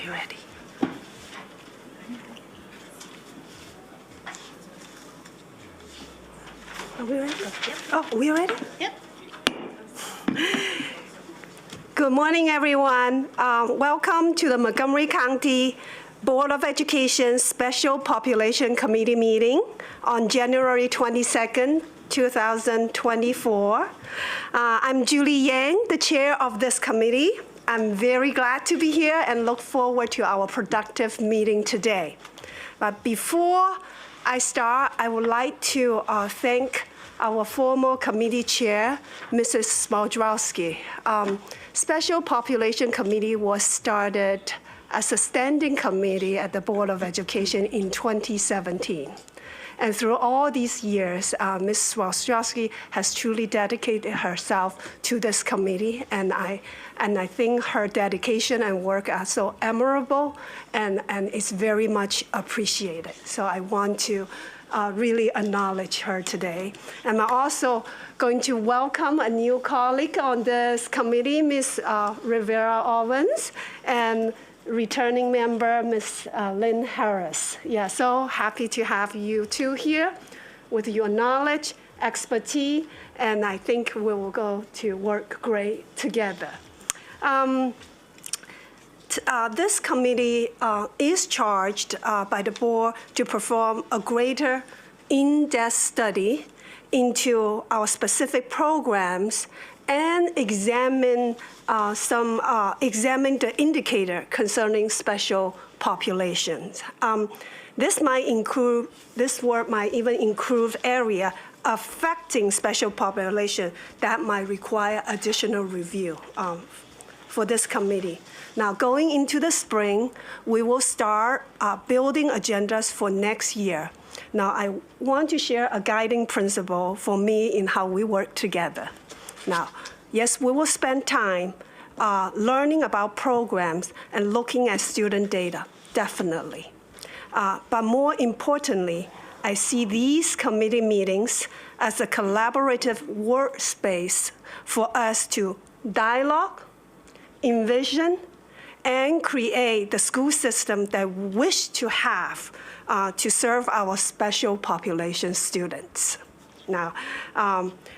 you ready? Are we ready? Yep. Oh, we ready? Yep. Good morning, everyone. Welcome to the Montgomery County Board of Education Special Population Committee meeting on January 22nd, 2024. I'm Julie Yang, the chair of this committee. I'm very glad to be here and look forward to our productive meeting today. But before I start, I would like to thank our former committee chair, Mrs. Smoldrowski. Special Population Committee was started as a standing committee at the Board of Education in 2017. And through all these years, Ms. Smoldrowski has truly dedicated herself to this committee, and I think her dedication and work are so admirable, and it's very much appreciated. So I want to really acknowledge her today. And I'm also going to welcome a new colleague on this committee, Ms. Rivera Owens, and returning member, Ms. Lynn Harris. Yeah, so happy to have you two here with your knowledge, expertise, and I think we will go to work great together. This committee is charged by the board to perform a greater in-depth study into our specific programs and examine the indicator concerning special populations. This work might even include area affecting special population that might require additional review for this committee. Now, going into the spring, we will start building agendas for next year. Now, I want to share a guiding principle for me in how we work together. Now, yes, we will spend time learning about programs and looking at student data, definitely. But more importantly, I see these committee meetings as a collaborative workspace for us to dialogue, envision, and create the school system that we wish to have to serve our special population students. Now,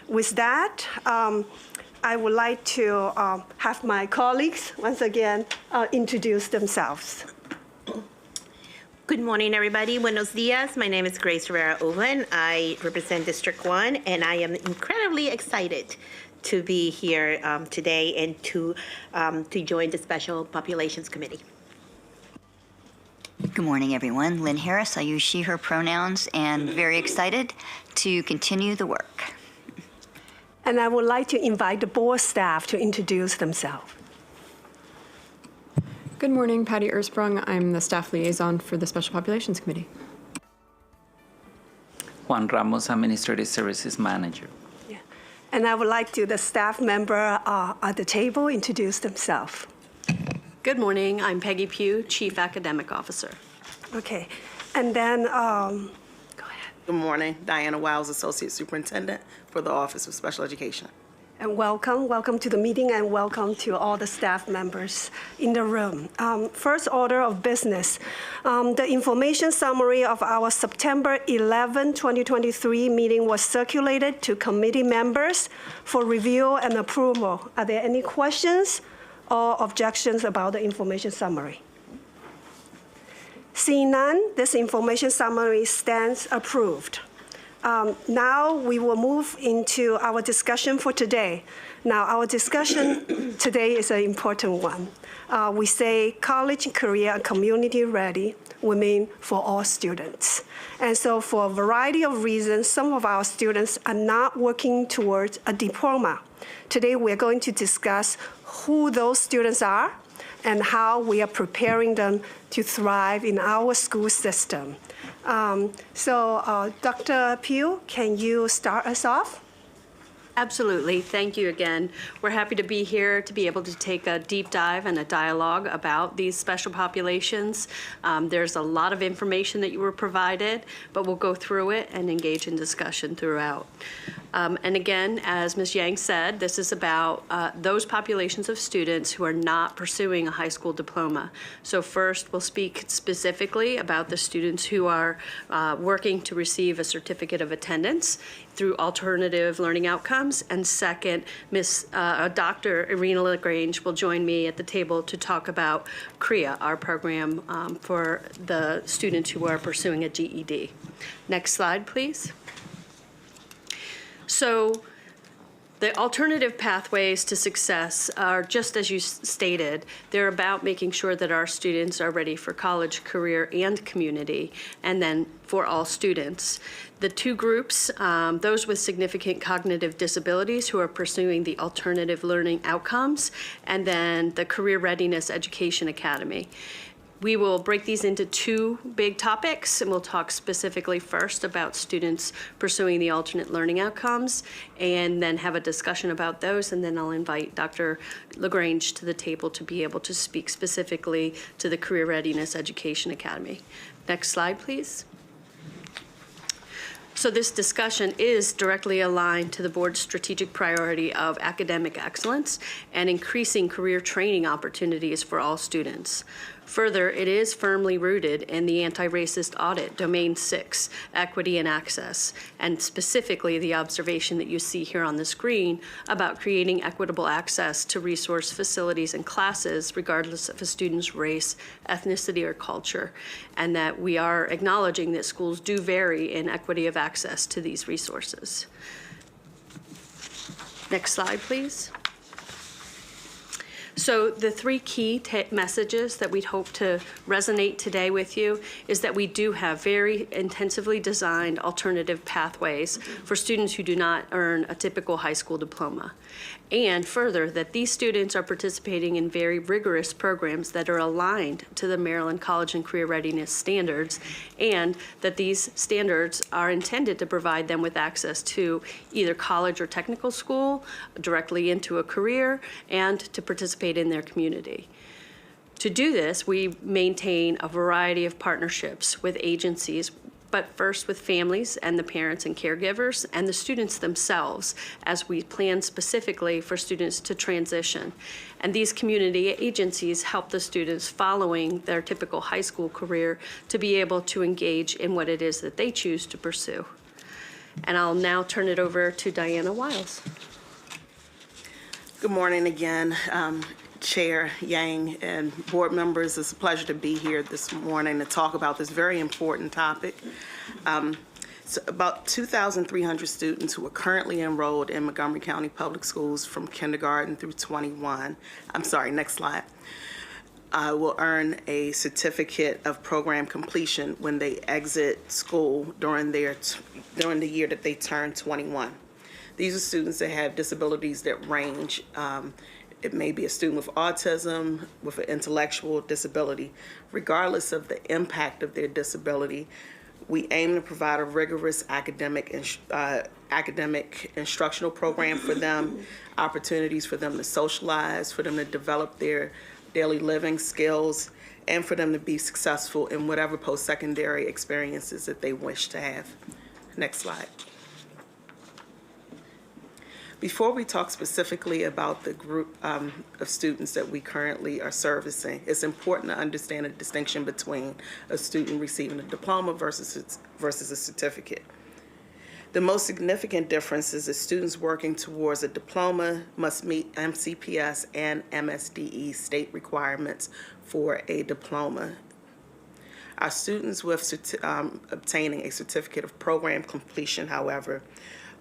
with that, I would like to have my colleagues once again introduce themselves. Good morning, everybody. Buenos dias. My name is Grace Rivera Owen. I represent District 1, and I am incredibly excited to be here today and to join the Special Populations Committee. Good morning, everyone. Lynn Harris. I use she, her pronouns, and very excited to continue the work. And I would like to invite the board staff to introduce themselves. Good morning, Patty Ersprung. I'm the staff liaison for the Special Populations Committee. Juan Ramos, Administrative Services Manager. Yeah. And I would like to the staff member at the table introduce themselves. Good morning. I'm Peggy Pugh, Chief Academic Officer. Okay. And then, go ahead. Good morning. Diana Wiles, Associate Superintendent for the Office of Special Education. And welcome to the meeting, and welcome to all the staff members in the room. First order of business, the information summary of our September 11, 2023 meeting was circulated to committee members for review and approval. Are there any questions or objections about the information summary? Seeing none, this information summary stands approved. Now we will move into our discussion for today. Now our discussion today is an important one. We say college, career, and community ready women for all students. And so for a variety of reasons, some of our students are not working towards a diploma. Today we're going to discuss who those students are and how we are preparing them to thrive in our school system. Dr. Pugh, can you start us off? Absolutely. Thank you again. We're happy to be here to be able to take a deep dive and a dialogue about these special populations. There's a lot of information that you were provided, but we'll go through it and engage in discussion throughout. And again, as Ms. Yang said, this is about those populations of students who are not pursuing a high school diploma. So first, we'll speak specifically about the students who are working to receive a certificate of attendance through alternative learning outcomes. And second, Dr. Irina LaGrange will join me at the table to talk about CREA, our program for the students who are pursuing a GED. Next slide, please. So the alternative pathways to success are, just as you stated, they're about making sure that our students are ready for college, career, and community, and then for all students. The two groups, those with significant cognitive disabilities who are pursuing the alternative learning outcomes, and then the Career Readiness Education Academy. We will break these into two big topics, and we'll talk specifically first about students pursuing the alternate learning outcomes, and then have a discussion about those, and then I'll invite Dr. LaGrange to the table to be able to speak specifically to the Career Readiness Education Academy. Next slide, please. So this discussion is directly aligned to the board's strategic priority of academic excellence and increasing career training opportunities for all students. Further, it is firmly rooted in the anti-racist audit, Domain 6, Equity and Access, and specifically the observation that you see here on the screen about creating equitable access to resource facilities and classes regardless of a student's race, ethnicity, or culture, and that we are acknowledging that schools do vary in equity of access to these resources. Next slide, please. So the three key messages that we'd hope to resonate today with you is that we do have very intensively designed alternative pathways for students who do not earn a typical high school diploma. And further, that these students are participating in very rigorous programs that are aligned to the Maryland College and Career Readiness standards, and that these standards are intended to provide them with access to either college or technical school, directly into a career, and to participate in their community. To do this, we maintain a variety of partnerships with agencies, but first with families and the parents and caregivers and the students themselves as we plan specifically for students to transition. And these community agencies help the students following their typical high school career to be able to engage in what it is that they choose to pursue. And I'll now turn it over to Diana Wiles. Good morning again, Chair Yang and board members. It's a pleasure to be here this morning to talk about this very important topic. So about 2,300 students who are currently enrolled in Montgomery County Public Schools from kindergarten through 21. I'm sorry, next slide. Will earn a certificate of program completion when they exit school during the year that they turn 21. These are students that have disabilities that range. It may be a student with autism, with an intellectual disability. Regardless of the impact of their disability, we aim to provide a rigorous academic instructional program for them, opportunities for them to socialize, for them to develop their daily living skills, and for them to be successful in whatever post-secondary experiences that they wish to have. Next slide. Before we talk specifically about the group of students that we currently are servicing, it's important to understand the distinction between a student receiving a diploma versus a certificate. The most significant difference is that students working towards a diploma must meet MCPS and MSDE state requirements for a diploma. Our students with obtaining a certificate of program completion, however,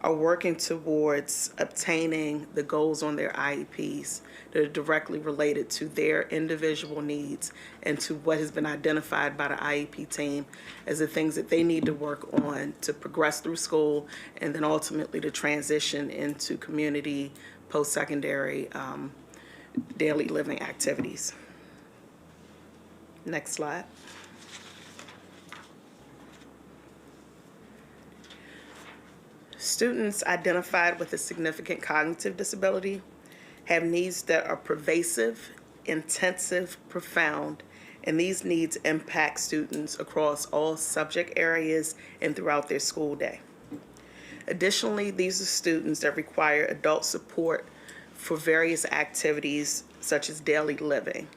are working towards obtaining the goals on their IEPs that are directly related to their individual needs and to what has been identified by the IEP team as the things that they need to work on to progress through school and then ultimately to transition into community, post-secondary, daily living activities. Next slide. Students identified with a significant cognitive disability have needs that are pervasive, intensive, profound, and these needs impact students across all subject areas and throughout their school day. Additionally, these are students that require adult support for various activities such as daily living.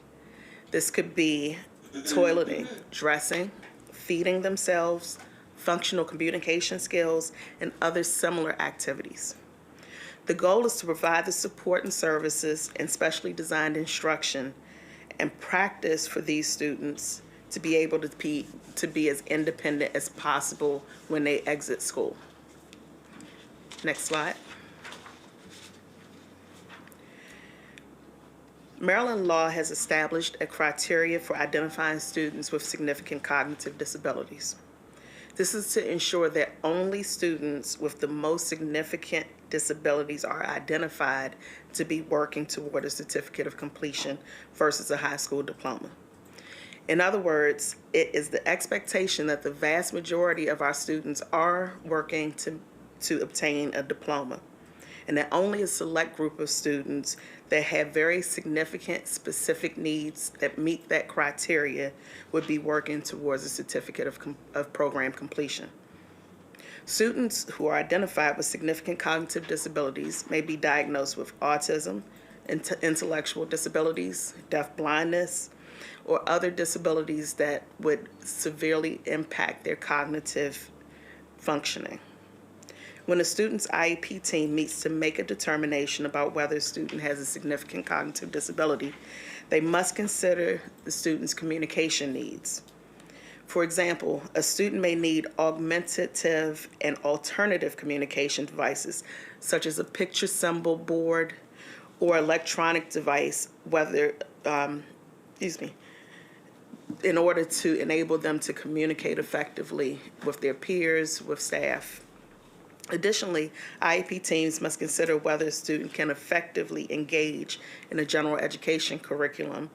This could be toileting, dressing, feeding themselves, functional communication skills, and other similar activities. The goal is to provide the support and services and specially designed instruction and practice for these students to be able to be as independent as possible when they exit school. Next slide. Maryland law has established a criteria for identifying students with significant cognitive disabilities. This is to ensure that only students with the most significant disabilities are identified to be working toward a certificate of completion versus a high school diploma. In other words, it is the expectation that the vast majority of our students are working to obtain a diploma, and that only a select group of students that have very significant specific needs that meet that criteria would be working towards a certificate of program completion. Students who are identified with significant cognitive disabilities may be diagnosed with autism, intellectual disabilities, deaf-blindness, or other disabilities that would severely impact their cognitive functioning. When a student's IEP team meets to make a determination about whether a student has a significant cognitive disability, they must consider the student's communication needs. For example, a student may need augmentative and alternative communication devices, such as a picture symbol board or electronic device, in order to enable them to communicate effectively with their peers, with staff. Additionally, IEP teams must consider whether a student can effectively engage in a general education curriculum,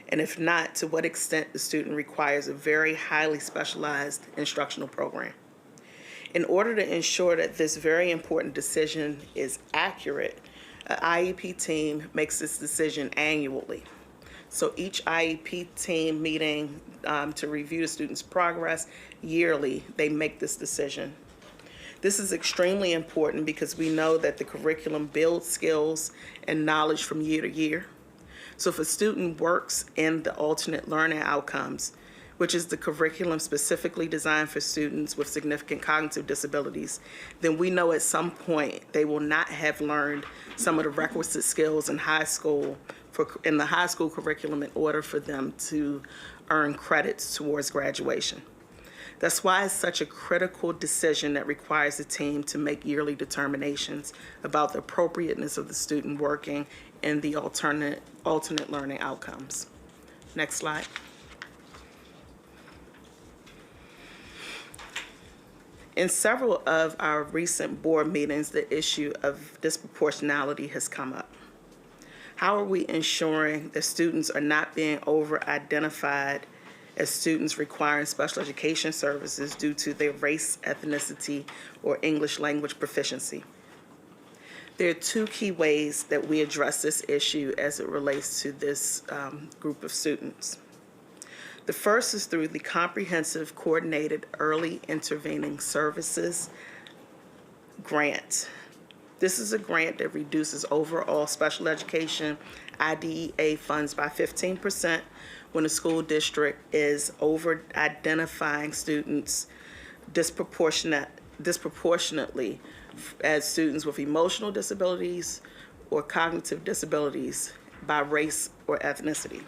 and if not, to what extent the student requires a very highly specialized instructional program. In order to ensure that this very important decision is accurate, an IEP team makes this decision annually. So each IEP team meeting to review the student's progress yearly, they make this decision. This is extremely important because we know that the curriculum builds skills and knowledge from year to year. So if a student works in the alternate learning outcomes, which is the curriculum specifically designed for students with significant cognitive disabilities, then we know at some point they will not have learned some of the requisite skills in the high school curriculum in order for them to earn credits towards graduation. That's why it's such a critical decision that requires the team to make yearly determinations about the appropriateness of the student working in the alternate learning outcomes. Next slide. In several of our recent board meetings, the issue of disproportionality has come up. How are we ensuring that students are not being over-identified as students requiring special education services due to their race, ethnicity, or English language proficiency? There are two key ways that we address this issue as it relates to this group of students. The first is through the Comprehensive Coordinated Early Intervening Services grant. This is a grant that reduces overall special education IDEA funds by 15% when a school district is over-identifying students disproportionately as students with emotional disabilities or cognitive disabilities by race or ethnicity.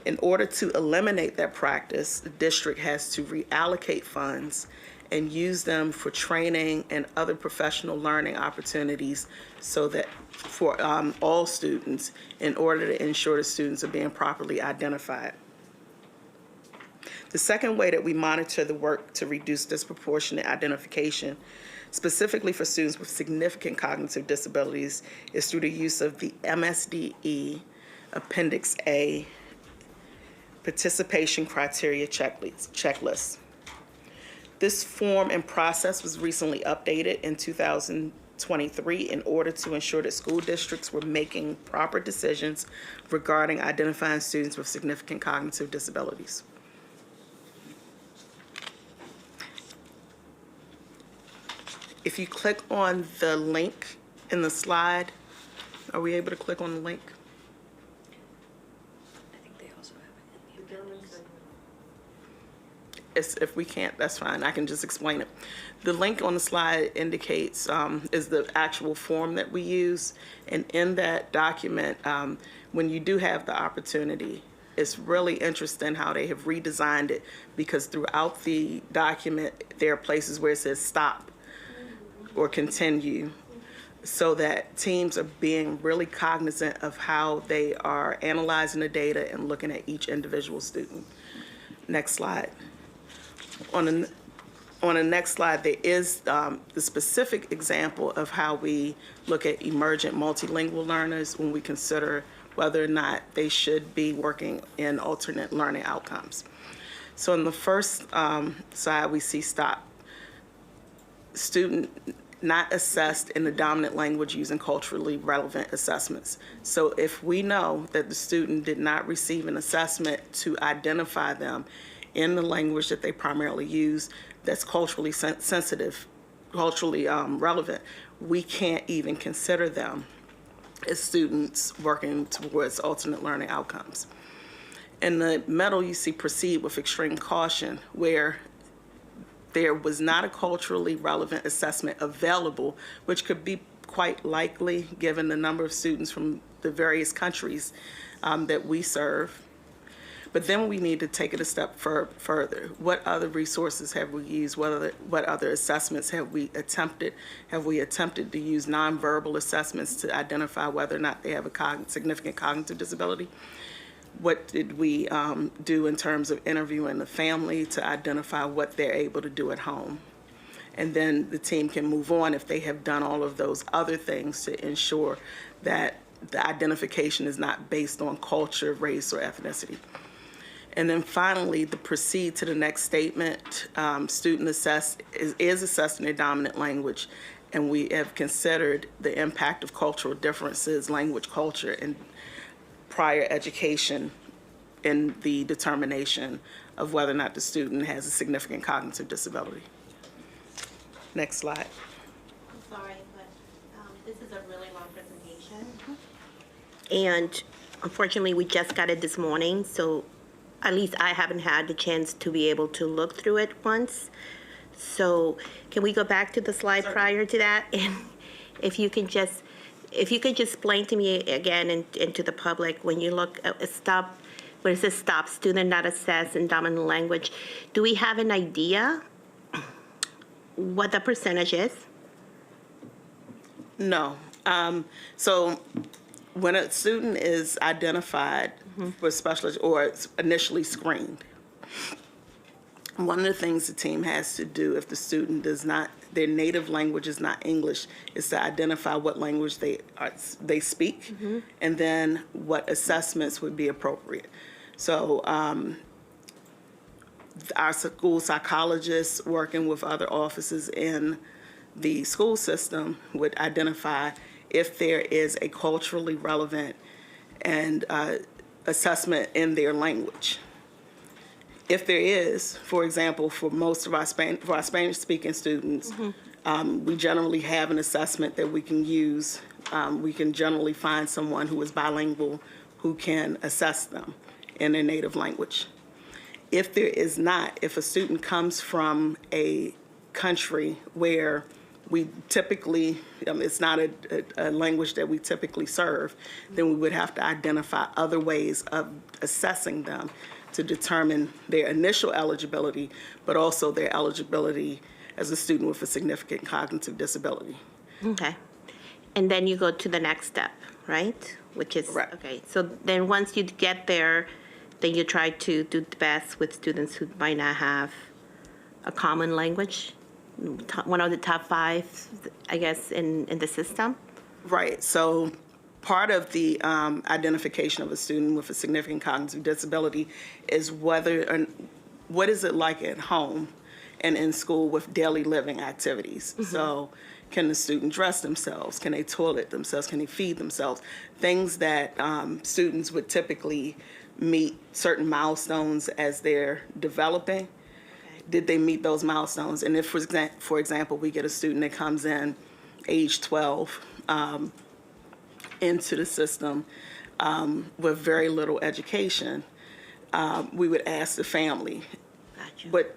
In order to eliminate that practice, the district has to reallocate funds and use them for training and other professional learning opportunities so that for all students in order to ensure the students are being properly identified. The second way that we monitor the work to reduce disproportionate identification, specifically for students with significant cognitive disabilities, is through the use of the MSDE Appendix A Participation Criteria Checklist. This form and process was recently updated in 2023 in order to ensure that school districts were making proper decisions regarding identifying students with significant cognitive disabilities. If you click on the link in the slide, are we able to click on the link? I think they also have it in the appendix. If we can't, that's fine. I can just explain it. The link on the slide indicates is the actual form that we use. And in that document, when you do have the opportunity, it's really interesting how they have redesigned it, because throughout the document, there are places where it says stop or continue, so that teams are being really cognizant of how they are analyzing the data and looking at each individual student. Next slide. On the next slide, there is the specific example of how we look at emergent multilingual learners when we consider whether or not they should be working in alternate learning outcomes. So in the first side, we see stop. Student not assessed in the dominant language using culturally relevant assessments. So if we know that the student did not receive an assessment to identify them in the language that they primarily use that's culturally sensitive, culturally relevant, we can't even consider them as students working towards alternate learning outcomes. In the middle, you see proceed with extreme caution, where there was not a culturally relevant assessment available, which could be quite likely given the number of students from the various countries that we serve. But then we need to take it a step further. What other resources have we used? What other assessments have we attempted? Have we attempted to use nonverbal assessments to identify whether or not they have a significant cognitive disability? What did we do in terms of interviewing the family to identify what they're able to do at home? And then the team can move on if they have done all of those other things to ensure that the identification is not based on culture, race, or ethnicity. And then finally, the proceed to the next statement, student is assessed in their dominant language, and we have considered the impact of cultural differences, language, culture, and prior education in the determination of whether or not the student has a significant cognitive disability. Next slide. I'm sorry, but this is a really long presentation. And unfortunately, we just got it this morning, so at least I haven't had the chance to be able to look through it once. So can we go back to the slide prior to that? And if you could just explain to me again and to the public, when you look at stop, where it says stop, student not assessed in dominant language, do we have an idea what the percentage is? No. So when a student is identified for special or initially screened, one of the things the team has to do if the student does not, their native language is not English, is to identify what language they speak, and then what assessments would be appropriate. So our school psychologists working with other offices in the school system would identify if there is a culturally relevant and assessment in their language. If there is, for example, for most of our Spanish-speaking students, we generally have an assessment that we can use. We can generally find someone who is bilingual who can assess them in their native language. If there is not, if a student comes from a country where we typically, it's not a language that we typically serve, then we would have to identify other ways of assessing them to determine their initial eligibility, but also their eligibility as a student with a significant cognitive disability. Okay. And then you go to the next step, right? Which is, Correct. okay. So then once you get there, then you try to do the best with students who might not have a common language, one of the top 5, I guess, in the system? Right. So part of the identification of a student with a significant cognitive disability is what is it like at home and in school with daily living activities. So can the student dress themselves? Can they toilet themselves? Can they feed themselves? Things that students would typically meet certain milestones as they're developing. did they meet those milestones? And if, for example, we get a student that comes in age 12 into the system with very little education, we would ask the family, what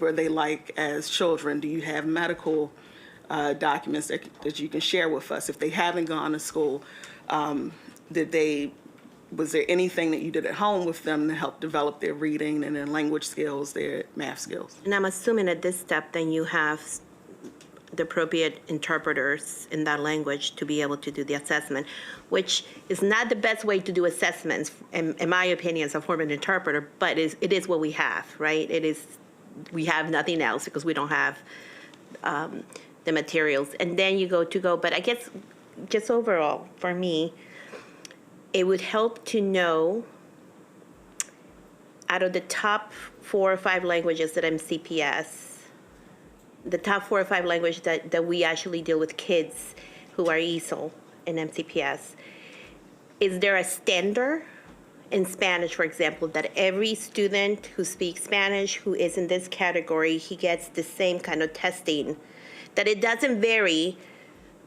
were they like as children? Do you have medical documents that you can share with us? If they haven't gone to school, was there anything that you did at home with them to help develop their reading and their language skills, their math skills? And I'm assuming at this step, then you have the appropriate interpreters in that language to be able to do the assessment, which is not the best way to do assessments, in my opinion, as a form of interpreter, but it is what we have, right? We have nothing else because we don't have the materials. And then you but I guess just overall, for me, it would help to know out of the top 4 or 5 languages at MCPS, the top 4 or 5 languages that we actually deal with kids who are ESOL in MCPS, is there a standard in Spanish, for example, that every student who speaks Spanish who is in this category, he gets the same kind of testing, that it doesn't vary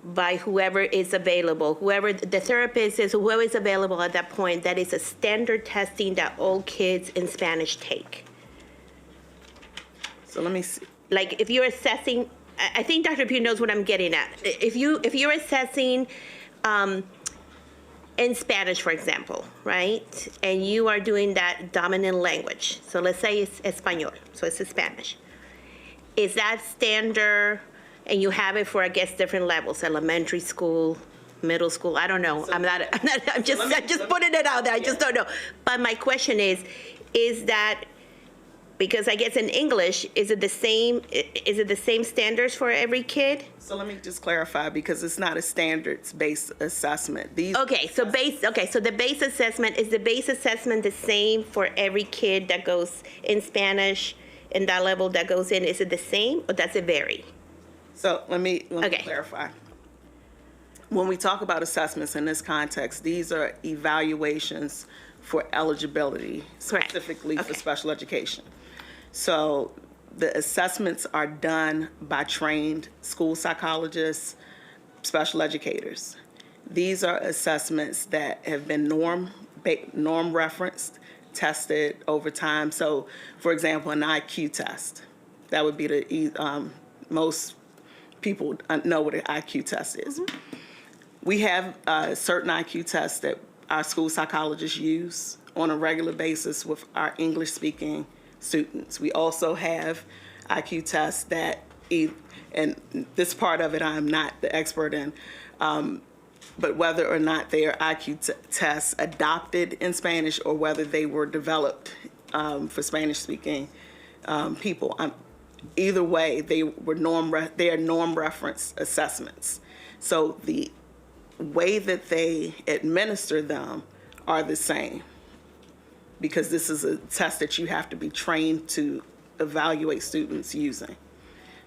by whoever is available, whoever the therapist is, whoever is available at that point, that is a standard testing that all kids in Spanish take? So let me see. Like if you're assessing, I think Dr. Pugh knows what I'm getting at. If you're assessing in Spanish, for example, right, and you are doing that dominant language, so let's say it's Espanol, so it's Spanish. Is that standard? And you have it for, I guess, different levels, elementary school, middle school, I don't know. I'm just putting it out there, I just don't know. But my question is that, because I guess in English, is it the same standards for every kid? So let me just clarify, because it's not a standards-based assessment. So the base assessment, is the base assessment the same for every kid that goes in Spanish, in that level that goes in? Is it the same, or does it vary? So let me clarify. When we talk about assessments in this context, these are evaluations for eligibility, specifically for special education. So the assessments are done by trained school psychologists, special educators. These are assessments that have been norm referenced, tested over time. So, for example, an IQ test, that would be the most people know what an IQ test is. Mm-hmm. We have certain IQ tests that our school psychologists use on a regular basis with our English-speaking students. We also have IQ tests that, and this part of it I'm not the expert in, but whether or not they are IQ tests adopted in Spanish or whether they were developed for Spanish-speaking people. Either way, they are norm reference assessments. So the way that they administer them are the same, because this is a test that you have to be trained to evaluate students using.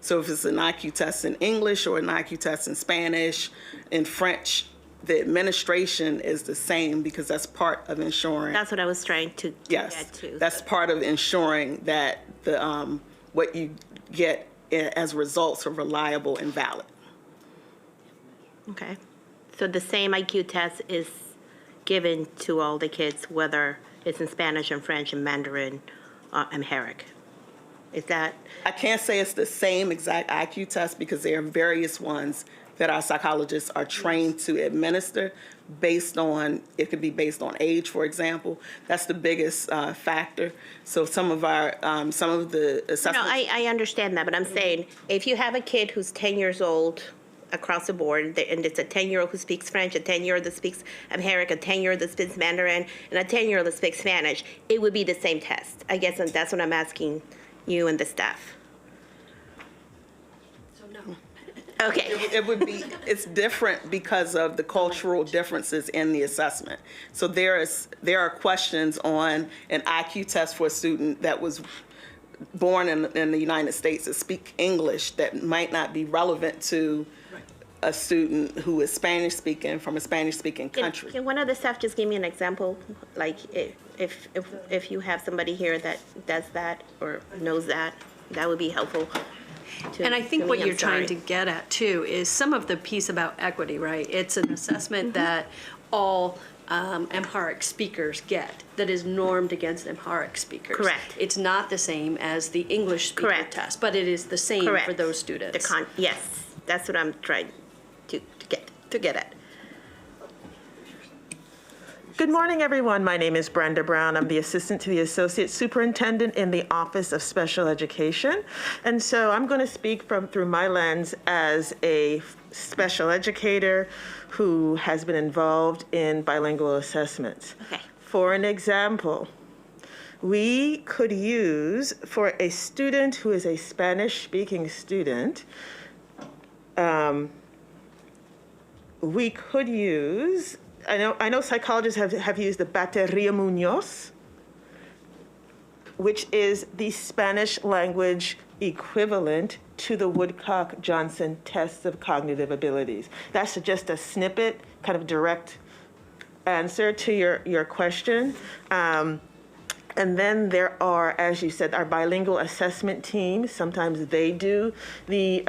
So if it's an IQ test in English or an IQ test in Spanish, in French, the administration is the same, because that's part of ensuring. That's what I was trying to get to. That's part of ensuring that the what you get as results are reliable and valid. Okay. So the same IQ test is given to all the kids, whether it's in Spanish and French and Mandarin or Amharic. Is that? I can't say it's the same exact IQ test, because there are various ones that our psychologists are trained to administer based on, it could be based on age, for example. That's the biggest factor. So some of the assessments. No, I understand that, but I'm saying if you have a kid who's 10 years old across the board, and it's a 10-year-old who speaks French, a 10-year-old that speaks Amharic, a 10-year-old that speaks Mandarin, and a 10-year-old that speaks Spanish, it would be the same test. I guess that's what I'm asking you and the staff. So no. Okay. It would be, it's different because of the cultural differences in the assessment. So there are questions on an IQ test for a student that was born in the United States that speak English that might not be relevant to a student who is Spanish speaking from a Spanish speaking country. Can one of the staff just give me an example? Like if you have somebody here that does that or knows that, that would be helpful. And I think to what me. I'm you're trying to sorry. get at too is some of the piece about equity, right? It's an assessment that all Amharic speakers get that is normed against Amharic speakers. Correct. It's not the same as the English speaker Correct. test, but it is the same Correct. for those students. Yes, that's what I'm trying to get at. Good morning, everyone. My name is Brenda Brown. I'm the assistant to the associate superintendent in the Office of Special Education. And so I'm going to speak through my lens as a special educator who has been involved in bilingual assessments. Okay. For an example, we could use for a student who is a Spanish-speaking student, we could use, I know psychologists have used the Bateria Munoz, which is the Spanish language equivalent to the Woodcock-Johnson tests of cognitive abilities. That's just a snippet, kind of direct answer to your question. And then there are, as you said, our bilingual assessment team. Sometimes they do the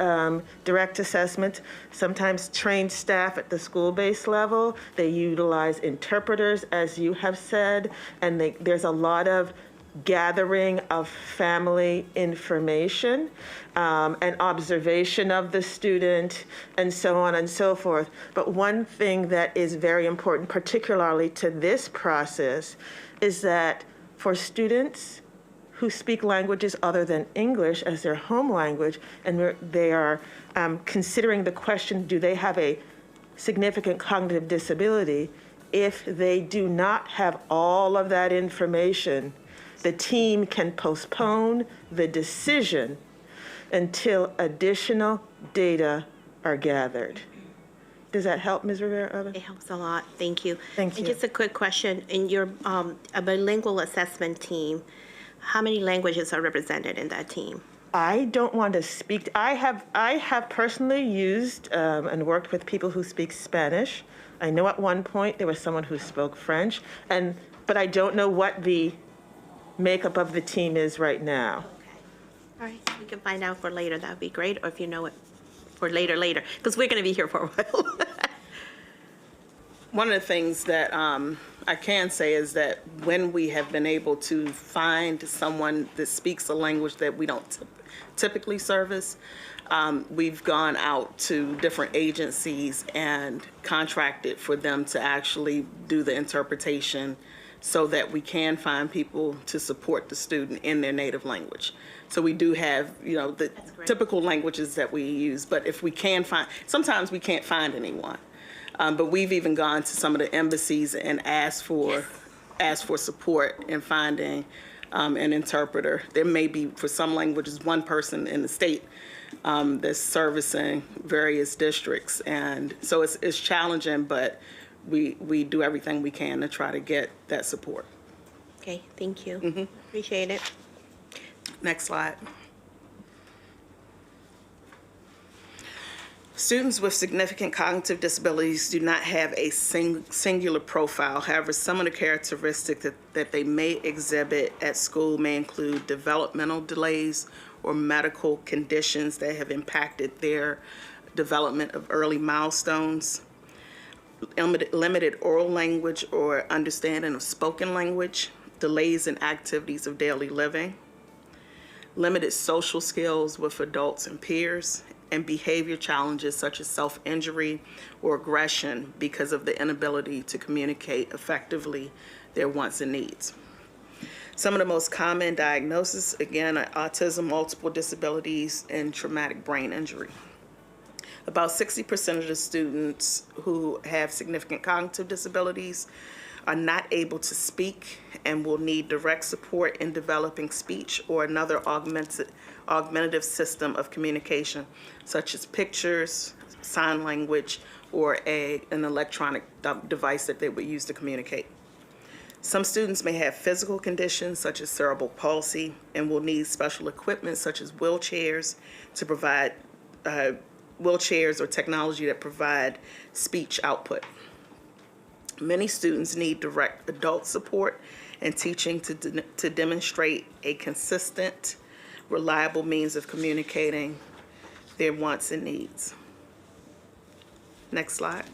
direct assessment. Sometimes trained staff at the school-based level. They utilize interpreters, as you have said, and there's a lot of gathering of family information and observation of the student and so on and so forth. But one thing that is very important, particularly to this process, is that for students who speak languages other than English as their home language, and they are considering the question, do they have a significant cognitive disability? If they do not have all of that information, the team can postpone the decision until additional data are gathered. Does that help, Ms. Rivera? It helps a lot. Thank you. Thank And you. just a quick question. In your a bilingual assessment team, how many languages are represented in that team? I don't want to speak. I have personally used and worked with people who speak Spanish. I know at one point there was someone who spoke French, but I don't know what the makeup of the team is right now. Okay. All right. We can find out for later. That would be great. Or if you know it for later, because we're going to be here for a while. One of the things that I can say is that when we have been able to find someone that speaks a language that we don't typically service, we've gone out to different agencies and contracted for them to actually do the interpretation so that we can find people to support the student in their native language. So we do have, the typical languages that we use, but if we can find, sometimes we can't find anyone. But we've even gone to some of the embassies and asked for support in finding an interpreter. There may be, for some languages, one person in the state that's servicing various districts. And so it's challenging, but we do everything we can to try to get that support. Okay. Thank you. Appreciate it. Next slide. Students with significant cognitive disabilities do not have a singular profile. However, some of the characteristics that they may exhibit at school may include developmental delays or medical conditions that have impacted their development of early milestones, limited oral language or understanding of spoken language, delays in activities of daily living, limited social skills with adults and peers, and behavior challenges such as self-injury or aggression because of the inability to communicate effectively their wants and needs. Some of the most common diagnoses, again, are autism, multiple disabilities, and traumatic brain injury. About 60% of the students who have significant cognitive disabilities are not able to speak and will need direct support in developing speech or another augmentative system of communication, such as pictures, sign language, or an electronic device that they would use to communicate. Some students may have physical conditions such as cerebral palsy and will need special equipment such as wheelchairs to provide wheelchairs or technology that provide speech output. Many students need direct adult support and teaching to demonstrate a consistent, reliable means of communicating their wants and needs. Next slide.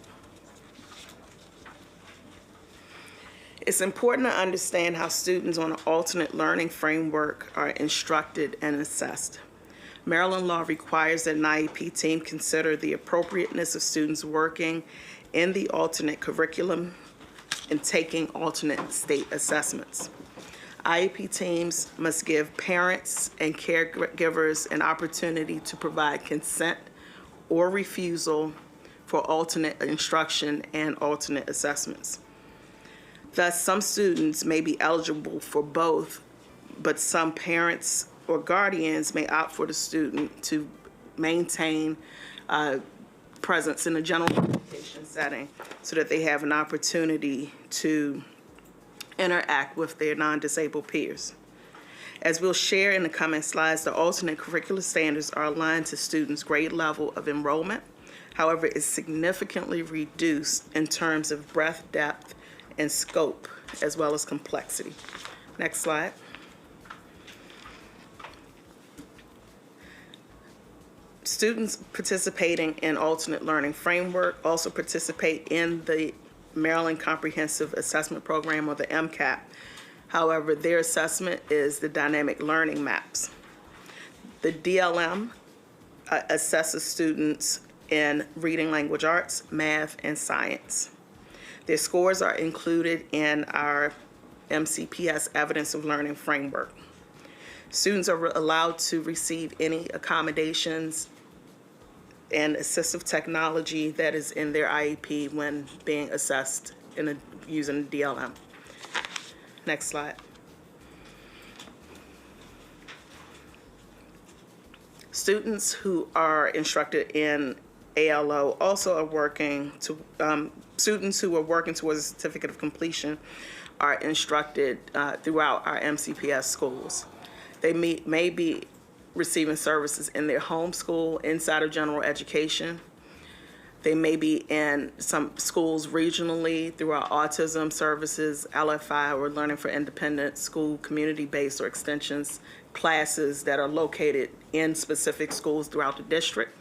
It's important to understand how students on an alternate learning framework are instructed and assessed. Maryland law requires that an IEP team consider the appropriateness of students working in the alternate curriculum and taking alternate state assessments. IEP teams must give parents and caregivers an opportunity to provide consent or refusal for alternate instruction and alternate assessments. Thus, some students may be eligible for both, but some parents or guardians may opt for the student to maintain presence in a general education setting so that they have an opportunity to interact with their non-disabled peers. As we'll share in the coming slides, the alternate curricular standards are aligned to students' grade level of enrollment. However, it's significantly reduced in terms of breadth, depth, and scope, as well as complexity. Next slide. Students participating in alternate learning framework also participate in the Maryland Comprehensive Assessment Program, or the MCAP. However, their assessment is the dynamic learning maps. The DLM assesses students in reading language arts, math, and science. Their scores are included in our MCPS Evidence of Learning framework. Students are allowed to receive any accommodations and assistive technology that is in their IEP when being assessed using DLM. Next slide. Students who are instructed in ALO also are working to, students who are working towards a certificate of completion are instructed throughout our MCPS schools. They may be receiving services in their home school, inside of general education. They may be in some schools regionally through our autism services, LFI, or Learning for Independence school, community-based or extensions classes that are located in specific schools throughout the district.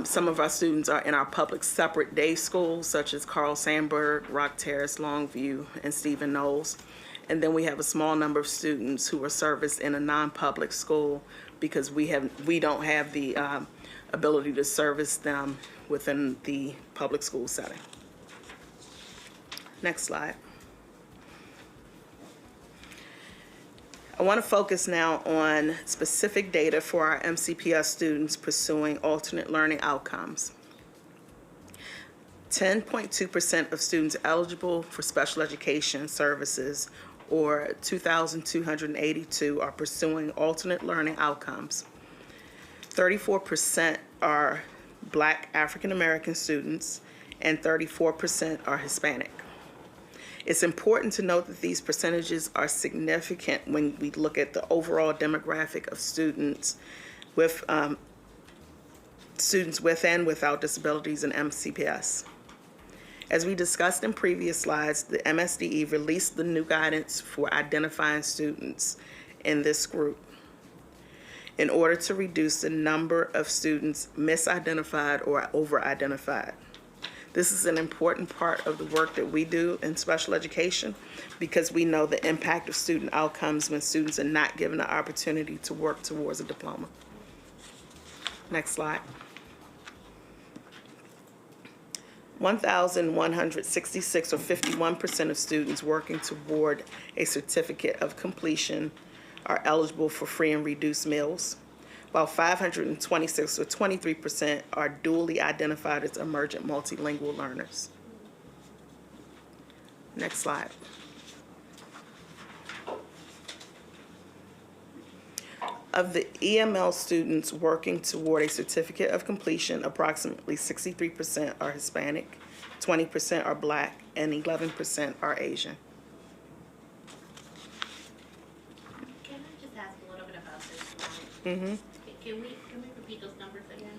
Some of our students are in our public separate day schools, such as Carl Sandburg, Rock Terrace, Longview, and Stephen Knowles. And then we have a small number of students who are serviced in a non-public school because we don't have the ability to service them within the public school setting. Next slide. I want to focus now on specific data for our MCPS students pursuing alternate learning outcomes. 10.2% of students eligible for special education services, or 2,282, are pursuing alternate learning outcomes. 34% are Black African American students, and 34% are Hispanic. It's important to note that these percentages are significant when we look at the overall demographic of students with and without disabilities in MCPS. As we discussed in previous slides, the MSDE released the new guidance for identifying students in this group in order to reduce the number of students misidentified or over-identified. This is an important part of the work that we do in special education because we know the impact of student outcomes when students are not given the opportunity to work towards a diploma. Next slide. 1,166, or 51%, of students working toward a certificate of completion are eligible for free and reduced meals, while 526, or 23%, are dually identified as emergent multilingual learners. Next slide. Of the EML students working toward a certificate of completion, approximately 63% are Hispanic, 20% are Black, and 11% are Asian. Can I just ask a little bit about this slide? Can we repeat those numbers again?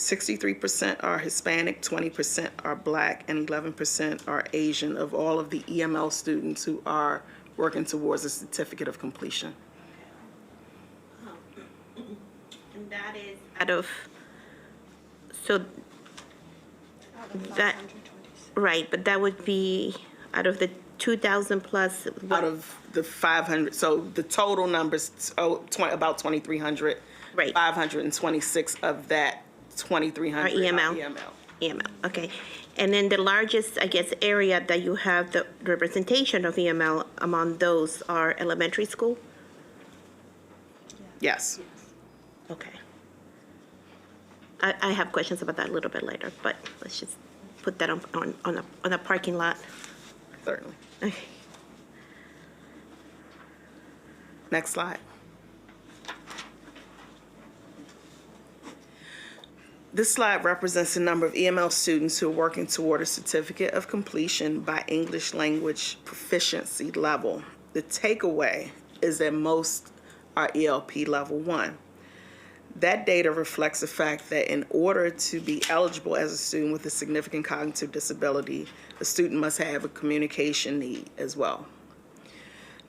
63% are Hispanic, 20% are Black, and 11% are Asian of all of the EML students who are working towards a certificate of completion. And that is out of, so that, right, but that would be out of the 2,000 plus. Out of the 500, so the total number's about 2,300. Right. 526 of that 2,300 Are EML. EML, okay. And then the largest, I guess, area that you have the representation of EML among those are elementary school? Yes. Okay. I have questions about that a little bit later, but let's just put that on a parking lot. Certainly. Okay. Next slide. This slide represents the number of EML students who are working toward a certificate of completion by English language proficiency level. The takeaway is that most are ELP level 1. That data reflects the fact that in order to be eligible as a student with a significant cognitive disability, the student must have a communication need as well.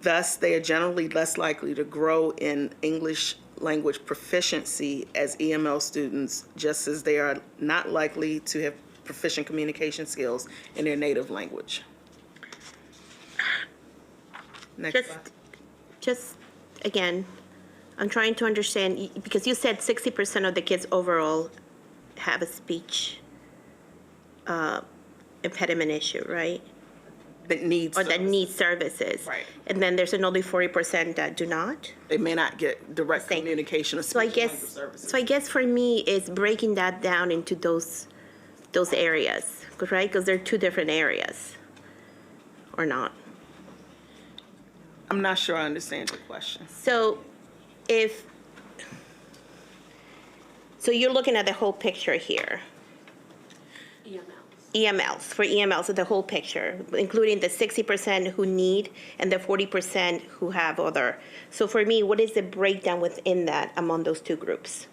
Thus, they are generally less likely to grow in English language proficiency as EML students, just as they are not likely to have proficient communication skills in their native language. Next slide. Just, again, I'm trying to understand, because you said 60% of the kids overall have a speech impediment issue, right? That needs Or that need services. Right. And then there's another 40% that do not? They may not get direct Same. communication or So I speech and language guess, services. so I guess for me, it's breaking that down into those areas, right? Because they're two different areas, or not? I'm not sure I understand your question. So so you're looking at the whole picture here. EMLs, for EMLs, so the whole picture, including the 60% who need and the 40% who have other. So for me, what is the breakdown within that among those two groups?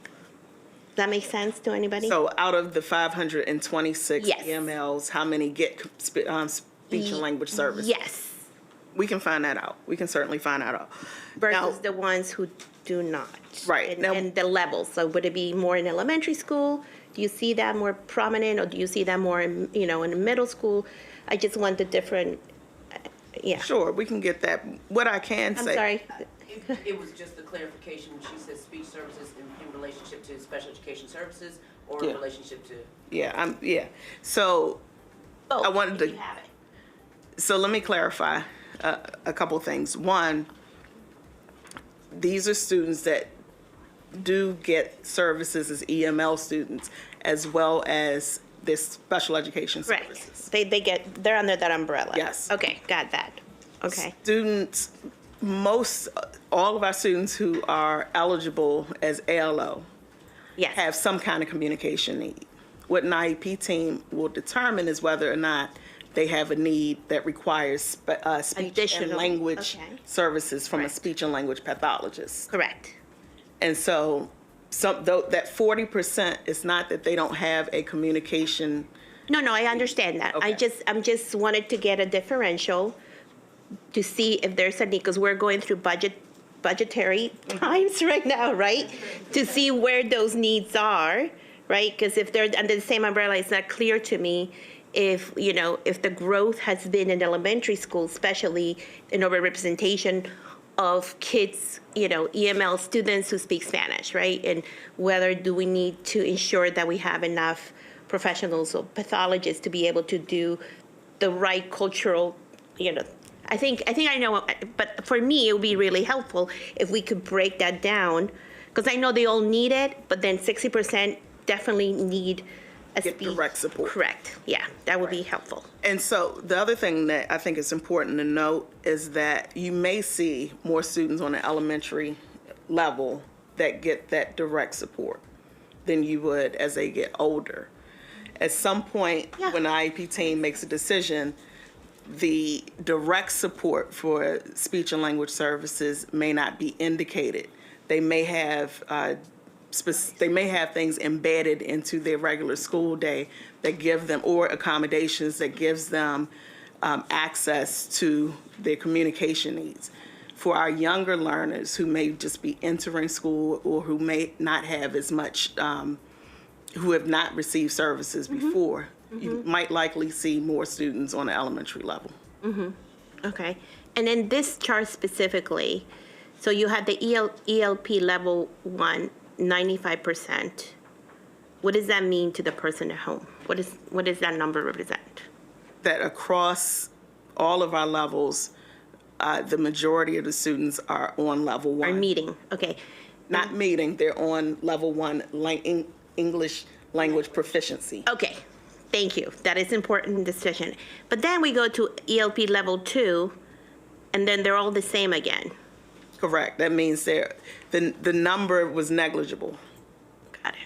Does that make sense to anybody? So out of the 526 Yes. EMLs, how many get speech and language services? Yes, We can find that out. We can certainly find that out. versus Now- the ones who do not. Right, And, now- and the levels, so would it be more in elementary school? Do you see that more prominent, or do you see that more in, in middle school? I just want the different, yeah. Sure, we can get that. What I can I'm say. sorry. It was just the clarification, when she said speech services in relationship to special education services or Yeah. in relationship to. Yeah. So Both, I wanted if to- you have it. So let me clarify a couple of things. One, these are students that do get services as EML students, as well as this special education Correct. services. They're under that umbrella. Yes. Okay, got that. Okay. Students, all of our students who are eligible as ALO Yes. have some kind of communication need. What an IEP team will determine is whether or not they have a need that requires speech and Additional, language okay. services from a Correct. speech and language pathologist. Correct. And so that 40% is not that they don't have a communication. No, I understand that. Okay. I'm just wanted to get a differential to see if there's a need, because we're going through budgetary times right now, right? To see where those needs are, right? Because if they're under the same umbrella, it's not clear to me if, if the growth has been in elementary school, especially in overrepresentation of kids, EML students who speak Spanish, right? And whether do we need to ensure that we have enough professionals or pathologists to be able to do the right cultural, I think I know, but for me, it would be really helpful if we could break that down, because I know they all need it, but then 60% definitely need a Get speech. direct support. Correct, yeah, that would be helpful. And so the other thing that I think is important to note is that you may see more students on the elementary level that get that direct support than you would as they get older. At some point, Yeah. when the IEP team makes a decision, the direct support for speech and language services may not be indicated. They may have they may have things embedded into their regular school day that give them, or accommodations that gives them access to their communication needs. For our younger learners who may just be entering school or who may not have as much, who have not received services before, you might likely see more students on the elementary level. Okay. And in this chart specifically, so you had the ELP level 1, 95%. What does that mean to the person at home? What does that number represent? That across all of our levels, the majority of the students are on level 1. Are meeting, okay. Not meeting, they're on level 1 English language proficiency. Okay, thank you. That is important decision. But then we go to ELP level 2, and then they're all the same again. Correct. That means the number was negligible Got it.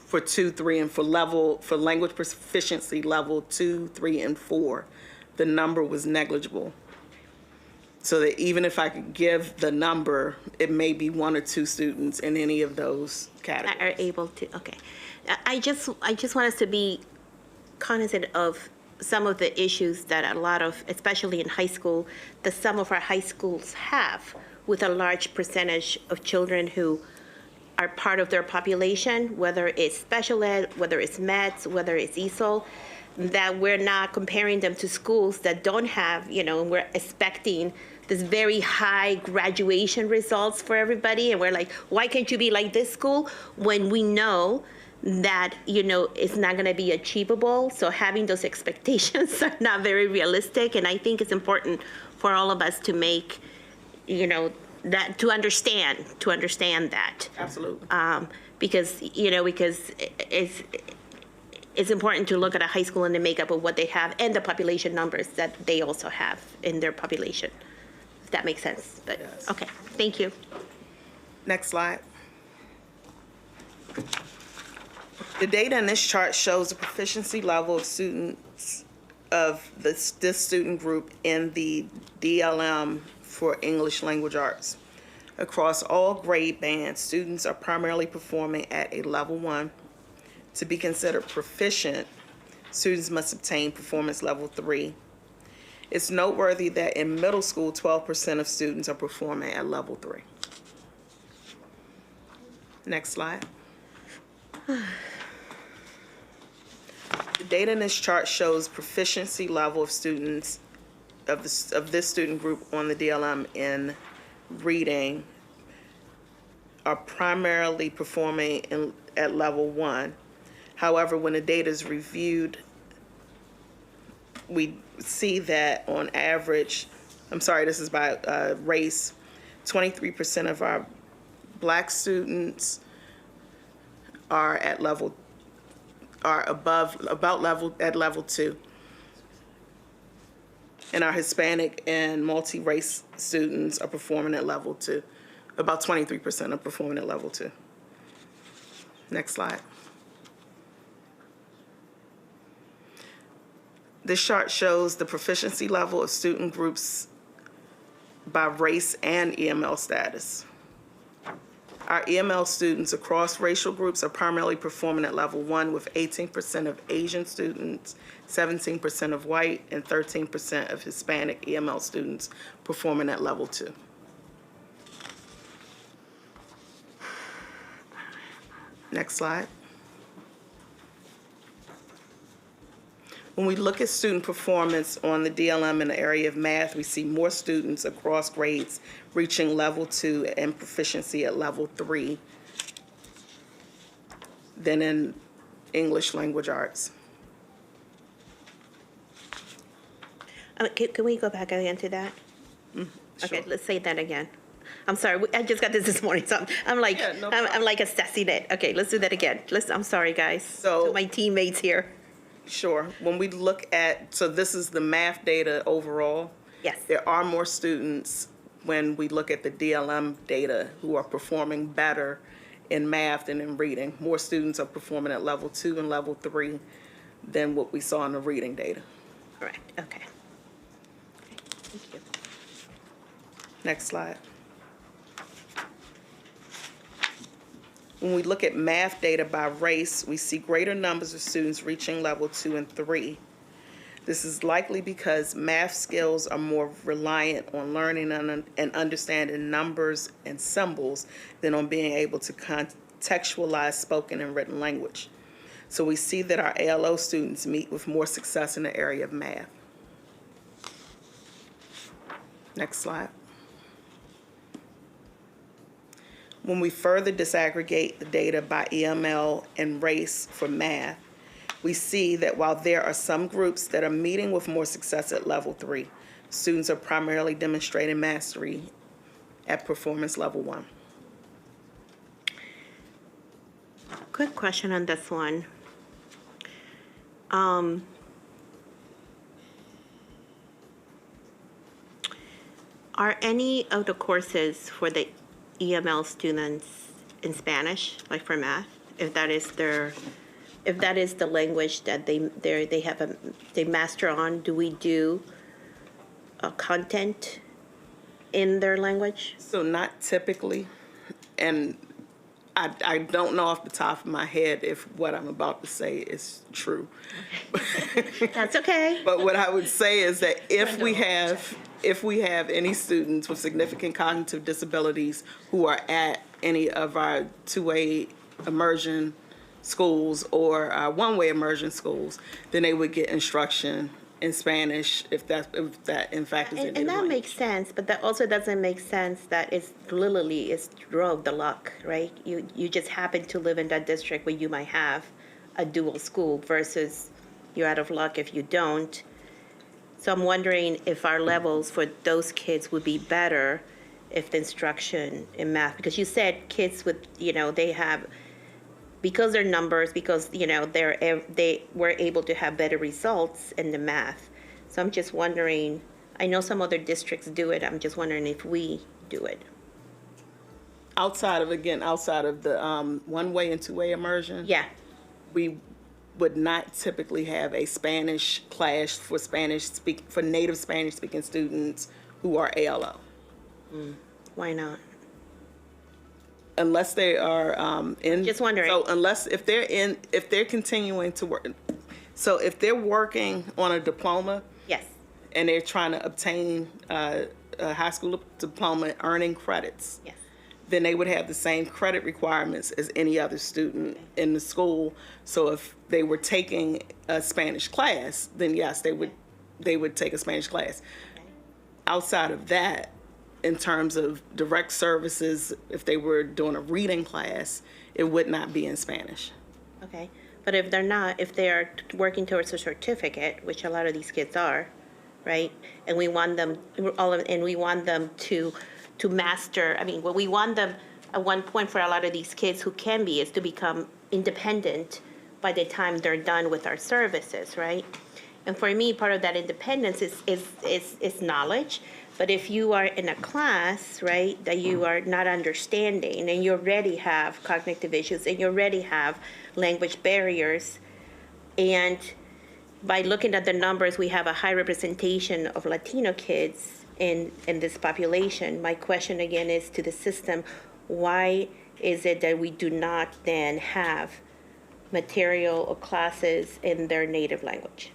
for 2, 3, and for language proficiency level 2, 3, and 4, the number was negligible. So that even if I could give the number, it may be 1 or 2 students in any of those categories. Are able to, okay. I just want us to be cognizant of some of the issues that a lot of, especially in high school, that some of our high schools have with a large percentage of children who are part of their population, whether it's special ed, whether it's METS, whether it's ESOL, that we're not comparing them to schools that don't have, and we're expecting this very high graduation results for everybody, and we're like, why can't you be like this school, when we know that, it's not going to be achievable. So having those expectations are not very realistic, and I think it's important for all of us to make, that to understand that. Absolutely. Because it's important to look at a high school and the makeup of what they have and the population numbers that they also have in their population. If that makes sense. But Yes. okay, thank you. Next slide. The data in this chart shows the proficiency level of students of this student group in the DLM for English Language Arts. Across all grade bands, students are primarily performing at a level 1. To be considered proficient, students must obtain performance level 3. It's noteworthy that in middle school, 12% of students are performing at level 3. Next slide. The data in this chart shows proficiency level of students of this student group on the DLM in reading are primarily performing at level 1. However, when the data is reviewed, we see that on average, this is by race, 23% of our Black students are at level level 2. And our Hispanic and multi-race students are performing at level 2. About 23% are performing at level 2. Next slide. This chart shows the proficiency level of student groups by race and EML status. Our EML students across racial groups are primarily performing at level 1, with 18% of Asian students, 17% of white, and 13% of Hispanic EML students performing at level 2. Next slide. When we look at student performance on the DLM in the area of math, we see more students across grades reaching level 2 and proficiency at level 3 than in English language arts. Can we go back again to that? Okay, Sure. let's say that again. I'm sorry, I just got this morning, so I'm like, Yeah, no I'm problem. like assessing it. Okay, let's do that again. I'm sorry, guys. So- to my teammates here. Sure. When we look at, so this is the math data overall. Yes. There are more students when we look at the DLM data who are performing better in math than in reading. More students are performing at level 2 and level 3 than what we saw in the reading data. Correct, okay. Thank you. Next slide. When we look at math data by race, we see greater numbers of students reaching level 2 and 3. This is likely because math skills are more reliant on learning and understanding numbers and symbols than on being able to contextualize spoken and written language. So we see that our ALO students meet with more success in the area of math. Next slide. When we further disaggregate the data by EML and race for math, we see that while there are some groups that are meeting with more success at level 3, students are primarily demonstrating mastery at performance level 1. Quick question on this one. Are any of the courses for the EML students in Spanish, like for math, if that is the language that they master on? Do we do content in their language? So not typically, and I don't know off the top of my head if what I'm about to say is true. That's okay. But what I would say is that if we have any students with significant cognitive disabilities who are at any of our two-way immersion schools or one-way immersion schools, then they would get instruction in Spanish if that in fact is their native And that language. makes sense, but that also doesn't make sense that it's literally it's drove the luck, right? You just happen to live in that district where you might have a dual school versus you're out of luck if you don't. So I'm wondering if our levels for those kids would be better if the instruction in math, because you said kids with, they have, because they're numbers, because, they were able to have better results in the math. So I'm just wondering, I know some other districts do it, I'm just wondering if we do it. Outside of the one-way and two-way immersion, Yeah. we would not typically have a Spanish class for native Spanish-speaking students who are ALO. Why not? Unless they are in. Just wondering. So if they're continuing to work, so if they're working on a diploma. Yes. And they're trying to obtain a high school diploma, earning credits. Yes. Then they would have the same credit requirements as any other student in the school. So if they were taking a Spanish class, then yes, they would take a Spanish class. Okay. Outside of that, in terms of direct services, if they were doing a reading class, it would not be in Spanish. Okay. But if they are working towards a certificate, which a lot of these kids are, right? And we want them to master, what we want them at one point for a lot of these kids who can be is to become independent by the time they're done with our services, right? And for me, part of that independence is knowledge. But if you are in a class, right, that you are not understanding and you already have cognitive issues and you already have language barriers, and by looking at the numbers, we have a high representation of Latino kids in this population. My question again is to the system, why is it that we do not then have material or classes in their native language?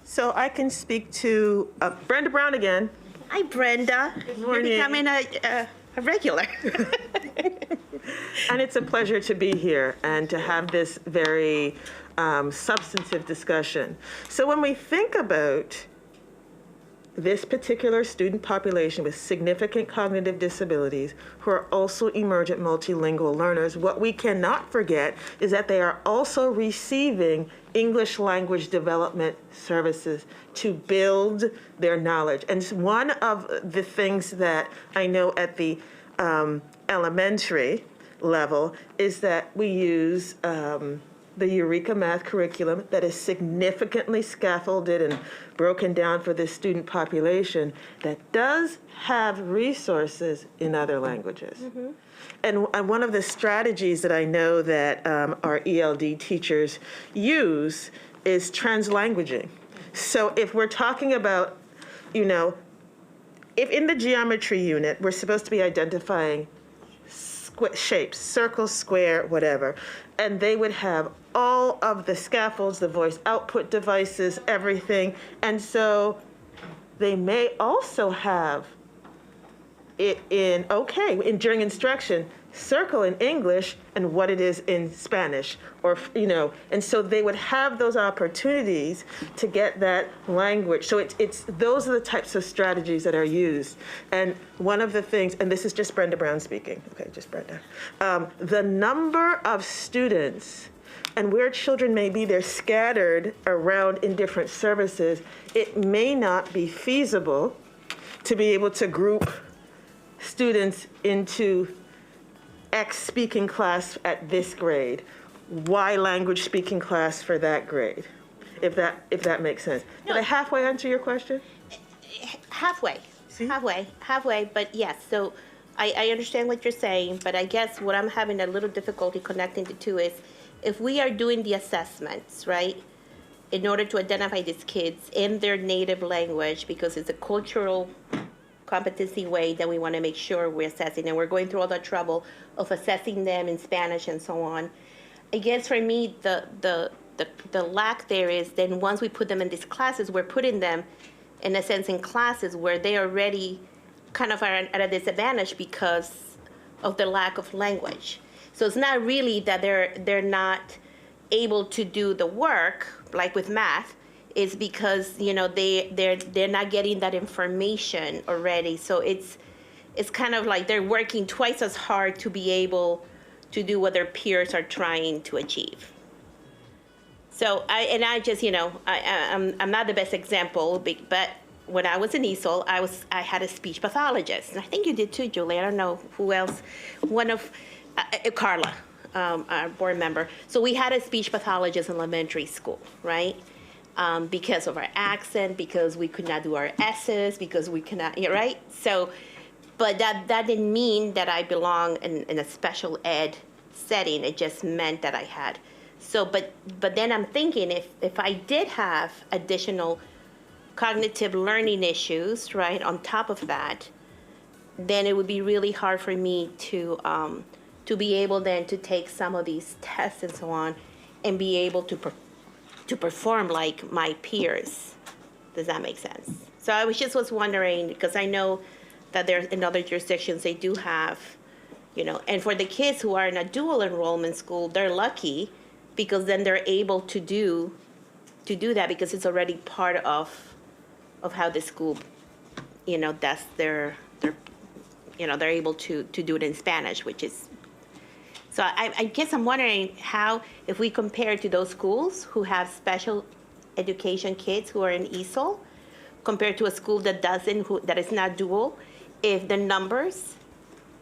So I can speak to Brenda Brown again. Hi, Brenda. You're morning. becoming a regular. And it's a pleasure to be here and to have this very substantive discussion. So when we think about this particular student population with significant cognitive disabilities who are also emergent multilingual learners, what we cannot forget is that they are also receiving English language development services to build their knowledge. And one of the things that I know at the elementary level is that we use the Eureka Math curriculum that is significantly scaffolded and broken down for this student population that does have resources in other languages. Mm-hmm. And one of the strategies that I know that our ELD teachers use is translanguaging. So if we're talking about, if in the geometry unit, we're supposed to be identifying shapes, circle, square, whatever. And they would have all of the scaffolds, the voice output devices, everything. And so they may also have it during instruction, circle in English and what it is in Spanish, and so they would have those opportunities to get that language. So those are the types of strategies that are used. And one of the things, and this is just Brenda Brown speaking, okay, just Brenda, the number of students and where children may be, they're scattered around in different services, it may not be feasible to be able to group students into X speaking class at this grade, Y language speaking class for that grade, if that makes sense. Did I halfway answer your question? Halfway. See? Halfway, but yes, so I understand what you're saying, but I guess what I'm having a little difficulty connecting the two is, if we are doing the assessments, right, in order to identify these kids in their native language, because it's a cultural competency way that we want to make sure we're assessing, and we're going through all the trouble of assessing them in Spanish and so on. I guess for me, the lack there is, then once we put them in these classes, we're putting them, in a sense, in classes where they already kind of are at a disadvantage because of the lack of language. So it's not really that they're not able to do the work, like with math, is because they're not getting that information already. So it's kind of like they're working twice as hard to be able to do what their peers are trying to achieve. So I'm not the best example, but when I was in ESOL, I had a speech pathologist, and I think you did too, Julie. I don't know who else. One of Carla, our board member. So we had a speech pathologist in elementary school, right? Because of our accent, because we could not do our S's, because we cannot, right? So, but that didn't mean that I belong in a special ed setting. It just meant that I had. So, but then I'm thinking, if I did have additional cognitive learning issues, right, on top of that, then it would be really hard for me to be able then to take some of these tests and so on, and be able to perform like my peers. Does that make sense? So I was wondering, because I know that there's in other jurisdictions they do have, and for the kids who are in a dual enrollment school, they're lucky because then they're able to do that because it's already part of how the school, that's they're able to do it in Spanish, which is. So I guess I'm wondering how, if we compare to those schools who have special education kids who are in ESOL, compared to a school that doesn't, that is not dual, if the numbers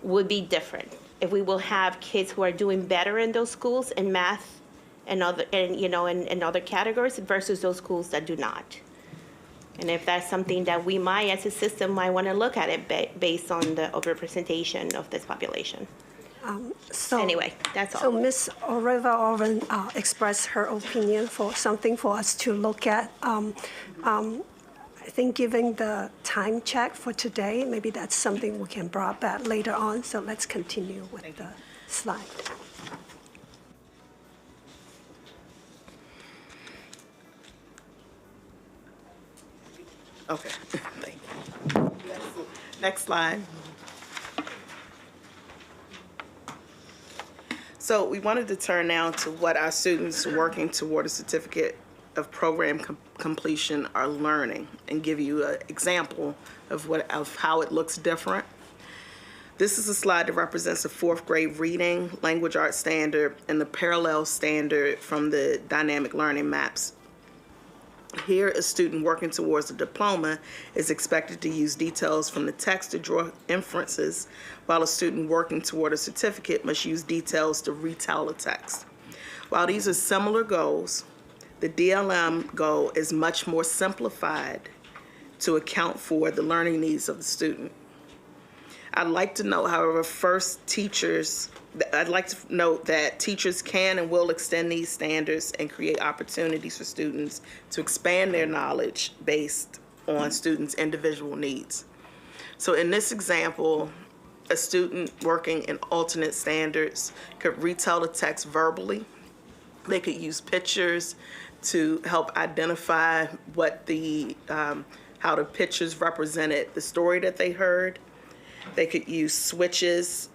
would be different. If we will have kids who are doing better in those schools in math and other categories versus those schools that do not. And if that's something that we might, as a system, might want to look at it based on the overrepresentation of this population. So anyway, that's all. So Ms. Oliver expressed her opinion for something for us to look at. I think given the time check for today, maybe that's something we can bring back later on. So let's continue with the slide. Okay, thank you. Next slide. So we wanted to turn now to what our students working toward a certificate of program completion are learning, and give you an example of how it looks different. This is a slide that represents the 4th grade reading, language arts standard, and the parallel standard from the dynamic learning maps. Here, a student working towards a diploma is expected to use details from the text to draw inferences, while a student working toward a certificate must use details to retell the text. While these are similar goals, the DLM goal is much more simplified to account for the learning needs of the student. I'd like to note, however, I'd like to note that teachers can and will extend these standards and create opportunities for students to expand their knowledge based on students' individual needs. So in this example, A student working in alternate standards could retell the text verbally. They could use pictures to help identify what how the pictures represented the story that they heard. They could use switches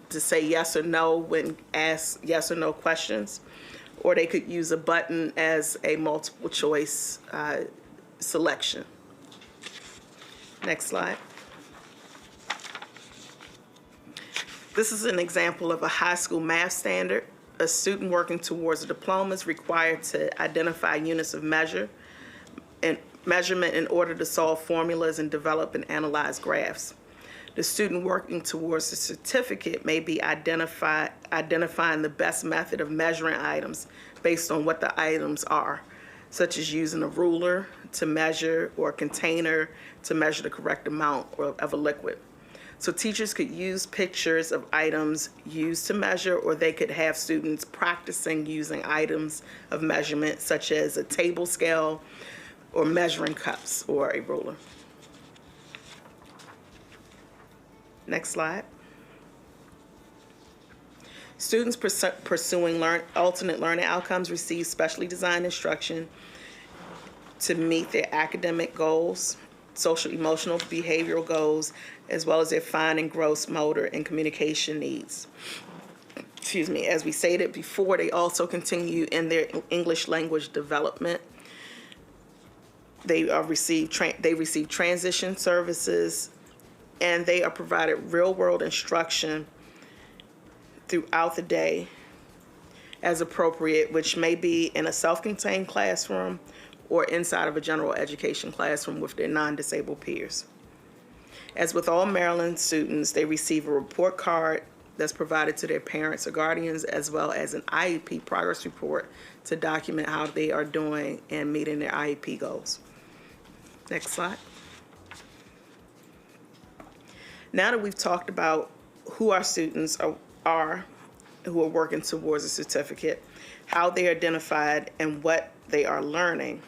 to say yes or no when asked yes or no questions, or they could use a button as a multiple choice selection. Next slide. This is an example of a high school math standard. A student working towards a diploma is required to identify units of measurement in order to solve formulas and develop and analyze graphs. The student working towards a certificate may be identifying the best method of measuring items based on what the items are, such as using a ruler to measure or a container to measure the correct amount of a liquid. So teachers could use pictures of items used to measure, or they could have students practicing using items of measurement, such as a table scale or measuring cups or a ruler. Next slide. Students pursuing alternate learning outcomes receive specially designed instruction to meet their academic goals, social, emotional, behavioral goals, as well as their fine and gross motor and communication needs. Excuse me. As we stated before, they also continue in their English language development. They receive transition services, and they are provided real-world instruction throughout the day as appropriate, which may be in a self-contained classroom or inside of a general education classroom with their non-disabled peers. As with all Maryland students, they receive a report card that's provided to their parents or guardians, as well as an IEP progress report to document how they are doing and meeting their IEP goals. Next slide. Now that we've talked about who our students are who are working towards a certificate, how they're identified and what they are learning,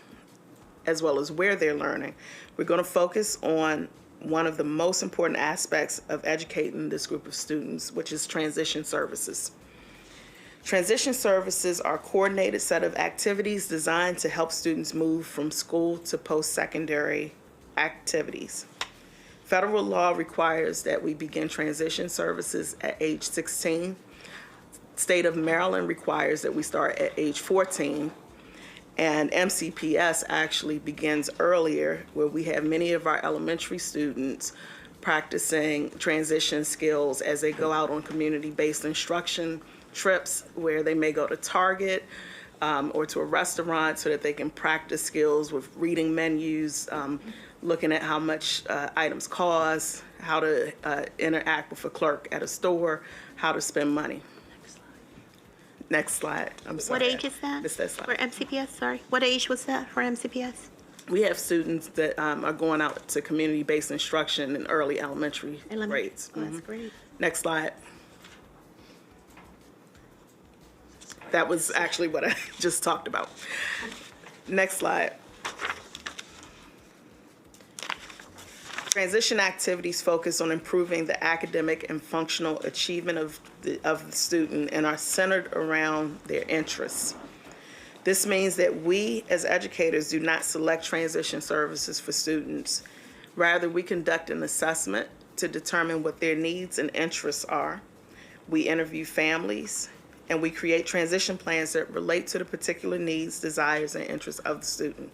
as well as where they're learning, we're going to focus on one of the most important aspects of educating this group of students, which is transition services. Transition services are a coordinated set of activities designed to help students move from school to post-secondary activities. Federal law requires that we begin transition services at age 16. State of Maryland requires that we start at age 14. And MCPS actually begins earlier, where we have many of our elementary students practicing transition skills as they go out on community-based instruction trips, where they may go to Target or to a restaurant so that they can practice skills with reading menus, looking at how much items cost, how to interact with a clerk at a store, how to spend money. Next slide. I'm sorry. What age is that? Missed that slide. For MCPS, sorry. What age was that for MCPS? We have students that are going out to community-based instruction in early elementary grades. Oh, that's great. Next slide. That was actually what I just talked about. Next slide. Transition activities focus on improving the academic and functional achievement of the student and are centered around their interests. This means that we as educators do not select transition services for students. Rather, we conduct an assessment to determine what their needs and interests are. We interview families, and we create transition plans that relate to the particular needs, desires, and interests of the student.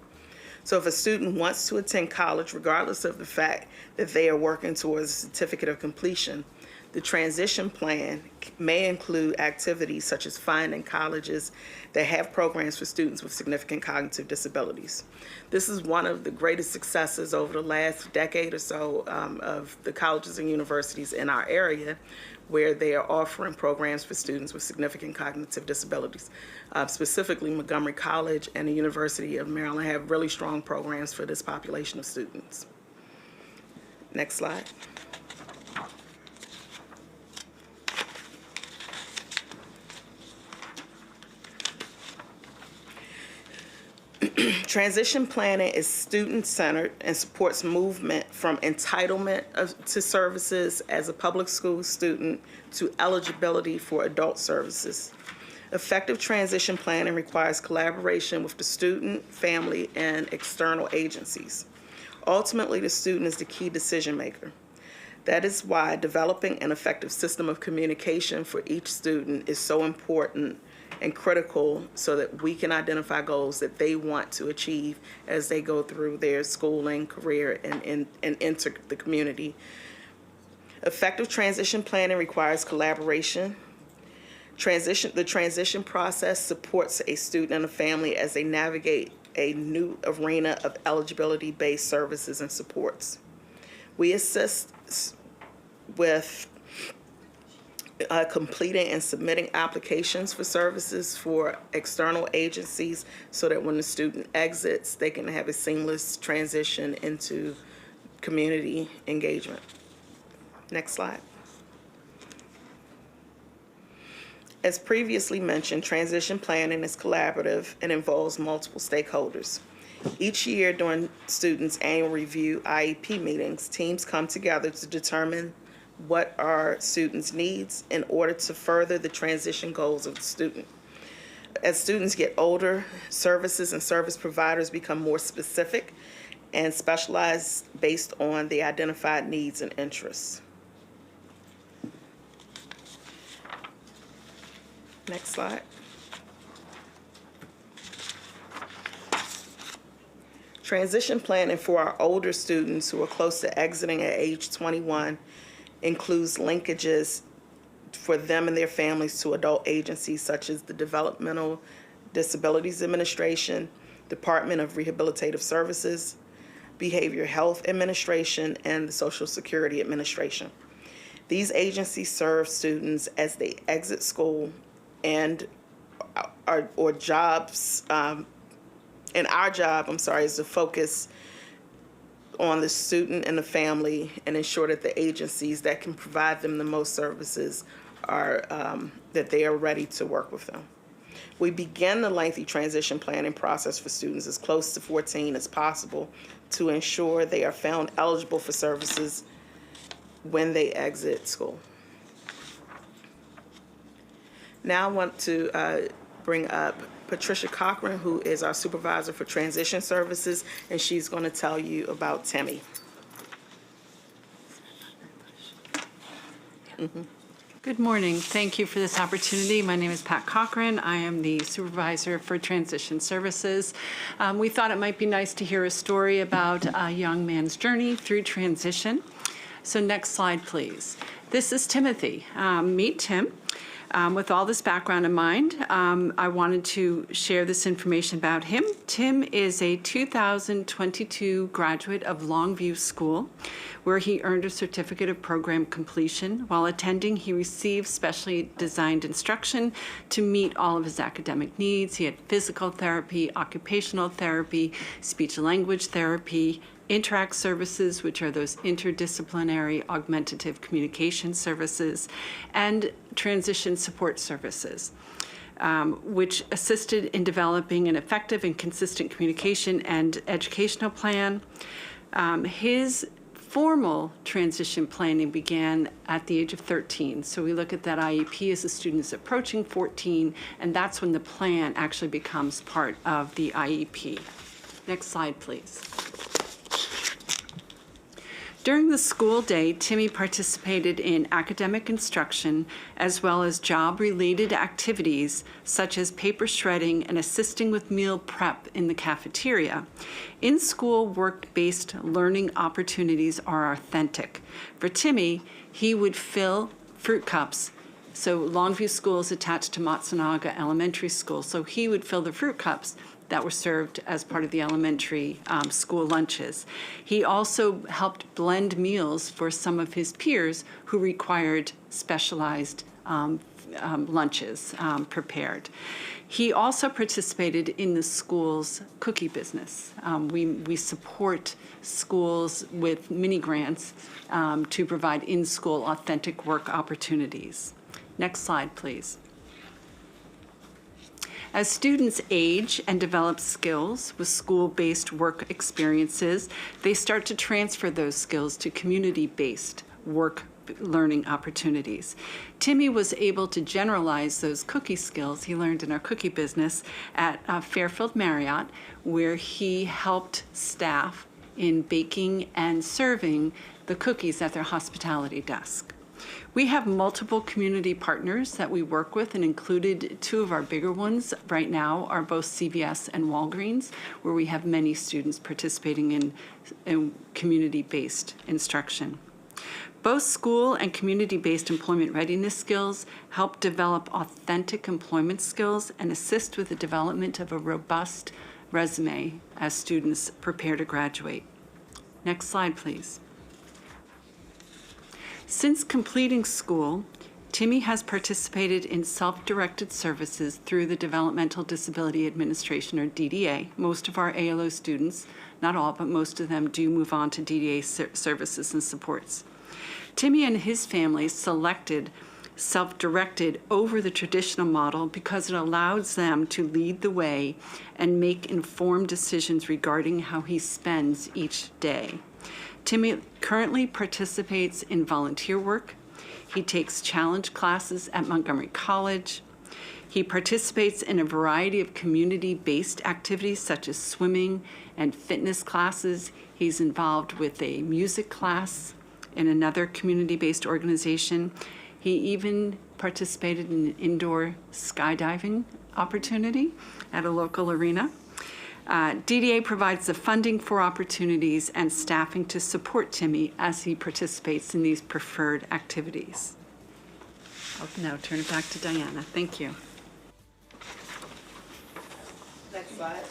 So if a student wants to attend college, regardless of the fact that they are working towards a certificate of completion, the transition plan may include activities such as finding colleges that have programs for students with significant cognitive disabilities. This is one of the greatest successes over the last decade or so of the colleges and universities in our area, where they are offering programs for students with significant cognitive disabilities. Specifically, Montgomery College and the University of Maryland have really strong programs for this population of students. Next slide. Transition planning is student-centered and supports movement from entitlement to services as a public school student to eligibility for adult services. Effective transition planning requires collaboration with the student, family, and external agencies. Ultimately, the student is the key decision maker. That is why developing an effective system of communication for each student is so important and critical so that we can identify goals that they want to achieve as they go through their schooling, career, and enter the community. Effective transition planning requires collaboration. The transition process supports a student and a family as they navigate a new arena of eligibility-based services and supports. We assist with completing and submitting applications for services for external agencies so that when the student exits, they can have a seamless transition into community engagement. Next slide. As previously mentioned, transition planning is collaborative and involves multiple stakeholders. Each year during students' annual review IEP meetings, teams come together to determine what are students' needs in order to further the transition goals of the student. As students get older, services and service providers become more specific and specialized based on the identified needs and interests. Next slide. Transition planning for our older students who are close to exiting at age 21 includes linkages for them and their families to adult agencies such as the Developmental Disabilities Administration, Department of Rehabilitative Services, Behavioral Health Administration, and the Social Security Administration. These agencies serve students as they exit school and or jobs, and our job, is to focus on the student and the family and ensure that the agencies that can provide them the most services are, that they are ready to work with them. We begin the lengthy transition planning process for students as close to 14 as possible to ensure they are found eligible for services when they exit school. Now I want to bring up Patricia Cochran, who is our supervisor for transition services, and she's going to tell you about Timmy. Good morning. Thank you for this opportunity. My name is Pat Cochran. I am the supervisor for transition services. We thought it might be nice to hear a story about a young man's journey through transition. So next slide, please. This is Timothy. Meet Tim. With all this background in mind, I wanted to share this information about him. Tim is a 2022 graduate of Longview School, where he earned a certificate of program completion. While attending, he received specially designed instruction to meet all of his academic needs. He had physical therapy, occupational therapy, speech and language therapy, Interact services, which are those interdisciplinary augmentative communication services, and transition support services, which assisted in developing an effective and consistent communication and educational plan. His formal transition planning began at the age of 13. So we look at that IEP as the student is approaching 14, and that's when the plan actually becomes part of the IEP. Next slide, please. During the school day, Timmy participated in academic instruction as well as job-related activities such as paper shredding and assisting with meal prep in the cafeteria. In-school work-based learning opportunities are authentic. For Timmy, he would fill fruit cups. So Longview School is attached to Matsunaga Elementary School, so he would fill the fruit cups that were served as part of the elementary school lunches. He also helped blend meals for some of his peers who required specialized lunches prepared. He also participated in the school's cookie business. We support schools with mini grants to provide in-school authentic work opportunities. Next slide, please. As students age and develop skills with school-based work experiences, they start to transfer those skills to community-based work learning opportunities. Timmy was able to generalize those cookie skills he learned in our cookie business at Fairfield Marriott, where he helped staff in baking and serving the cookies at their hospitality desk. We have multiple community partners that we work with, and included two of our bigger ones right now are both CVS and Walgreens, where we have many students participating in community-based instruction. Both school and community-based employment readiness skills help develop authentic employment skills and assist with the development of a robust resume as students prepare to graduate. Next slide, please. Since completing school, Timmy has participated in self-directed services through the Developmental Disability Administration, or DDA. Most of our ALO students, not all, but most of them do move on to DDA services and supports. Timmy and his family selected self-directed over the traditional model because it allows them to lead the way and make informed decisions regarding how he spends each day. Timmy currently participates in volunteer work. He takes challenge classes at Montgomery College. He participates in a variety of community-based activities such as swimming and fitness classes. He's involved with a music class in another community-based organization. He even participated in an indoor skydiving opportunity at a local arena. DDA provides the funding for opportunities and staffing to support Timmy as he participates in these preferred activities. I'll now turn it back to Diana. Thank you. Next slide.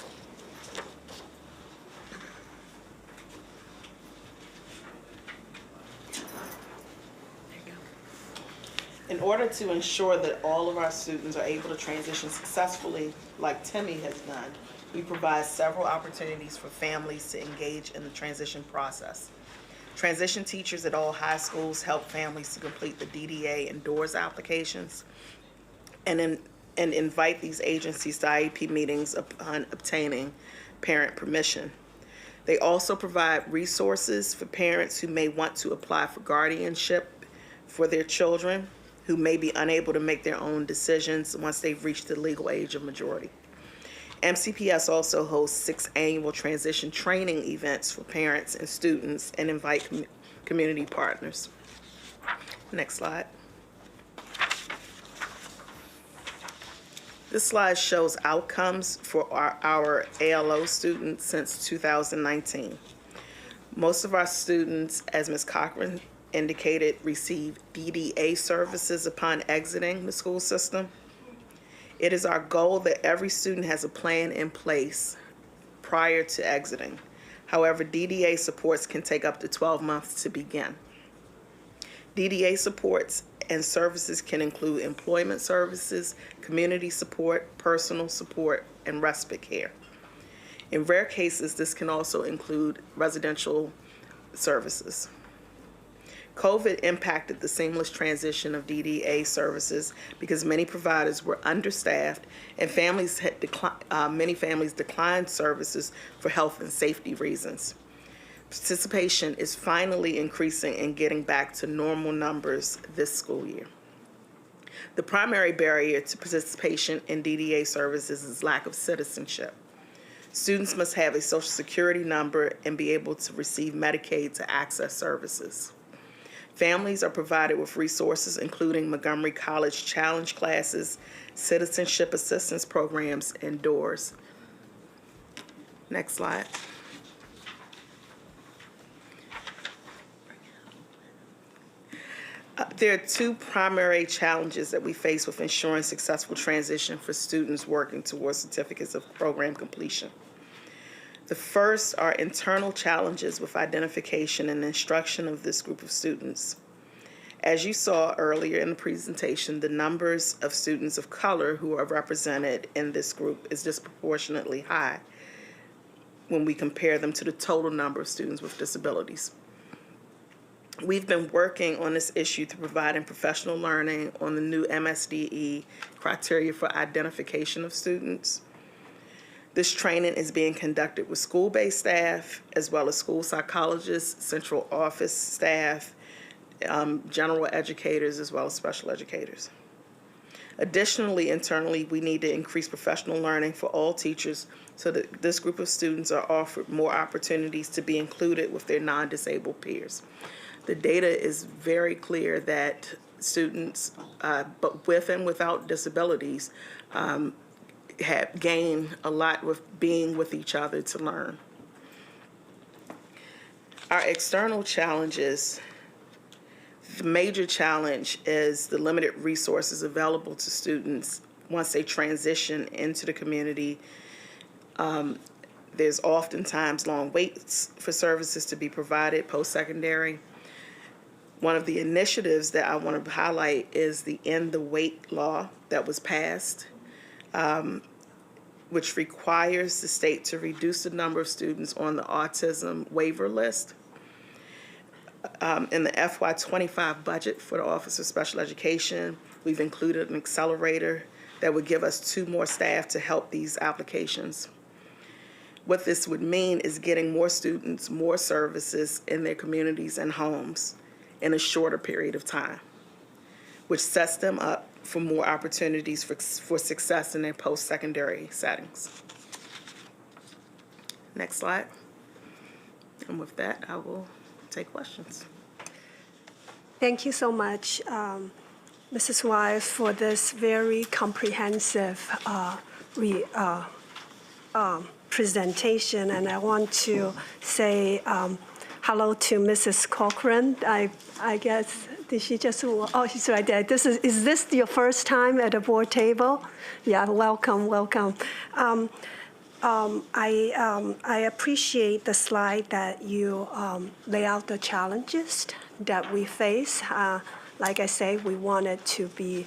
In order to ensure that all of our students are able to transition successfully, like Timmy has done, we provide several opportunities for families to engage in the transition process. Transition teachers at all high schools help families to complete the DDA and DOORS applications and invite these agencies to IEP meetings upon obtaining parent permission. They also provide resources for parents who may want to apply for guardianship for their children who may be unable to make their own decisions once they've reached the legal age of majority. MCPS also hosts 6 annual transition training events for parents and students and invite community partners. Next slide. This slide shows outcomes for our ALO students since 2019. Most of our students, as Ms. Cochran indicated, receive DDA services upon exiting the school system. It is our goal that every student has a plan in place prior to exiting. However, DDA supports can take up to 12 months to begin. DDA supports and services can include employment services, community support, personal support, and respite care. In rare cases, this can also include residential services. COVID impacted the seamless transition of DDA services because many providers were understaffed and many families declined services for health and safety reasons. Participation is finally increasing and getting back to normal numbers this school year. The primary barrier to participation in DDA services is lack of citizenship. Students must have a Social Security number and be able to receive Medicaid to access services. Families are provided with resources including Montgomery College challenge classes, citizenship assistance programs, and DOORS. Next slide. There are 2 primary challenges that we face with ensuring successful transition for students working towards certificates of program completion. The first are internal challenges with identification and instruction of this group of students. As you saw earlier in the presentation, the numbers of students of color who are represented in this group is disproportionately high when we compare them to the total number of students with disabilities. We've been working on this issue through providing professional learning on the new MSDE criteria for identification of students. This training is being conducted with school-based staff, as well as school psychologists, central office staff, general educators, as well as special educators. Additionally, internally, we need to increase professional learning for all teachers so that this group of students are offered more opportunities to be included with their non-disabled peers. The data is very clear that students, but with and without disabilities, have gained a lot with being with each other to learn. Our external challenges, the major challenge is the limited resources available to students once they transition into the community. There's oftentimes long waits for services to be provided post-secondary. One of the initiatives that I want to highlight is the End the Wait law that was passed, which requires the state to reduce the number of students on the autism waiver list. In the FY25 budget for the Office of Special Education, we've included an accelerator that would give us 2 more staff to help these applications. What this would mean is getting more students, more services in their communities and homes in a shorter period of time, which sets them up for more opportunities for success in their post-secondary settings. Next slide. And with that, I will take questions. Thank you so much, Mrs. Wise, for this very comprehensive presentation. And I want to say hello to Mrs. Cochran. I guess, did she just, oh, she's right there. Is this your first time at the board table? Yeah, welcome, welcome. I appreciate the slide that you lay out the challenges that we face. Like I say, we want it to be,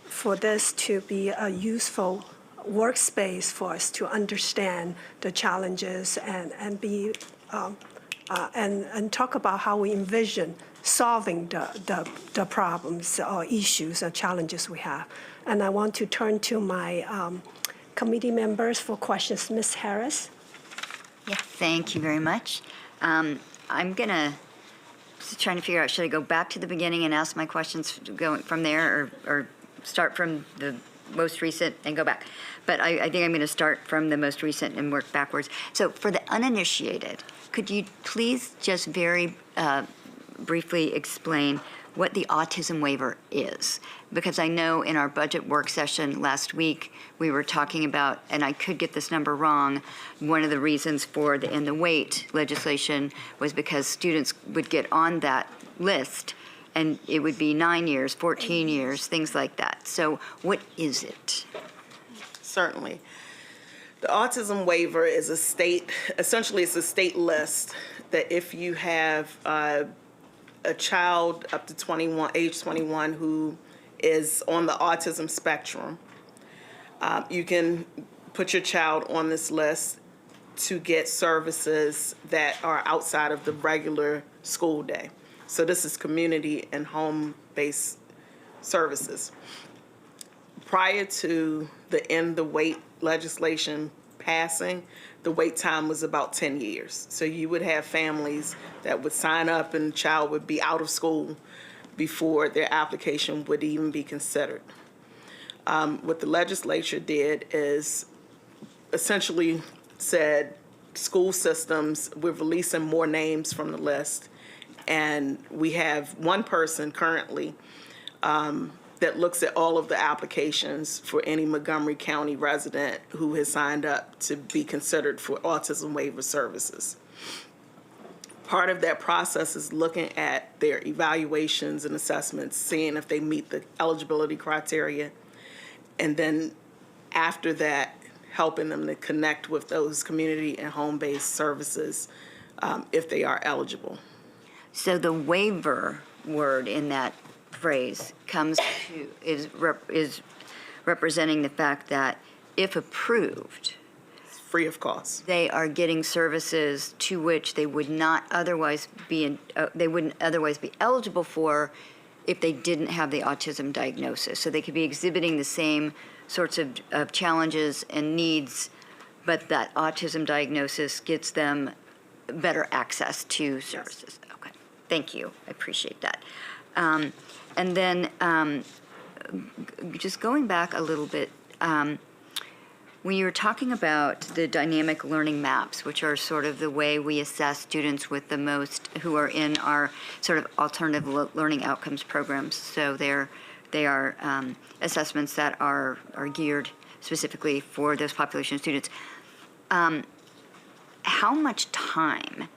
for this to be a useful workspace for us to understand the challenges and be and talk about how we envision solving the problems or issues or challenges we have. And I want to turn to my committee members for questions. Ms. Harris? Yeah, thank you very much. I'm trying to figure out, should I go back to the beginning and ask my questions going from there, or start from the most recent and go back? But I think I'm going to start from the most recent and work backwards. So for the uninitiated, could you please just very briefly explain what the autism waiver is? Because I know in our budget work session last week, we were talking about, and I could get this number wrong, one of the reasons for the End the Wait legislation was because students would get on that list and it would be 9 years, 14 years, things like that. So what is it? Certainly. The autism waiver is a state, essentially it's a state list that if you have a child up to 21, age 21, who is on the autism spectrum, you can put your child on this list to get services that are outside of the regular school day. So this is community and home-based services. Prior to the End the Wait legislation passing, the wait time was about 10 years. So you would have families that would sign up and the child would be out of school before their application would even be considered. What the legislature did is essentially said school systems, we're releasing more names from the list, and we have one person currently that looks at all of the applications for any Montgomery County resident who has signed up to be considered for autism waiver services. Part of that process is looking at their evaluations and assessments, seeing if they meet the eligibility criteria, and then after that, helping them to connect with those community and home-based services if they are eligible. So the waiver word in that phrase comes to, is representing the fact that if approved, free of cost. They are getting services to which they would not otherwise be they wouldn't otherwise be eligible for if they didn't have the autism diagnosis. So they could be exhibiting the same sorts of challenges and needs, but that autism diagnosis gets them better access to services. Okay, thank you. I appreciate that. And then just going back a little bit, when you were talking about the dynamic learning maps, which are sort of the way we assess students with the most, who are in our sort of alternative learning outcomes programs. So they are assessments that are geared specifically for those population students. How much time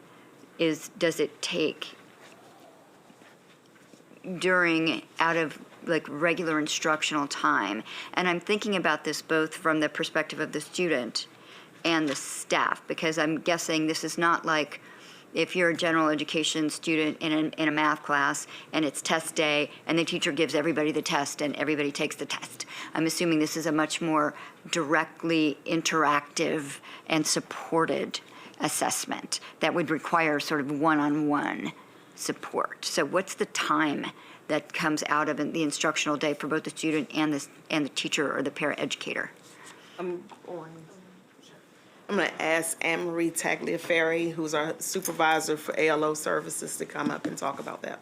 does it take out of like regular instructional time? And I'm thinking about this both from the perspective of the student and the staff, because I'm guessing this is not like if you're a general education student in a math class and it's test day and the teacher gives everybody the test and everybody takes the test. I'm assuming this is a much more directly interactive and supported assessment that would require sort of one-on-one support. So what's the time that comes out of the instructional day for both the student and the teacher or the paraeducator? I'm going to ask Anne-Marie Tagliaferri, who's our supervisor for ALO services, to come up and talk about that.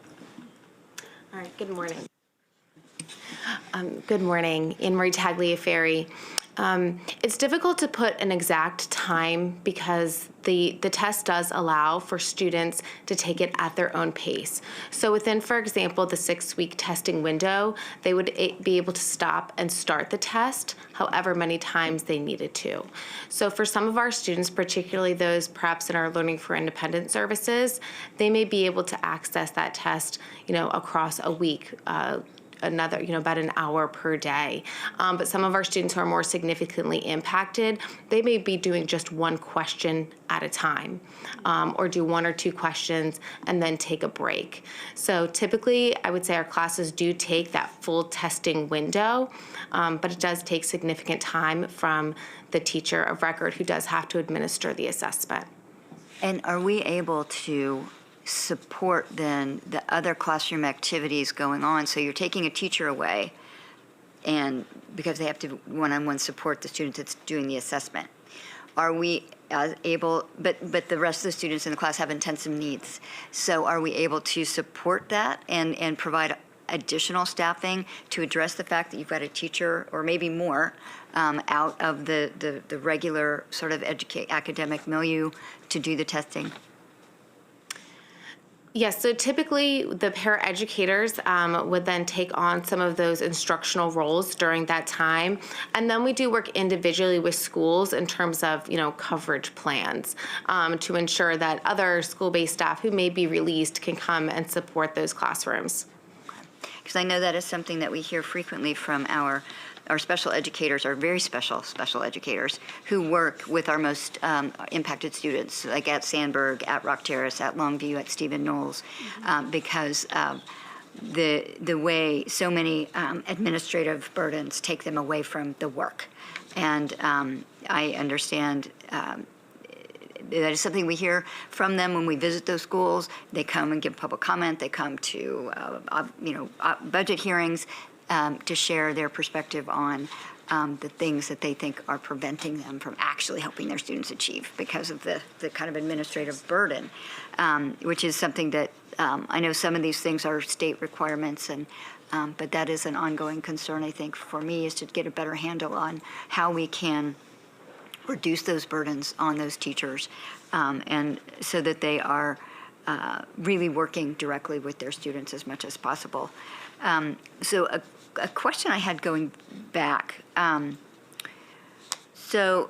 All right, good morning. Good morning, Anne-Marie Tagliaferri. It's difficult to put an exact time because the test does allow for students to take it at their own pace. So within, for example, the 6-week testing window, they would be able to stop and start the test however many times they needed to. So for some of our students, particularly those perhaps in our Learning for Independent services, they may be able to access that test, across a week, another, about an hour per day. But some of our students who are more significantly impacted, they may be doing just one question at a time, or do 1 or 2 questions and then take a break. So typically, I would say our classes do take that full testing window, but it does take significant time from the teacher of record who does have to administer the assessment. And are we able to support then the other classroom activities going on? So you're taking a teacher away, and because they have to one-on-one support the student that's doing the assessment. Are we able, but the rest of the students in the class have intensive needs. So are we able to support that and provide additional staffing to address the fact that you've got a teacher or maybe more out of the regular sort of academic milieu to do the testing? Yes, so typically the paraeducators would then take on some of those instructional roles during that time. And then we do work individually with schools in terms of, coverage plans to ensure that other school-based staff who may be released can come and support those classrooms. Because I know that is something that we hear frequently from our special educators, our very special educators who work with our most impacted students, like at Sandburg, at Rock Terrace, at Longview, at Stephen Knowles, because the way so many administrative burdens take them away from the work. And I understand that is something we hear from them when we visit those schools. They come and give public comment. They come to budget hearings to share their perspective on the things that they think are preventing them from actually helping their students achieve because of the kind of administrative burden, which is something that I know some of these things are state requirements, but that is an ongoing concern, I think, for me, is to get a better handle on how we can reduce those burdens on those teachers, and so that they are really working directly with their students as much as possible. So a question I had going back. So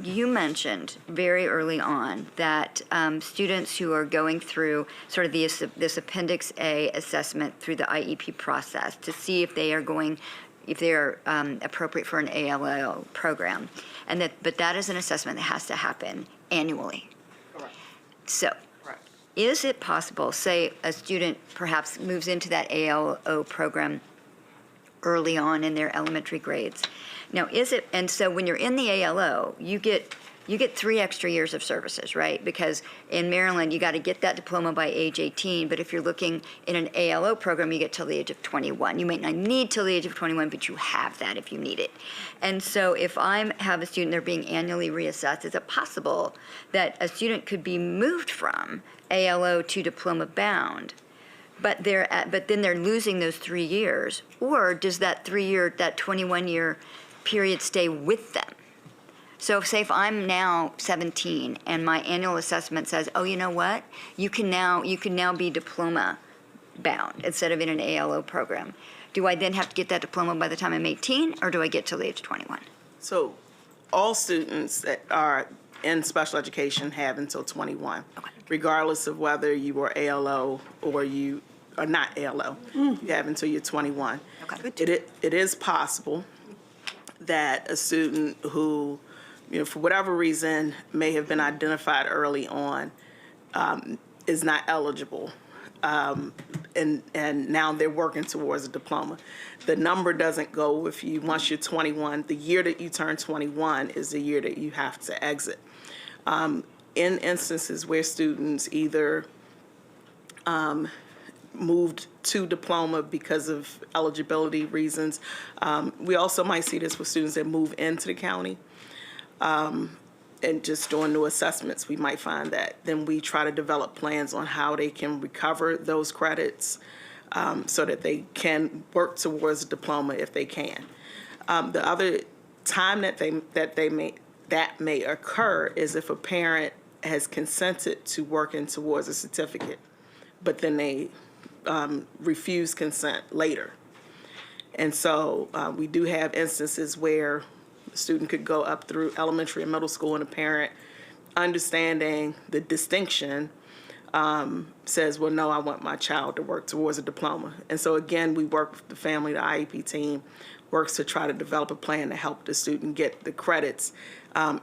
you mentioned very early on that students who are going through sort of this Appendix A assessment through the IEP process to see if they are appropriate for an ALL program, but that is an assessment that has to happen annually. Correct. So. Is it possible, say a student perhaps moves into that ALO program early on in their elementary grades, Now, and so when you're in the ALO, you get 3 extra years of services, right? Because in Maryland, you got to get that diploma by age 18, but if you're looking in an ALO program, you get till the age of 21. You might not need till the age of 21, but you have that if you need it. And so if I have a student, they're being annually reassessed, is it possible that a student could be moved from ALO to diploma bound, but then they're losing those 3 years? Or does that 21-year period stay with them? So say if I'm now 17 and my annual assessment says, oh, you know what? You can now be diploma bound instead of in an ALO program. Do I then have to get that diploma by the time I'm 18, or do I get till the age of 21? So all students that are in special education have until 21, regardless of whether you are ALO or you are not ALO. You have until you're 21. Okay. It is possible that a student who, for whatever reason, may have been identified early on, is not eligible, and now they're working towards a diploma. The number doesn't go with you once you're 21. The year that you turn 21 is the year that you have to exit. In instances where students either moved to diploma because of eligibility reasons, we also might see this with students that move into the county. And just doing new assessments, we might find that. Then we try to develop plans on how they can recover those credits so that they can work towards a diploma if they can. The other time that may occur is if a parent has consented to working towards a certificate, but then they refuse consent later. And so we do have instances where a student could go up through elementary and middle school, and a parent, understanding the distinction, says, well, no, I want my child to work towards a diploma. And so again, we work with the family, the IEP team works to try to develop a plan to help the student get the credits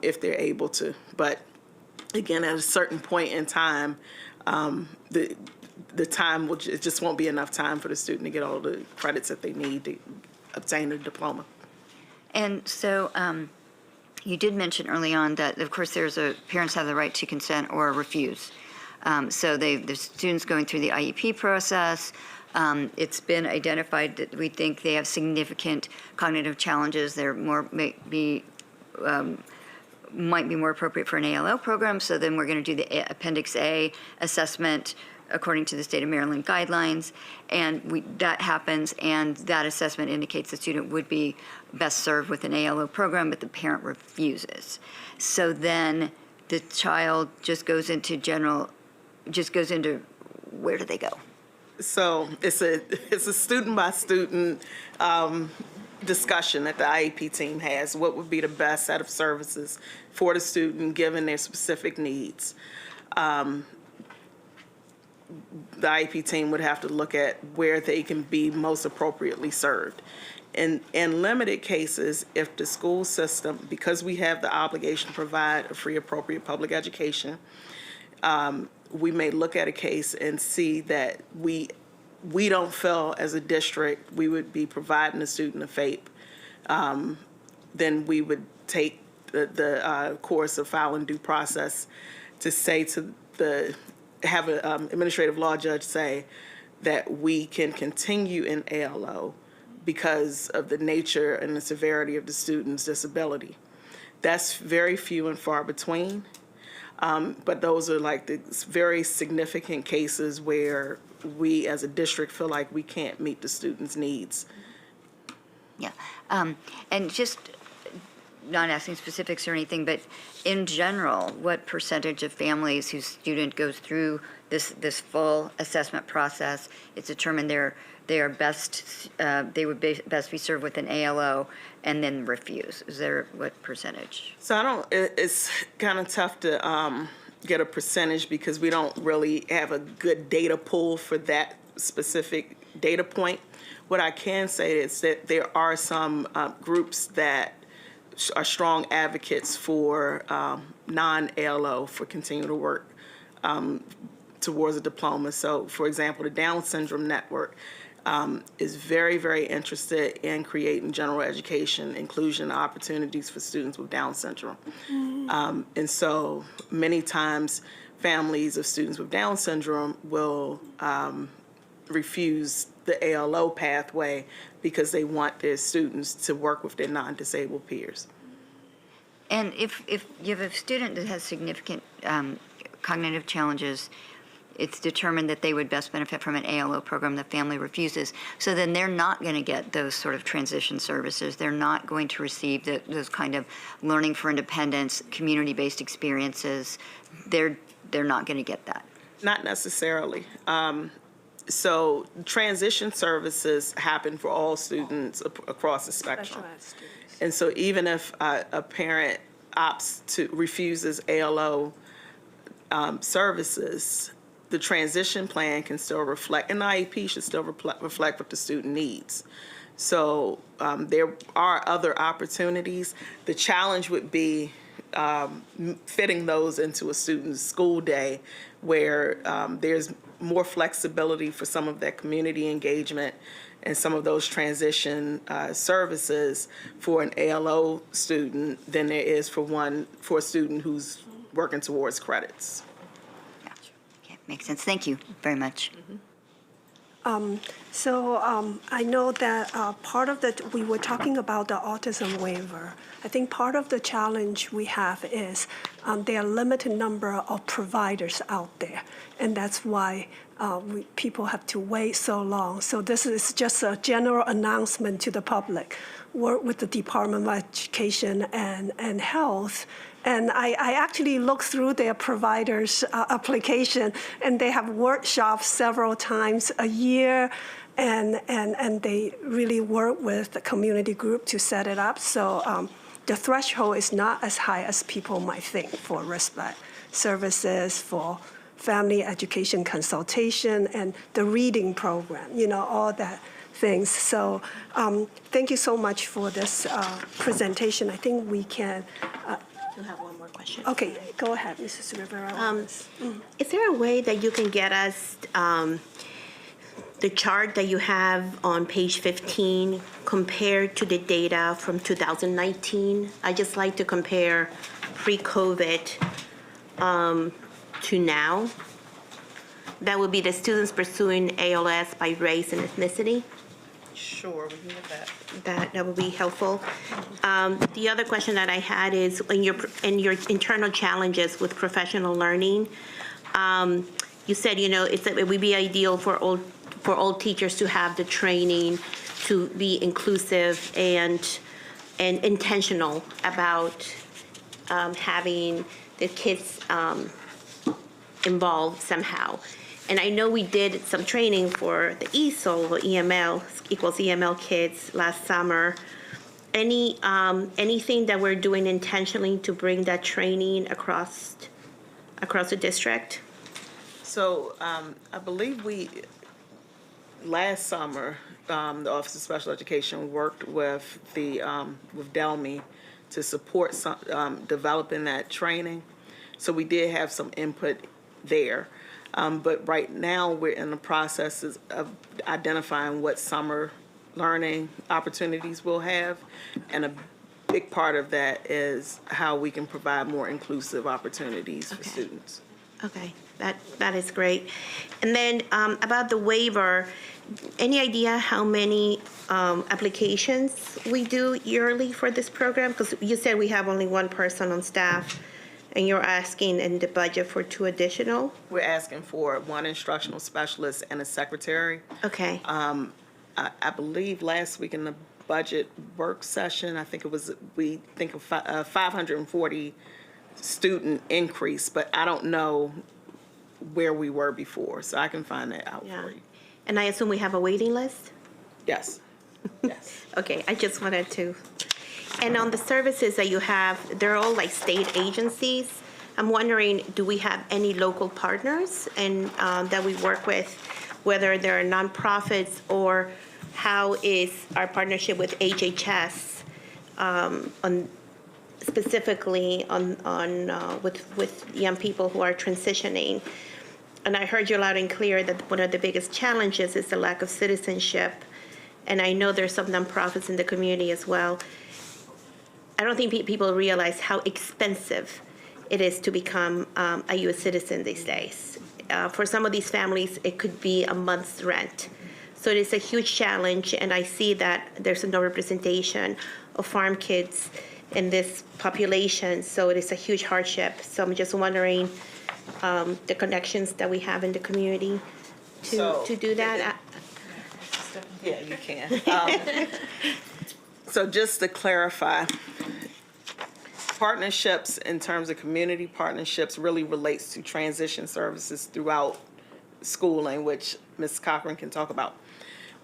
if they're able to. But again, at a certain point in time, the time it just won't be enough time for the student to get all the credits that they need to obtain a diploma. And so you did mention early on that, of course, parents have the right to consent or refuse. So the students going through the IEP process, it's been identified that we think they have significant cognitive challenges. They're might be more appropriate for an ALO program. So then we're going to do the Appendix A assessment according to the state of Maryland guidelines, and that happens, and that assessment indicates the student would be best served with an ALO program, but the parent refuses. So then the child just goes into where do they go? So it's a student by student discussion that the IEP team has. What would be the best set of services for the student given their specific needs? The IEP team would have to look at where they can be most appropriately served. In limited cases, if the school system, because we have the obligation to provide a free, appropriate public education, we may look at a case and see that we don't feel as a district we would be providing a student a FAPE, then we would take the course of filing due process to say to have an administrative law judge say that we can continue in ALO because of the nature and the severity of the student's disability. That's very few and far between, but those are like the very significant cases where we as a district feel like we can't meet the student's needs. Yeah, and just not asking specifics or anything, but in general, what percentage of families whose student goes through this full assessment process, it's determined they would best be served with an ALO, and then refuse? Is there what percentage? So it's kind of tough to get a percentage because we don't really have a good data pool for that specific data point. What I can say is that there are some groups that are strong advocates for non-ALO for continuing to work towards a diploma. So, for example, the Down Syndrome Network is very, very interested in creating general education inclusion opportunities for students with Down syndrome. And so many times families of students with Down syndrome will refuse the ALO pathway because they want their students to work with their non-disabled peers. And if you have a student that has significant cognitive challenges, it's determined that they would best benefit from an ALO program, the family refuses. So then they're not going to get those sort of transition services. They're not going to receive those kind of learning for independence, community-based experiences. They're not going to get that. Not necessarily. So transition services happen for all students across the spectrum. And so even if a parent refuses ALO services, the transition plan can still reflect, and the IEP should still reflect what the student needs. So there are other opportunities. The challenge would be fitting those into a student's school day where there's more flexibility for some of that community engagement and some of those transition services for an ALO student than there is for a student who's working towards credits. Gotcha. Okay, makes sense. Thank you very much. I know that we were talking about the autism waiver. I think part of the challenge we have is there are limited number of providers out there, and that's why people have to wait so long. So this is just a general announcement to the public. Work with the Department of Education and Health. And I actually looked through their providers' application, and they have workshops several times a year, and they really work with the community group to set it up. So the threshold is not as high as people might think for respite services, for family education consultation, and the reading program, all that things. So thank you so much for this presentation. I think we can. You have one more question. Okay, go ahead, Mrs. Rivera. Is there a way that you can get us the chart that you have on page 15 compared to the data from 2019? I just like to compare pre-COVID to now. That would be the students pursuing ALS by race and ethnicity. Sure, we can get that. That would be helpful. The other question that I had is in your internal challenges with professional learning. You said it would be ideal for all teachers to have the training to be inclusive and intentional about having the kids involved somehow. And I know we did some training for the ESOL, EML equals EML kids last summer. Anything that we're doing intentionally to bring that training across the district? So I believe last summer, the Office of Special Education worked with with DELMI to support developing that training. So we did have some input there. But right now, we're in the process of identifying what summer learning opportunities we'll have. And a big part of that is how we can provide more inclusive opportunities for students. Okay, that is great. And then about the waiver, any idea how many applications we do yearly for this program? Because you said we have only one person on staff. And you're asking in the budget for 2 additional? We're asking for 1 instructional specialist and a secretary. Okay. I believe last week in the budget work session, I think we think of 540 student increase, but I don't know where we were before, so I can find that out for you. And I assume we have a waiting list? Yes. Yes. Okay, I just wanted to. And on the services that you have, they're all like state agencies. I'm wondering, do we have any local partners and that we work with, whether they're nonprofits, or how is our partnership with HHS specifically with young people who are transitioning? and I heard you loud and clear that one of the biggest challenges is the lack of citizenship. And I know there's some nonprofits in the community as well. I don't think people realize how expensive it is to become a U.S. citizen these days. For some of these families, it could be a month's rent. So it is a huge challenge, and I see that there's no representation of farm kids in this population, so it is a huge hardship. So I'm just wondering the connections that we have in the community to do that. Yeah, you can. So just to clarify, partnerships in terms of community partnerships really relates to transition services throughout schooling, which Ms. Cochran can talk about.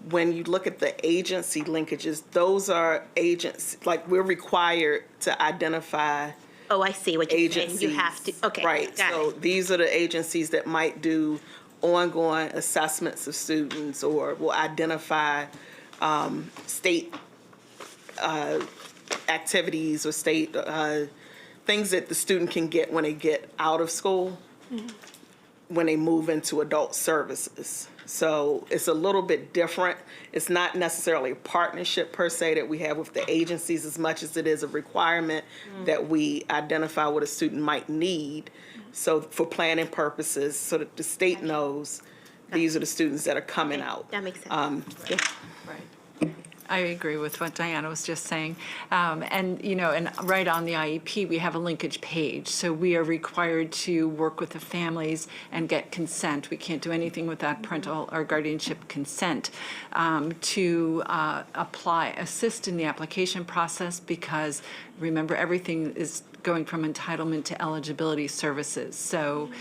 When you look at the agency linkages, those are agents, like we're required to identify Oh, I see what you're saying. You have to, okay. Right, got so it. these are the agencies that might do ongoing assessments of students or will identify state activities or state things that the student can get when they get out of school, when they move into adult services. So it's a little bit different. It's not necessarily a partnership per se that we have with the agencies as much as it is a requirement that we identify what a student might need. So for planning purposes, so that the state knows these are the students that are coming out. That makes sense. Yeah. I agree with what Diana was just saying. And, you know, and right on the IEP, we have a linkage page. So we are required to work with the families and get consent. We can't do anything without parental or guardianship consent to assist in the application process, because remember, everything is going from entitlement to eligibility services. So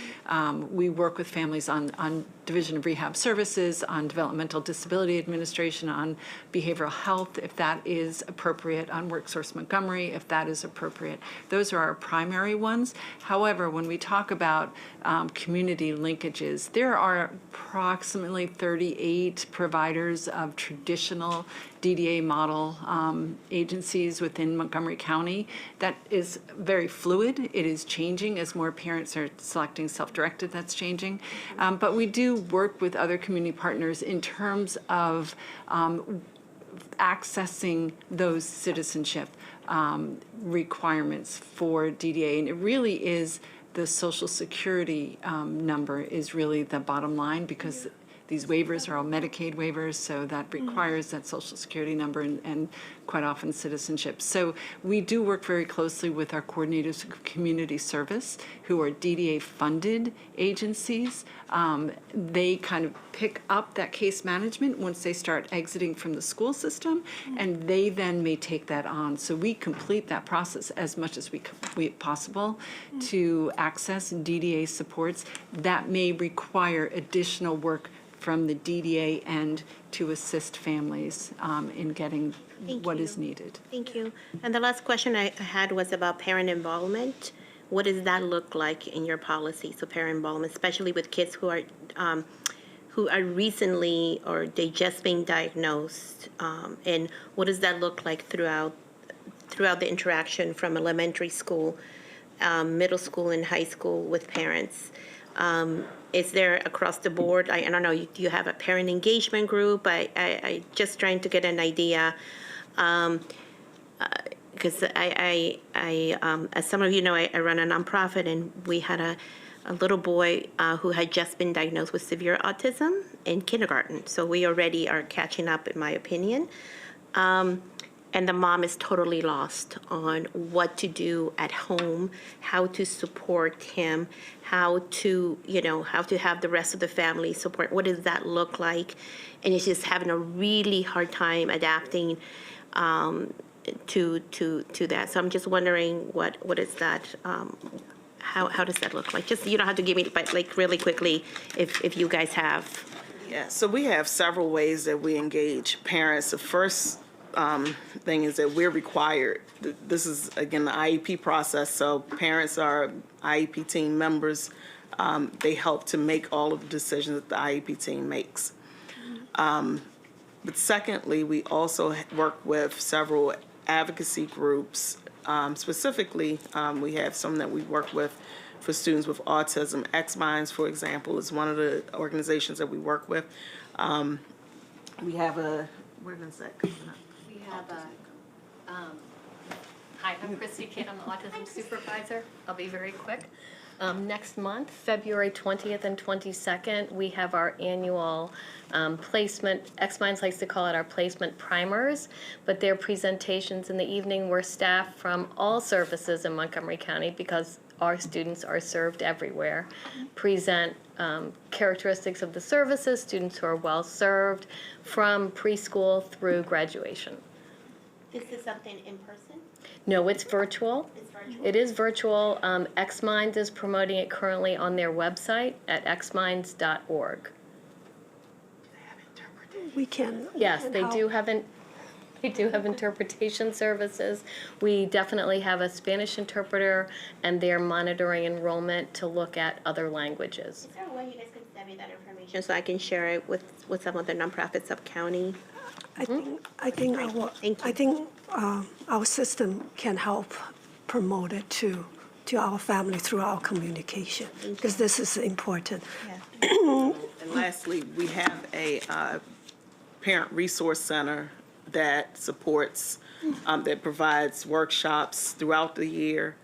we work with families on Division of Rehab Services, on Developmental Disability Administration, on behavioral health, if that is appropriate, on WorkSource Montgomery, if that is appropriate. Those are our primary ones. However, when we talk about community linkages, there are approximately 38 providers of traditional DDA model agencies within Montgomery County. That is very fluid. It is changing as more parents are selecting self-directed. That's changing. But we do work with other community partners in terms of accessing those citizenship requirements for DDA. And it really is the Social Security number is really the bottom line, because these waivers are all Medicaid waivers, so that requires that Social Security number and quite often citizenship. So we do work very closely with our coordinators of community service, who are DDA-funded agencies. They kind of pick up that case management once they start exiting from the school system, and they then may take that on. So we complete that process as much as we possible to access DDA supports. That may require additional work from the DDA end to assist families in getting what is needed. Thank you. And the last question I had was about parent involvement. What does that look like in your policy? So parent involvement, especially with kids who are recently or they just been diagnosed, and what does that look like throughout the interaction from elementary school, middle school, and high school with parents? Is there across the board? I don't know. Do you have a parent engagement group? I just trying to get an idea, because as some of you know, I run a nonprofit, and we had a little boy who had just been diagnosed with severe autism in kindergarten. So we already are catching up, in my opinion. And the mom is totally lost on what to do at home, how to support him, how to have the rest of the family support. What does that look like? And he's just having a really hard time adapting to that. So I'm just wondering what is that? How does that look like? Just, you don't have to give me, but like really quickly, if you guys have. Yeah, so we have several ways that we engage parents. The first thing is that we're required, this is again the IEP process, so parents are IEP team members. They help to make all of the decisions that the IEP team makes. But secondly, we also work with several advocacy groups. Specifically, we have some that we work with for students with autism. X-Minds, for example, is one of the organizations that we work with. We have a, where is that coming up? We have hi, I'm Christy Kidd. I'm the autism supervisor. I'll be very quick. Next month, February 20th and 22nd, we have our annual placement. X-Minds likes to call it our placement primers, but they're presentations in the evening where staff from all services in Montgomery County, because our students are served everywhere, present characteristics of the services, students who are well served from preschool through graduation. Is this something in person? No, it's virtual. It's virtual? It is virtual. X-Minds is promoting it currently on their website at xminds.org. We can. Yes, they help. do have they do have interpretation services. We definitely have a Spanish interpreter, and they're monitoring enrollment to look at other languages. Is there a way you guys can send me that information so I can share it with some of the nonprofits up-county? I think our system can help promote it to our family through our communication, because this is important. And lastly, we have a parent resource center that supports, that provides workshops throughout the year.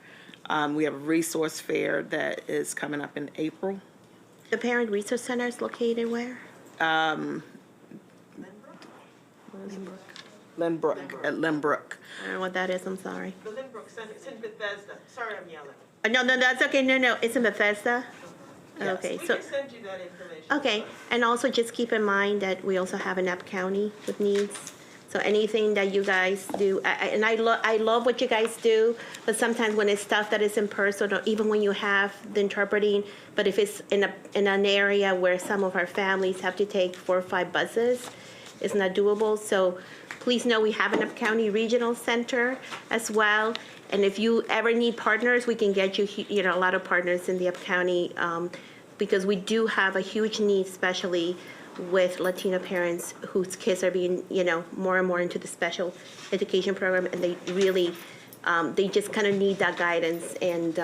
We have a resource fair that is coming up in April. The Parent Resource Center is located where? Lynbrook, at Lynbrook. I don't know what that is, I'm sorry. The Lynbrook Center, it's in Bethesda. Sorry, I'm yelling. No, that's okay, no, it's in Bethesda? Okay, We so, can send you that information. okay, and also just keep in mind that we also have an App County with needs. So anything that you guys do, I love what you guys do, but sometimes when it's stuff that is in person, or even when you have the interpreting, but if it's in an area where some of our families have to take 4 or 5 buses, it's not doable. So please know we have an Up County Regional Center as well. And if you ever need partners, we can get you, a lot of partners in the Up County, because we do have a huge need, especially with Latino parents whose kids are being, more and more into the special education program, and they really, they just kind of need that guidance and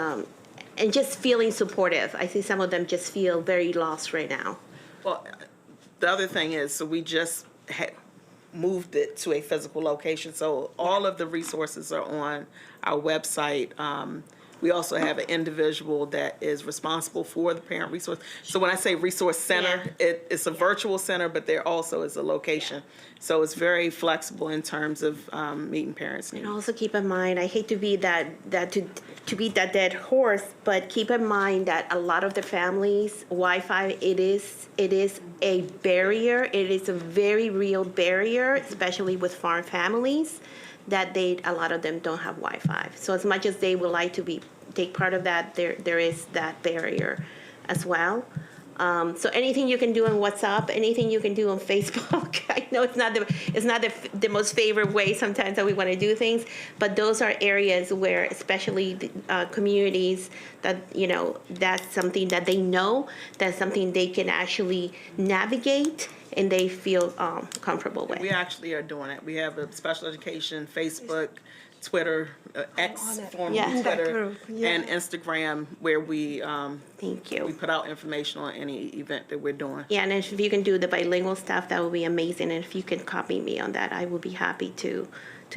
just feeling supportive. I see some of them just feel very lost right now. Well, the other thing is, so we just moved it to a physical location, so all of the resources are on our website. We also have an individual that is responsible for the parent resource. So when I say resource center, it's a virtual center, but there also is a location. So it's very flexible in terms of meeting parents' needs. And also keep in mind, I hate to be to beat that dead horse, but keep in mind that a lot of the families, Wi-Fi, it is a barrier. It is a very real barrier, especially with farm families, that a lot of them don't have Wi-Fi. So as much as they would like to take part of that, there is that barrier as well. So anything you can do on WhatsApp, anything you can do on Facebook. I know it's not the most favorite way sometimes that we want to do things, but those are areas where, especially the communities, that that's something that they know, that's something they can actually navigate and they feel comfortable with. We actually are doing it. We have a special education, Facebook, Twitter, X, formerly Twitter, and Instagram, where we Thank you. we put out information on any event that we're doing. Yeah, and if you can do the bilingual stuff, that would be amazing. And if you can copy me on that, I will be happy to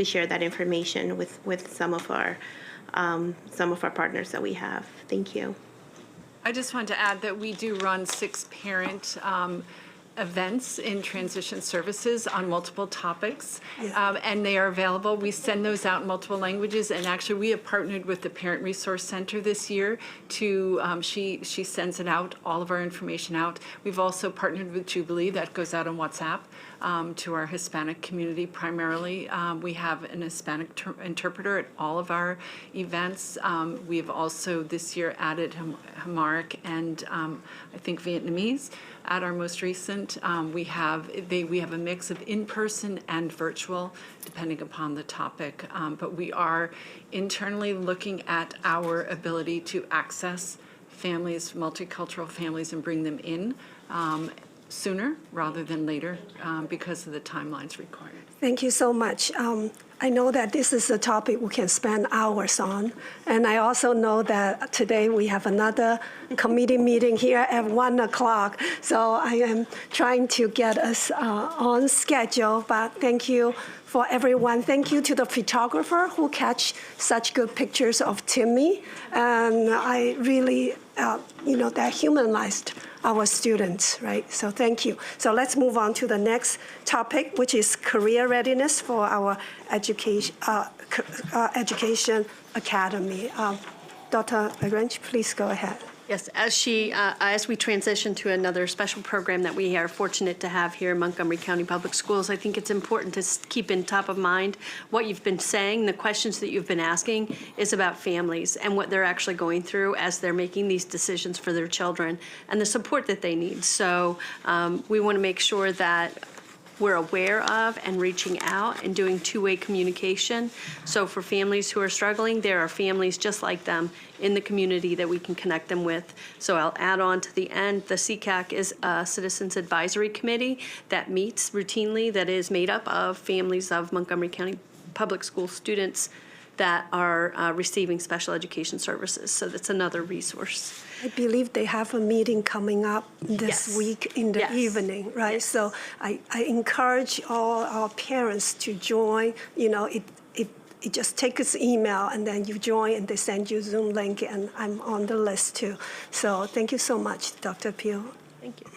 share that information with some of our partners that we have. Thank you. I just wanted to add that we do run 6 parent events in transition services on multiple topics, and they are available. We send those out in multiple languages, and actually we have partnered with the Parent Resource Center this year to, she sends it out, all of our information out. We've also partnered with Jubilee, that goes out on WhatsApp to our Hispanic community primarily. We have an Hispanic interpreter at all of our events. We have also this year added Amharic and I think Vietnamese at our most recent. We have a mix of in-person and virtual, depending upon the topic. But we are internally looking at our ability to access families, multicultural families, and bring them in. sooner rather than later because of the timelines required. Thank you so much. I know that this is a topic we can spend hours on, and I also know that today we have another committee meeting here at 1 o'clock, so I am trying to get us on schedule, but thank you for everyone. Thank you to the photographer who catch such good pictures of Timmy, and I really, that humanized our students, right? So thank you. So let's move on to the next topic, which is career readiness for our education academy. Dr. Lagrange, please go ahead. Yes, as we transition to another special program that we are fortunate to have here in Montgomery County Public Schools, I think it's important to keep in top of mind what you've been saying. The questions that you've been asking is about families and what they're actually going through as they're making these decisions for their children and the support that they need. So we want to make sure that we're aware of and reaching out and doing two-way communication. So for families who are struggling, there are families just like them in the community that we can connect them with. So I'll add on to the end, the CCAC is a Citizens Advisory Committee that meets routinely, that is made up of families of Montgomery County Public School students that are receiving special education services. So that's another resource. I believe they have a meeting coming up this Yes. week in the Yes. evening, right? Yes. So I encourage all our parents to join. It just takes an email and then you join and they send you Zoom link, and I'm on the list too. So thank you so much, Dr. Peel. Thank you.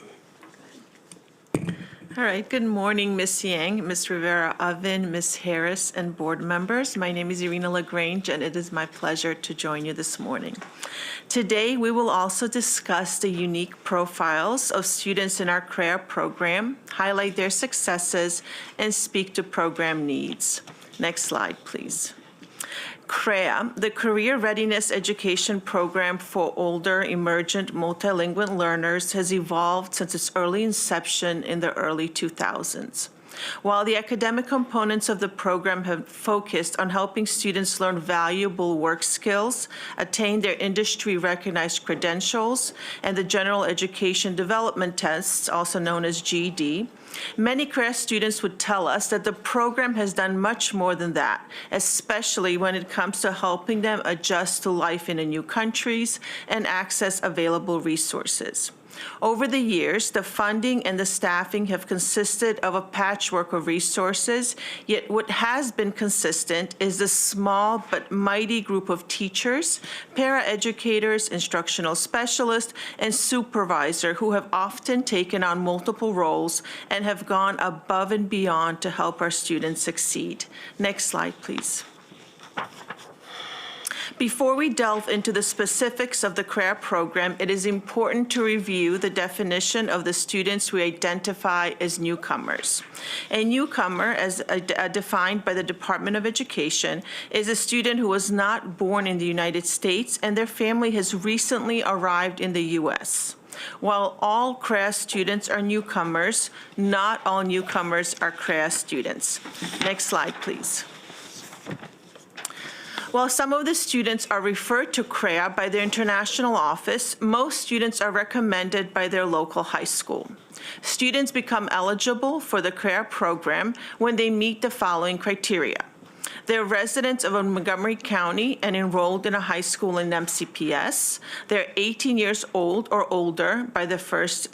All right, good morning, Ms. Yang, Ms. Rivera-Oven, Ms. Harris, and board members. My name is Irina Lagrange, and it is my pleasure to join you this morning. Today, we will also discuss the unique profiles of students in our CREA program, highlight their successes, and speak to program needs. Next slide, please. CREA, the Career Readiness Education Program for Older Emergent Multilingual Learners, has evolved since its early inception in the early 2000s. While the academic components of the program have focused on helping students learn valuable work skills, attain their industry-recognized credentials, and the General Education Development Tests, also known as GED, many CREA students would tell us that the program has done much more than that, especially when it comes to helping them adjust to life in new countries and access available resources. Over the years, the funding and the staffing have consisted of a patchwork of resources, yet what has been consistent is the small but mighty group of teachers, paraeducators, instructional specialists, and supervisors who have often taken on multiple roles and have gone above and beyond to help our students succeed. Next slide, please. Before we delve into the specifics of the CREA program, it is important to review the definition of the students we identify as newcomers. A newcomer, as defined by the Department of Education, is a student who was not born in the United States and their family has recently arrived in the U.S. While all CREA students are newcomers, not all newcomers are CREA students. Next slide, please. While some of the students are referred to CREA by their international office, most students are recommended by their local high school. Students become eligible for the CREA program when they meet the following criteria. They're residents of Montgomery County and enrolled in a high school in MCPS. They're 18 years old or older by the first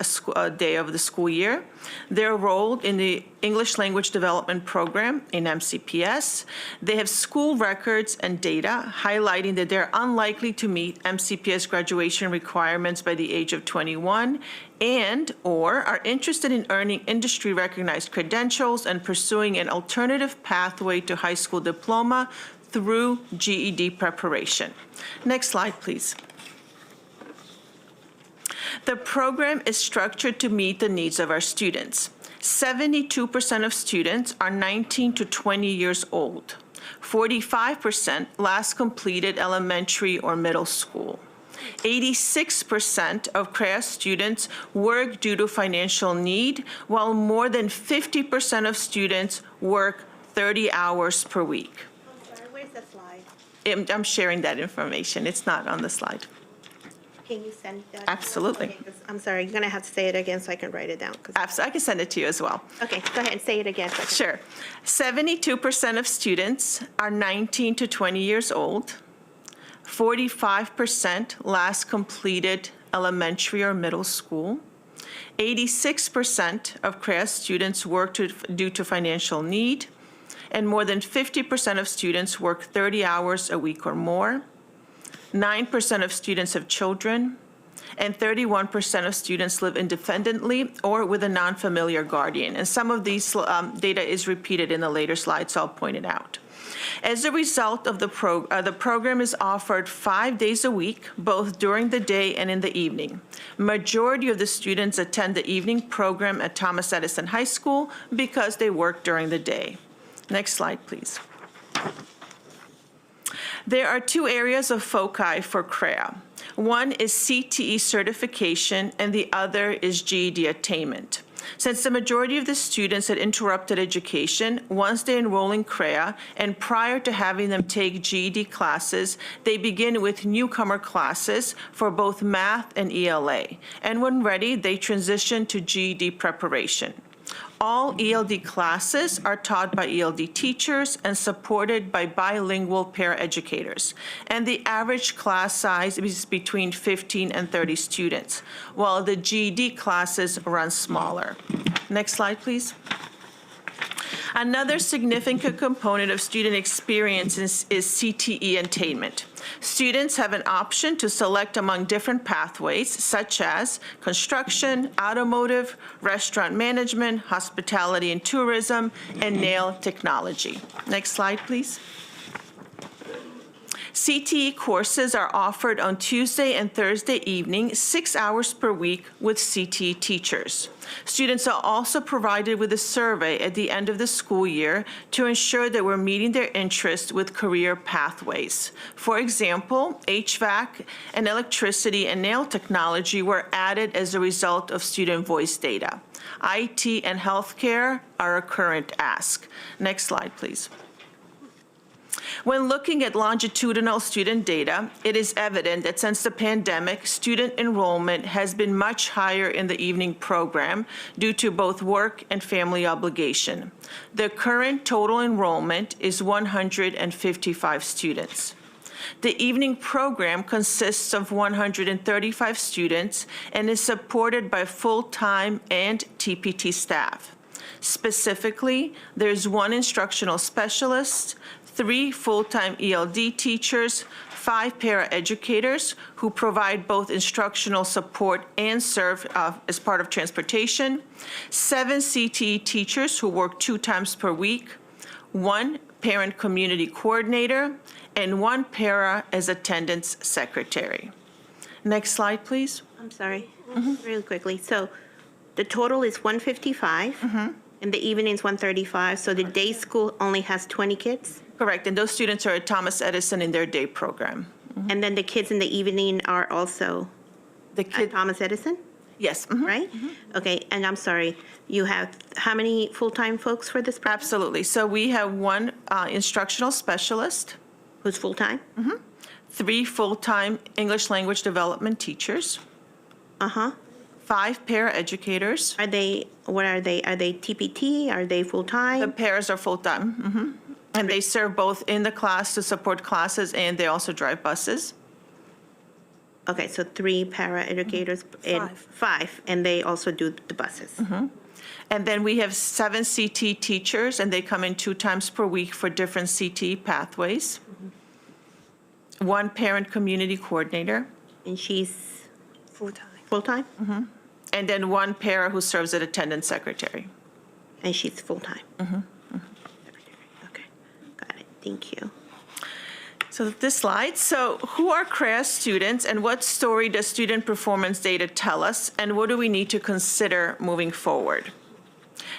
day of the school year. They're enrolled in the English Language Development Program in MCPS. They have school records and data highlighting that they're unlikely to meet MCPS graduation requirements by the age of 21 and/or are interested in earning industry-recognized credentials and pursuing an alternative pathway to high school diploma through GED preparation. Next slide, please. The program is structured to meet the needs of our students. 72% of students are 19 to 20 years old. 45% last completed elementary or middle school. 86% of CREA students work due to financial need, while more than 50% of students work 30 hours per week. I'm sorry, where's the slide? I'm sharing that information. It's not on the slide. Can you send that? Absolutely. Okay, 'cause I'm sorry, you're going to have to say it again so I can write it down. I can send it to you as well. Okay, go ahead and say it again. So I can- Sure. 72% of students are 19 to 20 years old. 45% last completed elementary or middle school. 86% of CREA students work due to financial need, and more than 50% of students work 30 hours a week or more. 9% of students have children, and 31% of students live independently or with a non-familiar guardian. And some of these data is repeated in the later slides, so I'll point it out. As a result of the program is offered 5 days a week, both during the day and in the evening. Majority of the students attend the evening program at Thomas Edison High School because they work during the day. Next slide, please. There are two areas of foci for CREA. One is CTE certification, and the other is GED attainment. Since the majority of the students had interrupted education, once they enroll in CREA and prior to having them take GED classes, they begin with newcomer classes for both math and ELA. And when ready, they transition to GED preparation. All ELD classes are taught by ELD teachers and supported by bilingual paraeducators. And the average class size is between 15 and 30 students, while the GED classes run smaller. Next slide, please. Another significant component of student experience is CTE attainment. Students have an option to select among different pathways, such as construction, automotive, restaurant management, hospitality and tourism, and nail technology. Next slide, please. CTE courses are offered on Tuesday and Thursday evening, 6 hours per week with CTE teachers. Students are also provided with a survey at the end of the school year to ensure that we're meeting their interests with career pathways. For example, HVAC and electricity and nail technology were added as a result of student voice data. IT and healthcare are a current ask. Next slide, please. When looking at longitudinal student data, it is evident that since the pandemic, student enrollment has been much higher in the evening program due to both work and family obligation. The current total enrollment is 155 students. The evening program consists of 135 students and is supported by full-time and TPT staff. Specifically, there's one instructional specialist, 3 full-time ELD teachers, 5 paraeducators who provide both instructional support and serve as part of transportation, 7 CTE teachers who work 2 times per week, 1 parent community coordinator, and 1 para as attendance secretary. Next slide, please. I'm sorry, really quickly. So the total is 155, and the evening is 135, so the day school only has 20 kids? Correct, and those students are at Thomas Edison in their day program. And then the kids in the evening are also at Thomas Edison, Yes. right? Okay, and I'm sorry, you have how many full-time folks for this program? Absolutely. So we have 1 instructional specialist, Who's full-time? 3 full-time English language development teachers, Uh-huh. 5 paraeducators. What are they? Are they TPT? Are they The full-time? paras are full-time. And they serve both in the class to support classes, and they also drive buses. Okay, so 3 para-educators and 5, and they also do the buses. And then we have 7 CT teachers, and they come in 2 times per week for different CT pathways. 1 parent community coordinator. And she's full-time? And then 1 para who serves as attendance secretary. And she's full-time? Okay, got it, thank you. So this slide, so who are CREA students and what story does student performance data tell us, and what do we need to consider moving forward?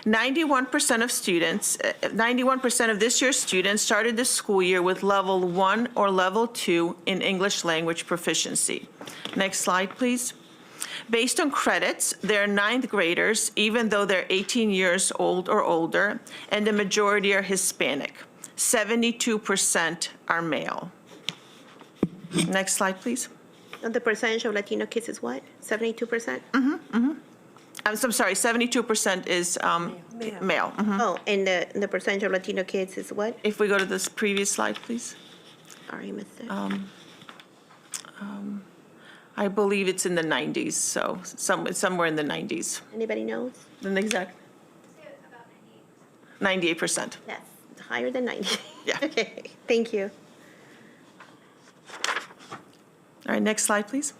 91% of students, 91% of this year's students started the school year with level 1 or level 2 in English language proficiency. Next slide, please. Based on credits, they're 9th graders, even though they're 18 years old or older, and the majority are Hispanic. 72% are male. Next slide, please. The percentage of Latino kids is what? 72%? I'm sorry, 72% is male. Oh, and the percentage of Latino kids is what? If we go to this previous slide, please. Sorry, missed it. I believe it's in the 90s, so somewhere in the 90s. Anybody knows? The exact 98%. That's higher than 90. Yeah. Okay, thank you. All right, next slide, please.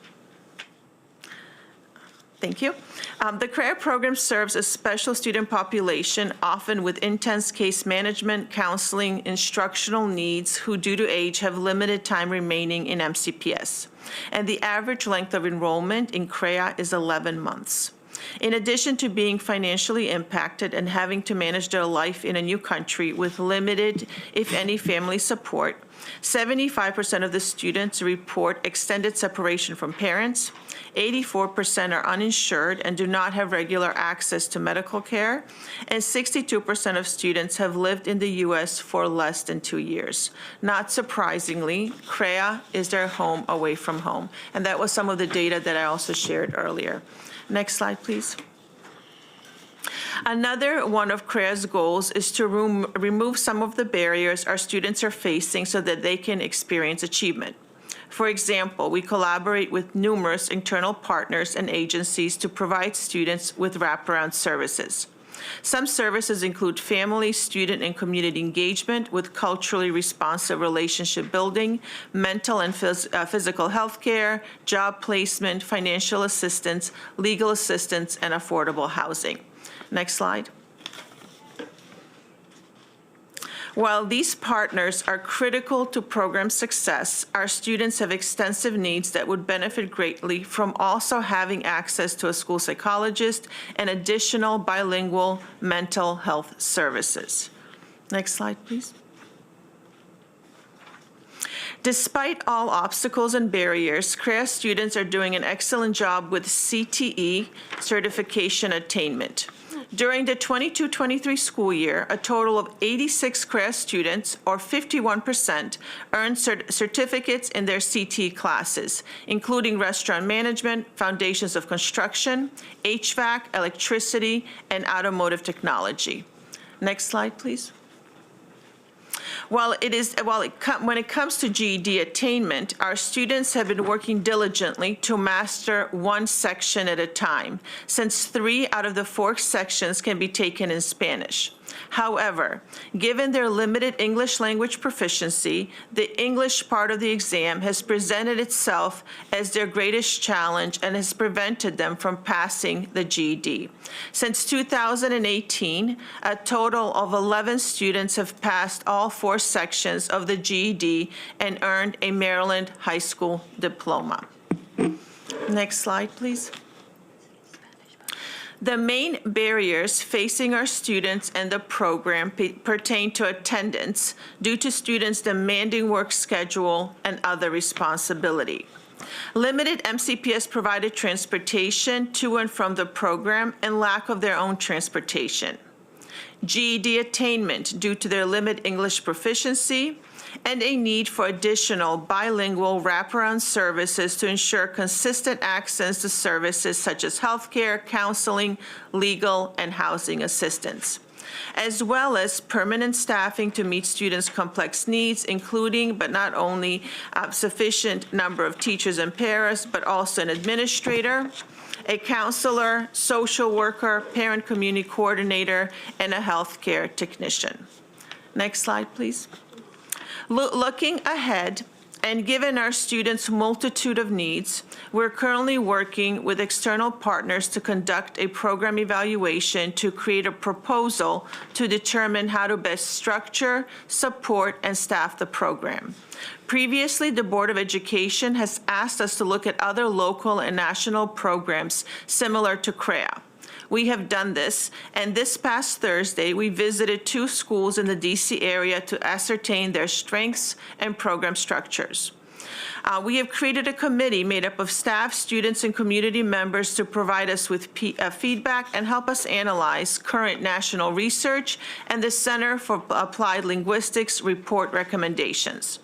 Thank you. The CREA program serves a special student population, often with intense case management, counseling, instructional needs, who due to age have limited time remaining in MCPS. And the average length of enrollment in CREA is 11 months. In addition to being financially impacted and having to manage their life in a new country with limited, if any, family support, 75% of the students report extended separation from parents, 84% are uninsured and do not have regular access to medical care, and 62% of students have lived in the U.S. for less than 2 years. Not surprisingly, CREA is their home away from home. And that was some of the data that I also shared earlier. Next slide, please. Another one of CREA's goals is to remove some of the barriers our students are facing so that they can experience achievement. For example, we collaborate with numerous internal partners and agencies to provide students with wraparound services. Some services include family, student, and community engagement with culturally responsive relationship building, mental and physical health care, job placement, financial assistance, legal assistance, and affordable housing. Next slide. While these partners are critical to program success, our students have extensive needs that would benefit greatly from also having access to a school psychologist and additional bilingual mental health services. Next slide, please. Despite all obstacles and barriers, CREA students are doing an excellent job with CTE certification attainment. During the 22-23 school year, a total of 86 CREA students, or 51%, earned certificates in their CTE classes, including restaurant management, foundations of construction, HVAC, electricity, and automotive technology. Next slide, please. When it comes to GED attainment, our students have been working diligently to master one section at a time, since 3 out of the 4 sections can be taken in Spanish. However, given their limited English language proficiency, the English part of the exam has presented itself as their greatest challenge and has prevented them from passing the GED. Since 2018, a total of 11 students have passed all 4 sections of the GED and earned a Maryland high school diploma. Next slide, please. The main barriers facing our students and the program pertain to attendance due to students' demanding work schedule and other responsibility. Limited MCPS-provided transportation to and from the program and lack of their own transportation. GED attainment due to their limited English proficiency, and a need for additional bilingual wraparound services to ensure consistent access to services such as healthcare, counseling, legal, and housing assistance, as well as permanent staffing to meet students' complex needs, including but not only sufficient number of teachers and paras, but also an administrator, a counselor, social worker, parent community coordinator, and a healthcare technician. Next slide, please. Looking ahead, and given our students' multitude of needs, we're currently working with external partners to conduct a program evaluation to create a proposal to determine how to best structure, support, and staff the program. Previously, the Board of Education has asked us to look at other local and national programs similar to CREA. We have done this, and this past Thursday, we visited 2 schools in the DC area to ascertain their strengths and program structures. We have created a committee made up of staff, students, and community members to provide us with feedback and help us analyze current national research and the Center for Applied Linguistics report recommendations.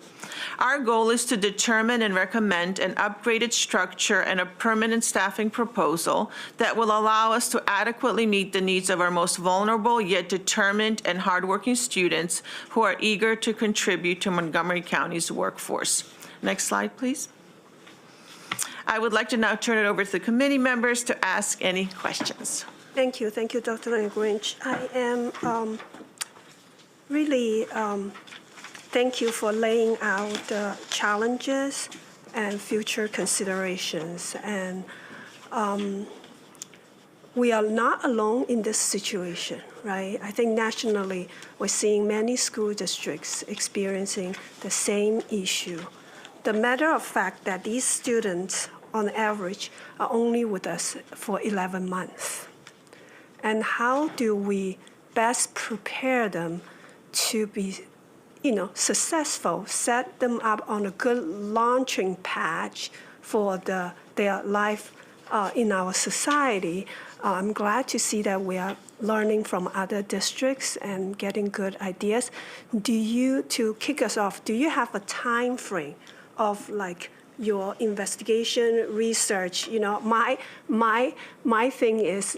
Our goal is to determine and recommend an upgraded structure and a permanent staffing proposal that will allow us to adequately meet the needs of our most vulnerable yet determined and hardworking students who are eager to contribute to Montgomery County's workforce. Next slide, please. I would like to now turn it over to the committee members to ask any questions. Thank you, Dr. Grinch. I am really thank you for laying out the challenges and future considerations. And we are not alone in this situation, right? I think nationally, we're seeing many school districts experiencing the same issue. The matter of fact that these students, on average, are only with us for 11 months. And how do we best prepare them to be, successful, set them up on a good launching pad for their life in our society? I'm glad to see that we are learning from other districts and getting good ideas. To kick us off, do you have a time frame of your investigation, research? My thing is,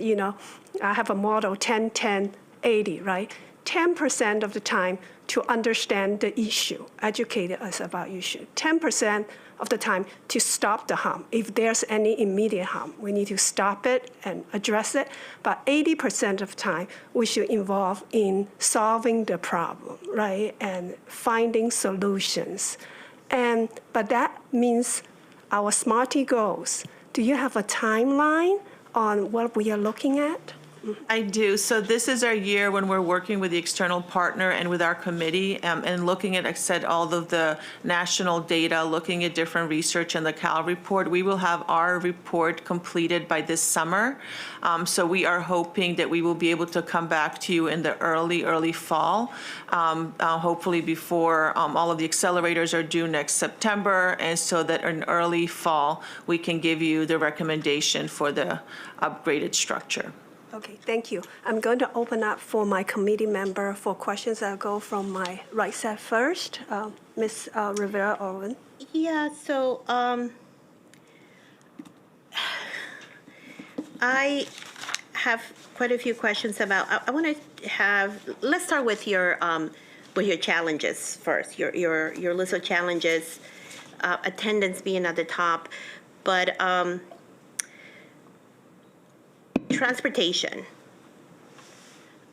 I have a model 10-10-80, right? 10% of the time to understand the issue, educate us about issue. 10% of the time to stop the harm. If there's any immediate harm, we need to stop it and address it. But 80% of the time, we should involve in solving the problem, right? And finding solutions. But that means our SMARTY goals. Do you have a timeline on what we are looking at? I do. So this is our year when we're working with the external partner and with our committee and looking at, like I said, all of the national data, looking at different research and the Cal report. We will have our report completed by this summer. So we are hoping that we will be able to come back to you in the early fall, hopefully before all of the accelerators are due next September. And so that in early fall, we can give you the recommendation for the upgraded structure. Okay, thank you. I'm going to open up for my committee member for questions. I'll go from my right side first. Ms. Rivera-Owen. Yeah, so I have quite a few questions about, I want to have, let's start with your challenges first, your list of challenges, attendance being at the top, but transportation.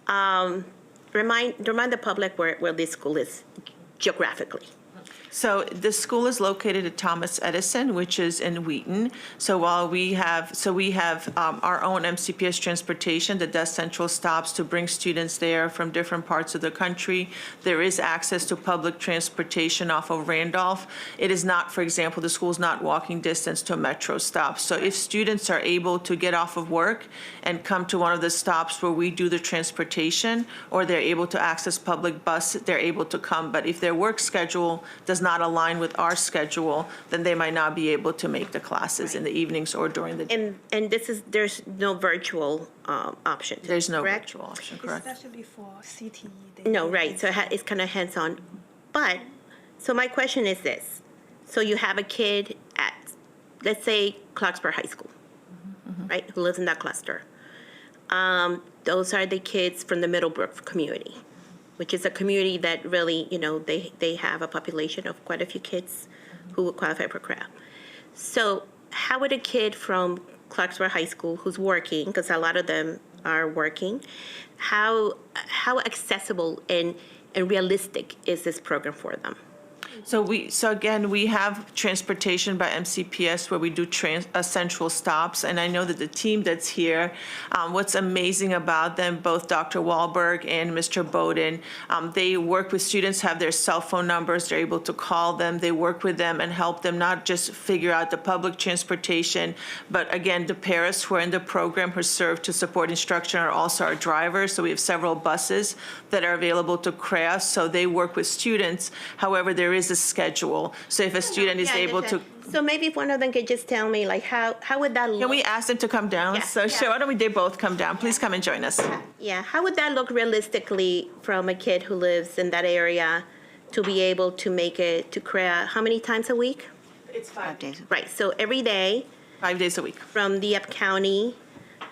Remind the public where this school is geographically. So the school is located at Thomas Edison, which is in Wheaton. So while we have our own MCPS transportation that does central stops to bring students there from different parts of the country, there is access to public transportation off of Randolph. It is not, for example, the school's not walking distance to a metro stop. So if students are able to get off of work and come to one of the stops where we do the transportation, or they're able to access public bus, they're able to come. But if their work schedule does not align with our schedule, then they might not be able to make the classes in the evenings or during the day. And there's no virtual option. There's no correct? virtual option, correct? Especially for CTE. No, right, so it's kind of hands-on. But, so my question is this. So you have a kid at, let's say, Clarksburg High School, right, who lives in that cluster. Those are the kids from the Middlebrook community, which is a community that really, they have a population of quite a few kids who would qualify for CRAF. So how would a kid from Clarksburg High School who's working, because a lot of them are working, how accessible and realistic is this program for them? So again, we have transportation by MCPS where we do central stops. And I know that the team that's here, what's amazing about them, both Dr. Wahlberg and Mr. Bowden, they work with students, have their cell phone numbers, they're able to call them, they work with them and help them not just figure out the public transportation, but again, the paras who are in the program who serve to support instruction are also our drivers. So we have several buses that are available to CRAF, so they work with students. However, there is a schedule. So if a student is able to. So maybe if one of them could just tell me, like, how would that look? Can we ask them to come down? Sure, why don't they both come down? Please come and join us. Yeah, how would that look realistically from a kid who lives in that area to be able to make it to CREA how many times a week? It's 5 days. Right, so every day 5 days a week. from Dieppe County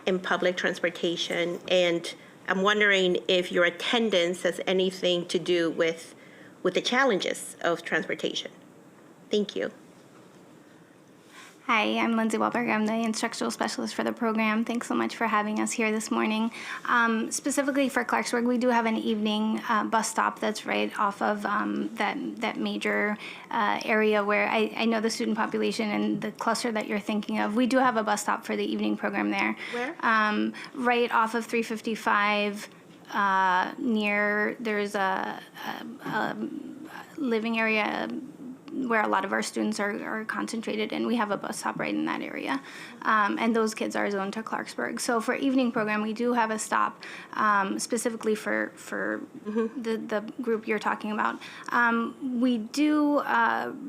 in public transportation. And I'm wondering if your attendance has anything to do with the challenges of transportation. Thank you. Hi, I'm Lindsay Wahlberg. I'm the instructional specialist for the program. Thanks so much for having us here this morning. Specifically for Clarksburg, we do have an evening bus stop that's right off of that major area where I know the student population and the cluster that you're thinking of. We do have a bus stop for the evening program there. Where? Right off of 355 near, there's a living area where a lot of our students are concentrated, and we have a bus stop right in that area. And those kids are zoned to Clarksburg. So for evening program, we do have a stop specifically for the group you're talking about. We do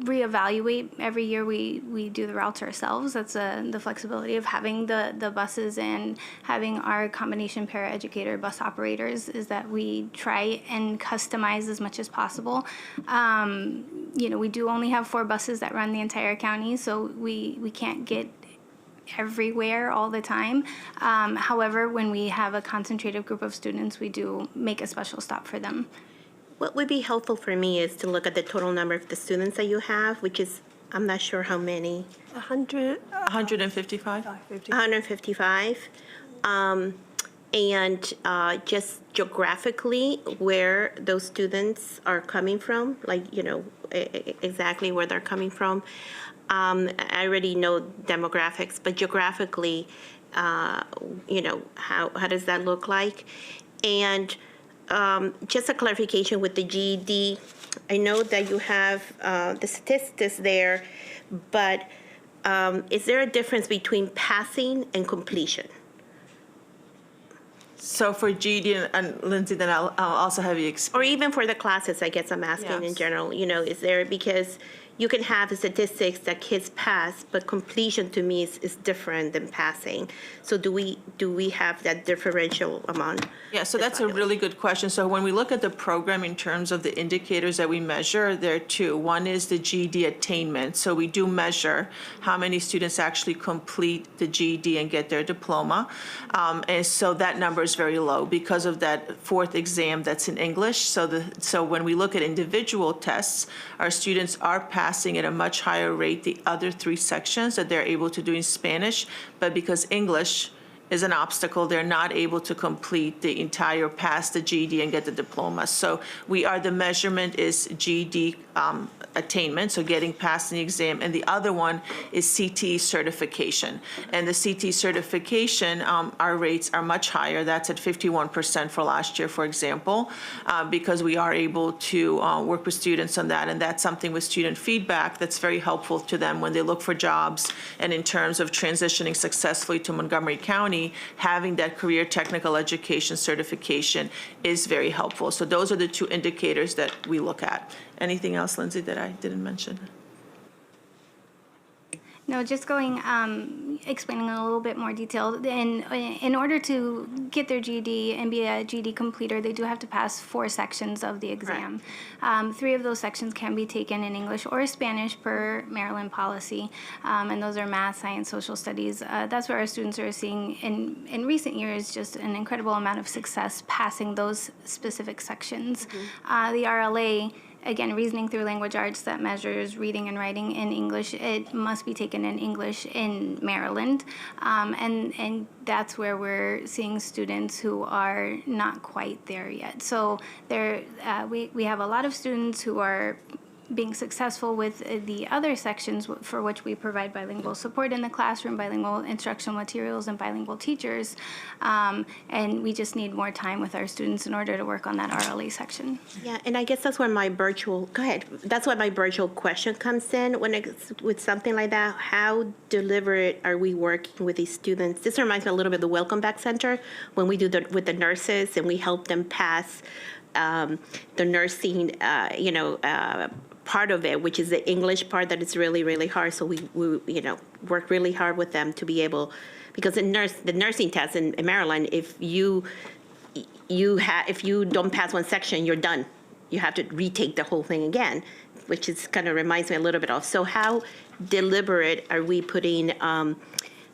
reevaluate every year. We do the routes ourselves. That's the flexibility of having the buses and having our combination paraeducator bus operators is that we try and customize as much as possible. We do only have 4 buses that run the entire county, so we can't get everywhere all the time. However, when we have a concentrated group of students, we do make a special stop for them. What would be helpful for me is to look at the total number of the students that you have, which is, I'm not sure how many. 155? 155. And just geographically where those students are coming from, like, exactly where they're coming from. I already know demographics, but geographically, how does that look like? And just a clarification with the GED, I know that you have the statistics there, but is there a difference between passing and completion? So for GED and Lindsay, then I'll also have you explain. Or even for the classes, I guess I'm asking in Yes. general, is there, because you can have the statistics that kids pass, but completion to me is different than passing. So do we have that differential amount? Yeah, so that's a really good question. So when we look at the program in terms of the indicators that we measure, there are 2. One is the GED attainment. So we do measure how many students actually complete the GED and get their diploma. And so that number is very low because of that 4th exam that's in English. So when we look at individual tests, our students are passing at a much higher rate the other 3 sections that they're able to do in Spanish, but because English is an obstacle, they're not able to complete the entire, pass the GED and get the diploma. So the measurement is GED attainment, so getting past the exam, and the other one is CTE certification. And the CTE certification, our rates are much higher. That's at 51% for last year, for example, because we are able to work with students on that, and that's something with student feedback that's very helpful to them when they look for jobs, and in terms of transitioning successfully to Montgomery County, having that career technical education certification is very helpful. So those are the 2 indicators that we look at. Anything else, Lindsay, that I didn't mention? No, just explaining a little bit more detail. In order to get their GED and be a GED completer, they do have to pass 4 sections of the exam. 3 of those sections can be taken in English or Spanish per Maryland policy, and those are math, science, social studies. That's where our students are seeing in recent years just an incredible amount of success passing those specific sections. The RLA, again, reasoning through language arts, that measures reading and writing in English. It must be taken in English in Maryland, and that's where we're seeing students who are not quite there yet. So we have a lot of students who are being successful with the other sections for which we provide bilingual support in the classroom, bilingual instructional materials, and bilingual teachers. And we just need more time with our students in order to work on that RLA section. Yeah, and I guess that's where my virtual question comes in with something like that. How deliberate are we working with these students? This reminds me a little bit of the Welcome Back Center when we do with the nurses and we help them pass the nursing, part of it, which is the English part that is really, really hard. So we work really hard with them to be able, because the nursing test in Maryland, if you don't pass one section, you're done. you have to retake the whole thing again, which is kind of reminds me a little bit of. So how deliberate are we putting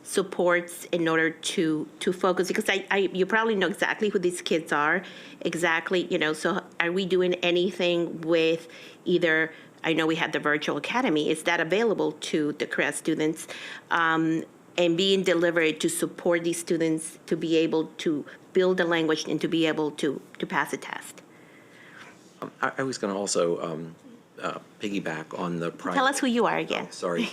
supports in order to focus? Because you probably know exactly who these kids are, exactly, so are we doing anything with either, I know we had the virtual academy, is that available to the CREA students? And being deliberate to support these students to be able to build the language and to be able to pass a test. I was going to also piggyback on the private. Tell us who you are again. Sorry.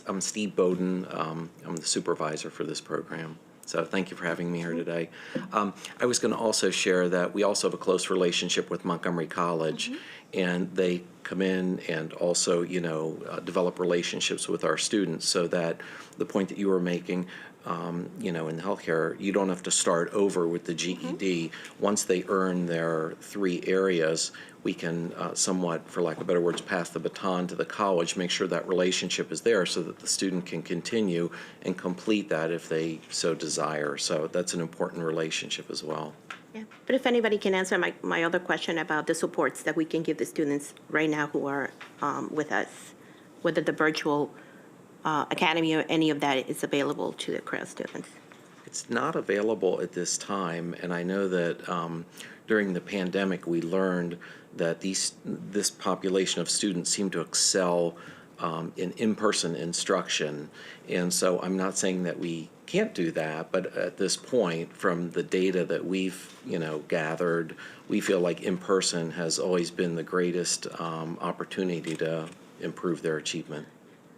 I'm Steve Bowden. I'm the supervisor for this program. So thank you for having me here today. I was going to also share that we also have a close relationship with Montgomery College, and they come in and also, develop relationships with our students, so that the point that you were making, in healthcare, you don't have to start over with the GED. Once they earn their 3 areas, we can somewhat, for lack of better words, pass the baton to the college, make sure that relationship is there so that the student can continue and complete that if they so desire. So that's an important relationship as well. Yeah, but if anybody can answer my other question about the supports that we can give the students right now who are with us, whether the virtual academy or any of that is available to the CREA students. It's not available at this time, and I know that during the pandemic we learned that this population of students seem to excel in-person instruction, and so I'm not saying that we can't do that, but at this point, from the data that we've gathered, we feel like in-person has always been the greatest opportunity to improve their achievement.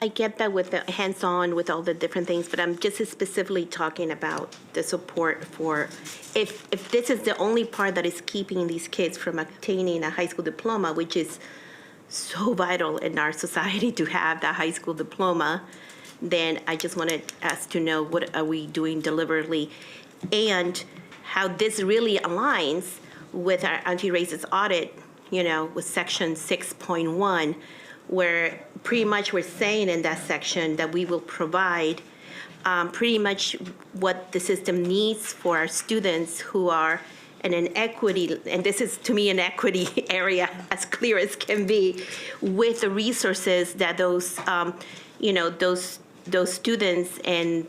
I get that with the hands-on, with all the different things, but I'm just specifically talking about the support for, if this is the only part that is keeping these kids from obtaining a high school diploma, which is so vital in our society to have that high school diploma, then I just wanted us to know what are we doing deliberately, and how this really aligns with our anti-racist audit, with section 6.1, where pretty much we're saying in that section that we will provide pretty much what the system needs for our students who are in an equity, and this is to me an equity area as clear as can be, with the resources that those, those students and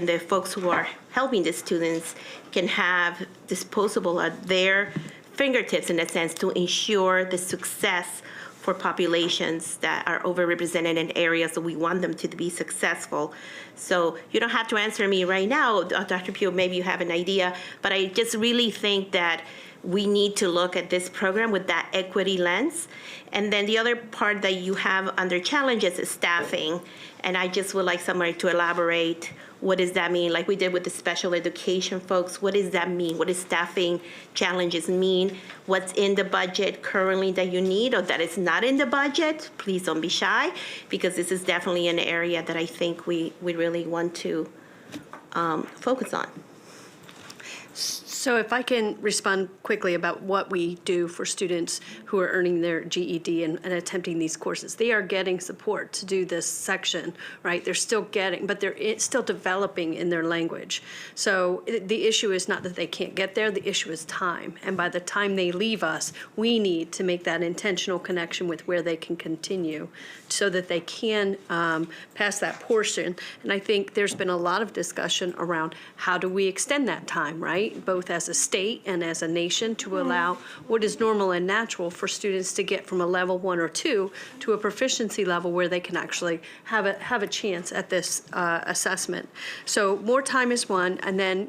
the folks who are helping the students can have disposable at their fingertips, in a sense, to ensure the success for populations that are overrepresented in areas that we want them to be successful. So you don't have to answer me right now, Dr. Pugh, maybe you have an idea, but I just really think that we need to look at this program with that equity lens. And then the other part that you have under challenges is staffing. And I just would like somebody to elaborate, what does that mean? Like we did with the special education folks, what does that mean? What does staffing challenges mean? What's in the budget currently that you need or that is not in the budget? Please don't be shy, because this is definitely an area that I think we really want to focus on. So if I can respond quickly about what we do for students who are earning their GED and attempting these courses. They are getting support to do this section, right? They're still getting, but they're still developing in their language. So the issue is not that they can't get there, the issue is time. And by the time they leave us, we need to make that intentional connection with where they can continue so that they can pass that portion. And I think there's been a lot of discussion around how do we extend that time, right? Both as a state and as a nation, to allow what is normal and natural for students to get from a level 1 or 2 to a proficiency level where they can actually have a chance at this assessment. So more time is one, and then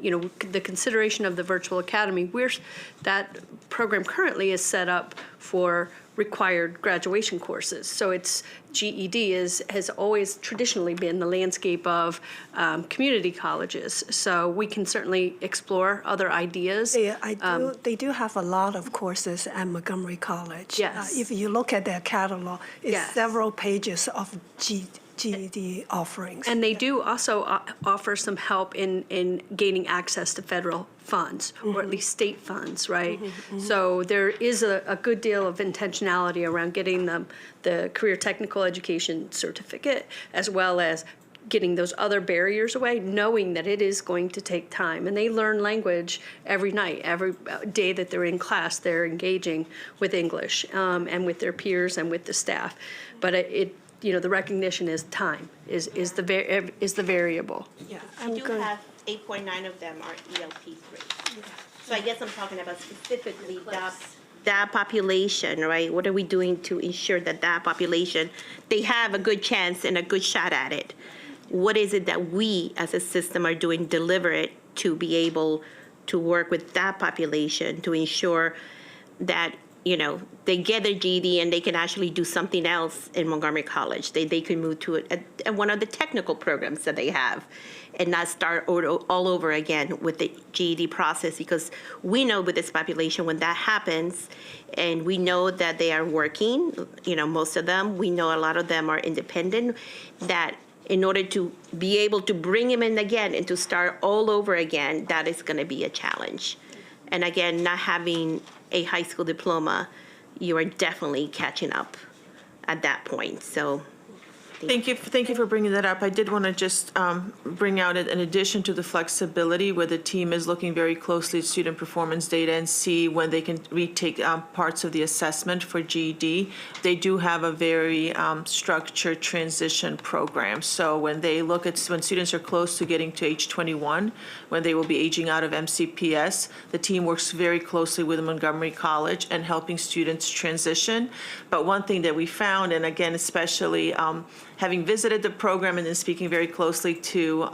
the consideration of the virtual academy. That program currently is set up for required graduation courses. So it's GED has always traditionally been the landscape of community colleges. So we can certainly explore other ideas. They do have a lot of courses at Montgomery College. Yes. If you look at their catalog, it's several pages of GED offerings. And they do also offer some help in gaining access to federal funds, or at least state funds, right? So there is a good deal of intentionality around getting them the career technical education certificate, as well as getting those other barriers away, knowing that it is going to take time. And they learn language every night, every day that they're in class, they're engaging with English and with their peers and with the staff. But the recognition is time is the variable. Yeah, We do have 8.9 of them are ELP3. So I guess I'm talking about specifically that population, right? What are we doing to ensure that population, they have a good chance and a good shot at it? What is it that we as a system are doing deliberate to be able to work with that population to ensure that, they get their GED and they can actually do something else in Montgomery College. They can move to one of the technical programs that they have and not start all over again with the GED process, because we know with this population when that happens and we know that they are working, most of them, we know a lot of them are independent, that in order to be able to bring them in again and to start all over again, that is going to be a challenge. And again, not having a high school diploma, you are definitely catching up at that point. So Thank you for bringing that up. I did want to just bring out, in addition to the flexibility, where the team is looking very closely at student performance data and see when they can retake parts of the assessment for GED. They do have a very structured transition program. So when they look at when students are close to getting to age 21, when they will be aging out of MCPS, the team works very closely with Montgomery College and helping students transition. But one thing that we found, and again, especially having visited the program and then speaking very closely to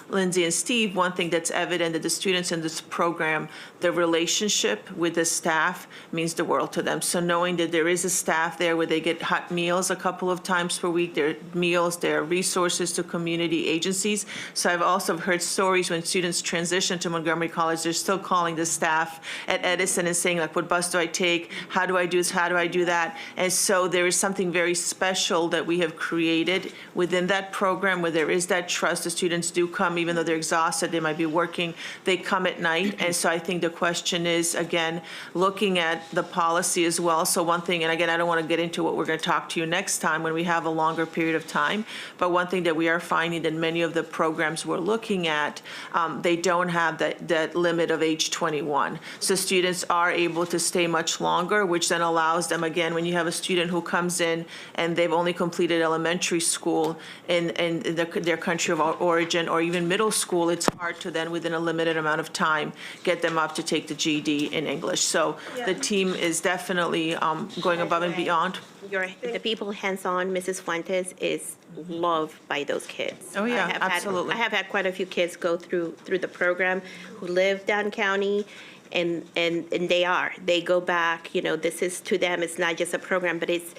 Lindsay and Steve, one thing that's evident that the students in this program, the relationship with the staff means the world to them. So knowing that there is a staff there where they get hot meals a couple of times per week, there are meals, there are resources to community agencies. So I've also heard stories when students transition to Montgomery College, they're still calling the staff at Edison and saying, like, what bus do I take? How do I do this? How do I do that? And so there is something very special that we have created within that program where there is that trust. The students do come, even though they're exhausted, they might be working, they come at night. And so I think the question is, again, looking at the policy as well. So one thing, and again, I don't want to get into what we're going to talk to you next time when we have a longer period of time, but one thing that we are finding that many of the programs we're looking at, they don't have that limit of age 21. So students are able to stay much longer, which then allows them, again, when you have a student who comes in and they've only completed elementary school in their country of origin or even middle school, it's hard to then within a limited amount of time get them up to take the GED in English. So the team is definitely going above and beyond. The people hands-on, Mrs. Fuentes, is loved by those kids. Oh yeah, absolutely. I have had quite a few kids go through the program who live down county, and they go back. This is to them. It's not just a program, but it's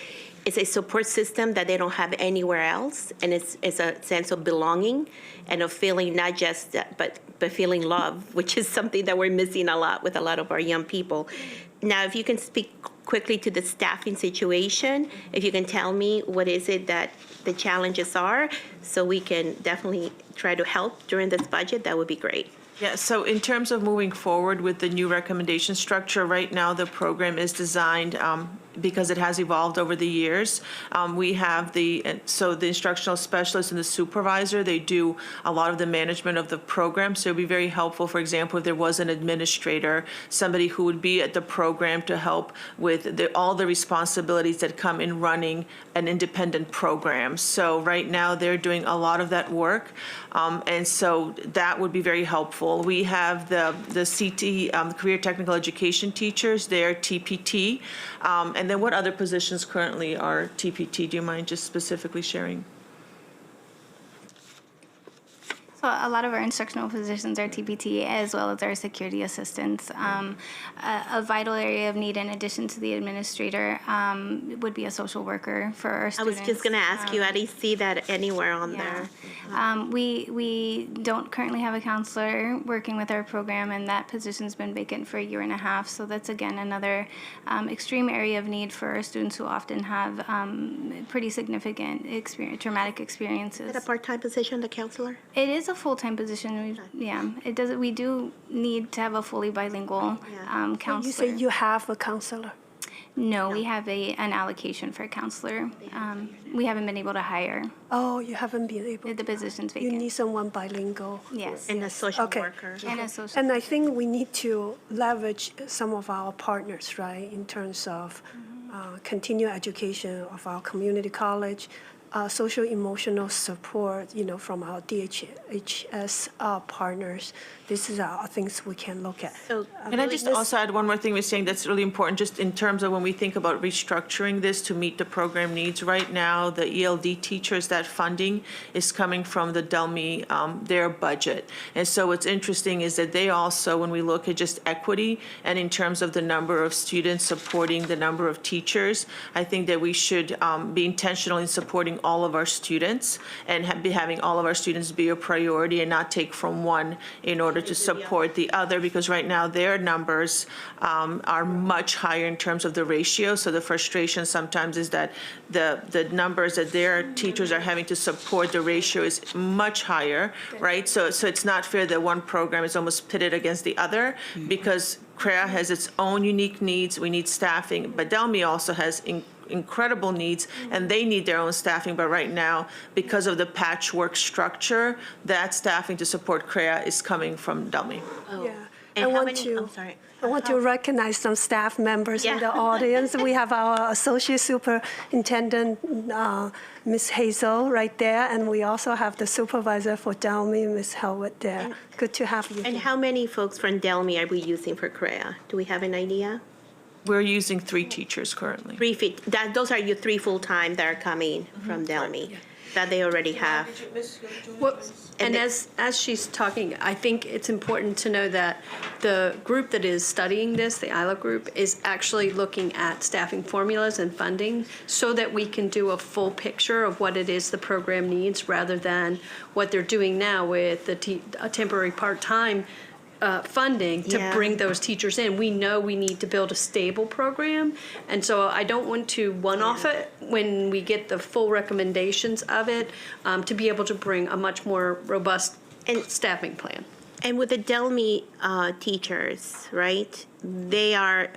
a support system that they don't have anywhere else, and it's a sense of belonging and of feeling not just that, but feeling love, which is something that we're missing a lot with a lot of our young people. Now, if you can speak quickly to the staffing situation, if you can tell me what is it that the challenges are, so we can definitely try to help during this budget, that would be great. Yeah, so in terms of moving forward with the new recommendation structure, right now the program is designed because it has evolved over the years. We have the instructional specialist and the supervisor, they do a lot of the management of the program. So it'd be very helpful, for example, if there was an administrator, somebody who would be at the program to help with all the responsibilities that come in running an independent program. So right now they're doing a lot of that work. And so that would be very helpful. We have the CT, Career Technical Education teachers, they're TPT. And then what other positions currently are TPT? Do you mind just specifically sharing? So a lot of our instructional positions are TPT as well as our security assistants. A vital area of need in addition to the administrator would be a social worker for our students. I was just going to ask you, I didn't see that anywhere on there. We don't currently have a counselor working with our program, and that position's been vacant for a year and a half. So that's, again, another extreme area of need for our students who often have pretty significant traumatic experiences. Is it a part-time position, the counselor? It is a full-time position. It does. We do need to have a fully bilingual counselor. You say you have a counselor? No, we have an allocation for a counselor. We haven't been able to hire. Oh, you haven't been able. The position's You vacant. need someone bilingual. Yes. And a social Okay. worker. And a social. And I think we need to leverage some of our partners, right, in terms of continued education of our community college, social emotional support, from our DHS partners. These are things we can look at. So Can I just also add one more thing we're saying that's really important, just in terms of when we think about restructuring this to meet the program needs? Right now, the ELD teachers, that funding is coming from the DELMI, their budget. And so what's interesting is that they also, when we look at just equity and in terms of the number of students supporting the number of teachers, I think that we should be intentional in supporting all of our students and having all of our students be a priority and not take from one in order to support the other, because right now their numbers are much higher in terms of the ratio. So the frustration sometimes is that the numbers that their teachers are having to support, the ratio is much higher, right? So it's not fair that one program is almost pitted against the other, because CREA has its own unique needs. We need staffing, but DELMI also has incredible needs, and they need their own staffing. But right now, because of the patchwork structure, that staffing to support CREA is coming from DELMI. Yeah. And I how want many- to. I'm sorry. I want to recognize some staff members in the audience. We have our Associate Superintendent, Ms. Hazel, right there, and we also have the Supervisor for DELMI, Ms. Howard, there. Good to have you. And how many folks from DELMI are we using for CREA? Do we have an idea? We're using 3 teachers currently. Those are your 3 full-time that are coming from DELMI, that they already have. And as she's talking, I think it's important to know that the group that is studying this, the ILA group, is actually looking at staffing formulas and funding so that we can do a full picture of what it is the program needs, rather than what they're doing now with the temporary part-time funding to bring those teachers in. We know we need to build a stable program, and so I don't want to one-off it when we get the full recommendations of it, to be able to bring a much more robust staffing plan. And with the DELMI teachers, right,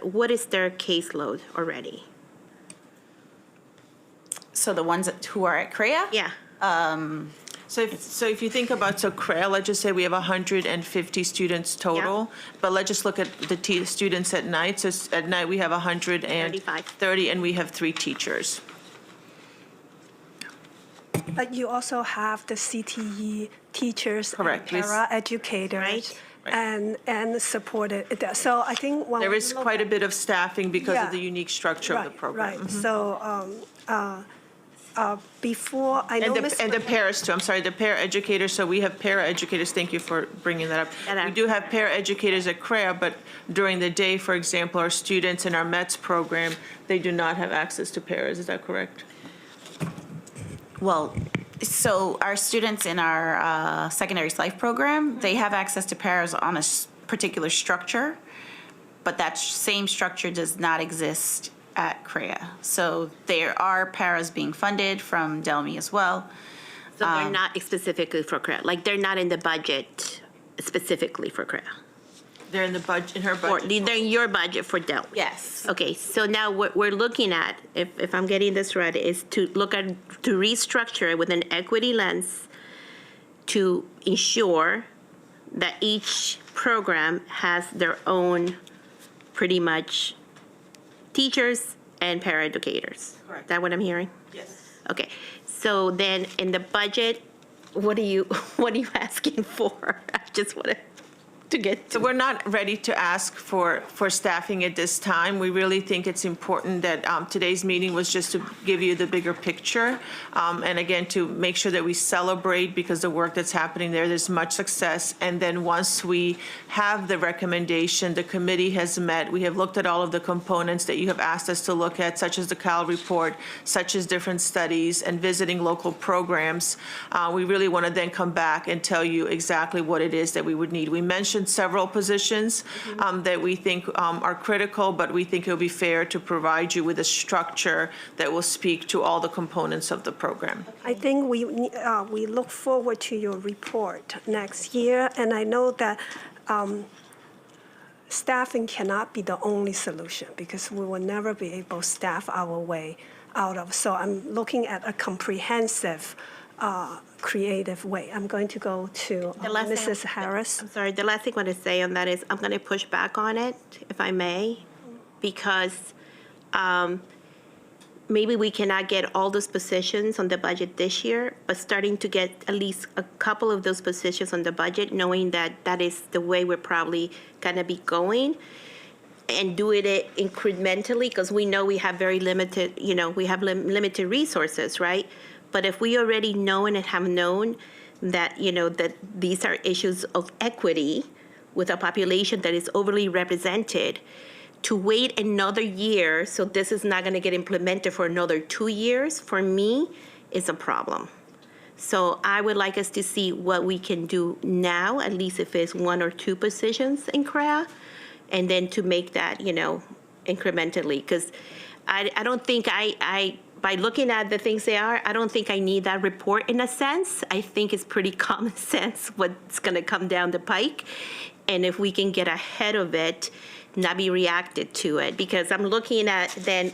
what is their caseload already? So the ones who are at CREA? Yeah. So if you think about, CREA, let's just say we have 150 students total, but let's just look at the students at night. So at night, we have 130, and we have 3 teachers. But you also have the CTE teachers, Correct. and para-educators, and supported. So I think when There we is look quite a at- bit of staffing because Yeah. of the unique structure of the program. Right. So before, I know And the paras too, I'm sorry, the para-educators, so we have para-educators, thank you for bringing that up. We do have para-educators at CREA, but during the day, for example, our students in our METS program, they do not have access to paras, is that correct? Well, so our students in our secondary life program, they have access to paras on a particular structure, but that same structure does not exist at CREA. So there are paras being funded from DELMI as well. So they're not specifically for CREA, like they're not in the budget specifically for CREA? They're in the budget, in her Or budget. they're in your budget for DELMI? Yes. Okay, so now what we're looking at, if I'm getting this right, is to restructure it with an equity lens to ensure that each program has their own, pretty much, teachers and paraeducators. Correct. Is that what I'm hearing? Yes. Okay, so then in the budget, what are you asking for? I just want to get So we're not ready to ask for staffing at this time. We really think it's important that today's meeting was just to give you the bigger picture. And again, to make sure that we celebrate because the work that's happening there's much success. And then once we have the recommendation, the committee has met, we have looked at all of the components that you have asked us to look at, such as the Cal report, such as different studies and visiting local programs. We really want to then come back and tell you exactly what it is that we would need. We mentioned several positions that we think are critical, but we think it will be fair to provide you with a structure that will speak to all the components of the program. I think we look forward to your report next year, and I know that staffing cannot be the only solution because we will never be able to staff our way out of. So I'm looking at a comprehensive, creative way. I'm going to go to Mrs. Harris. I'm sorry, the last thing I want to say on that is I'm going to push back on it, if I may, because maybe we cannot get all those positions on the budget this year, but starting to get at least a couple of those positions on the budget, knowing that that is the way we're probably going to be going, and do it incrementally, because we know we have very limited, we have limited resources, right? But if we already know and have known that, that these are issues of equity with a population that is overly represented, to wait another year, so this is not going to get implemented for another 2 years, for me, is a problem. So I would like us to see what we can do now, at least if it's 1 or 2 positions in CREA, and then to make that, incrementally. Because I don't think by looking at the things they are, I don't think I need that report in a sense. I think it's pretty common sense what's going to come down the pike. And if we can get ahead of it, not be reacted to it. Because I'm looking at then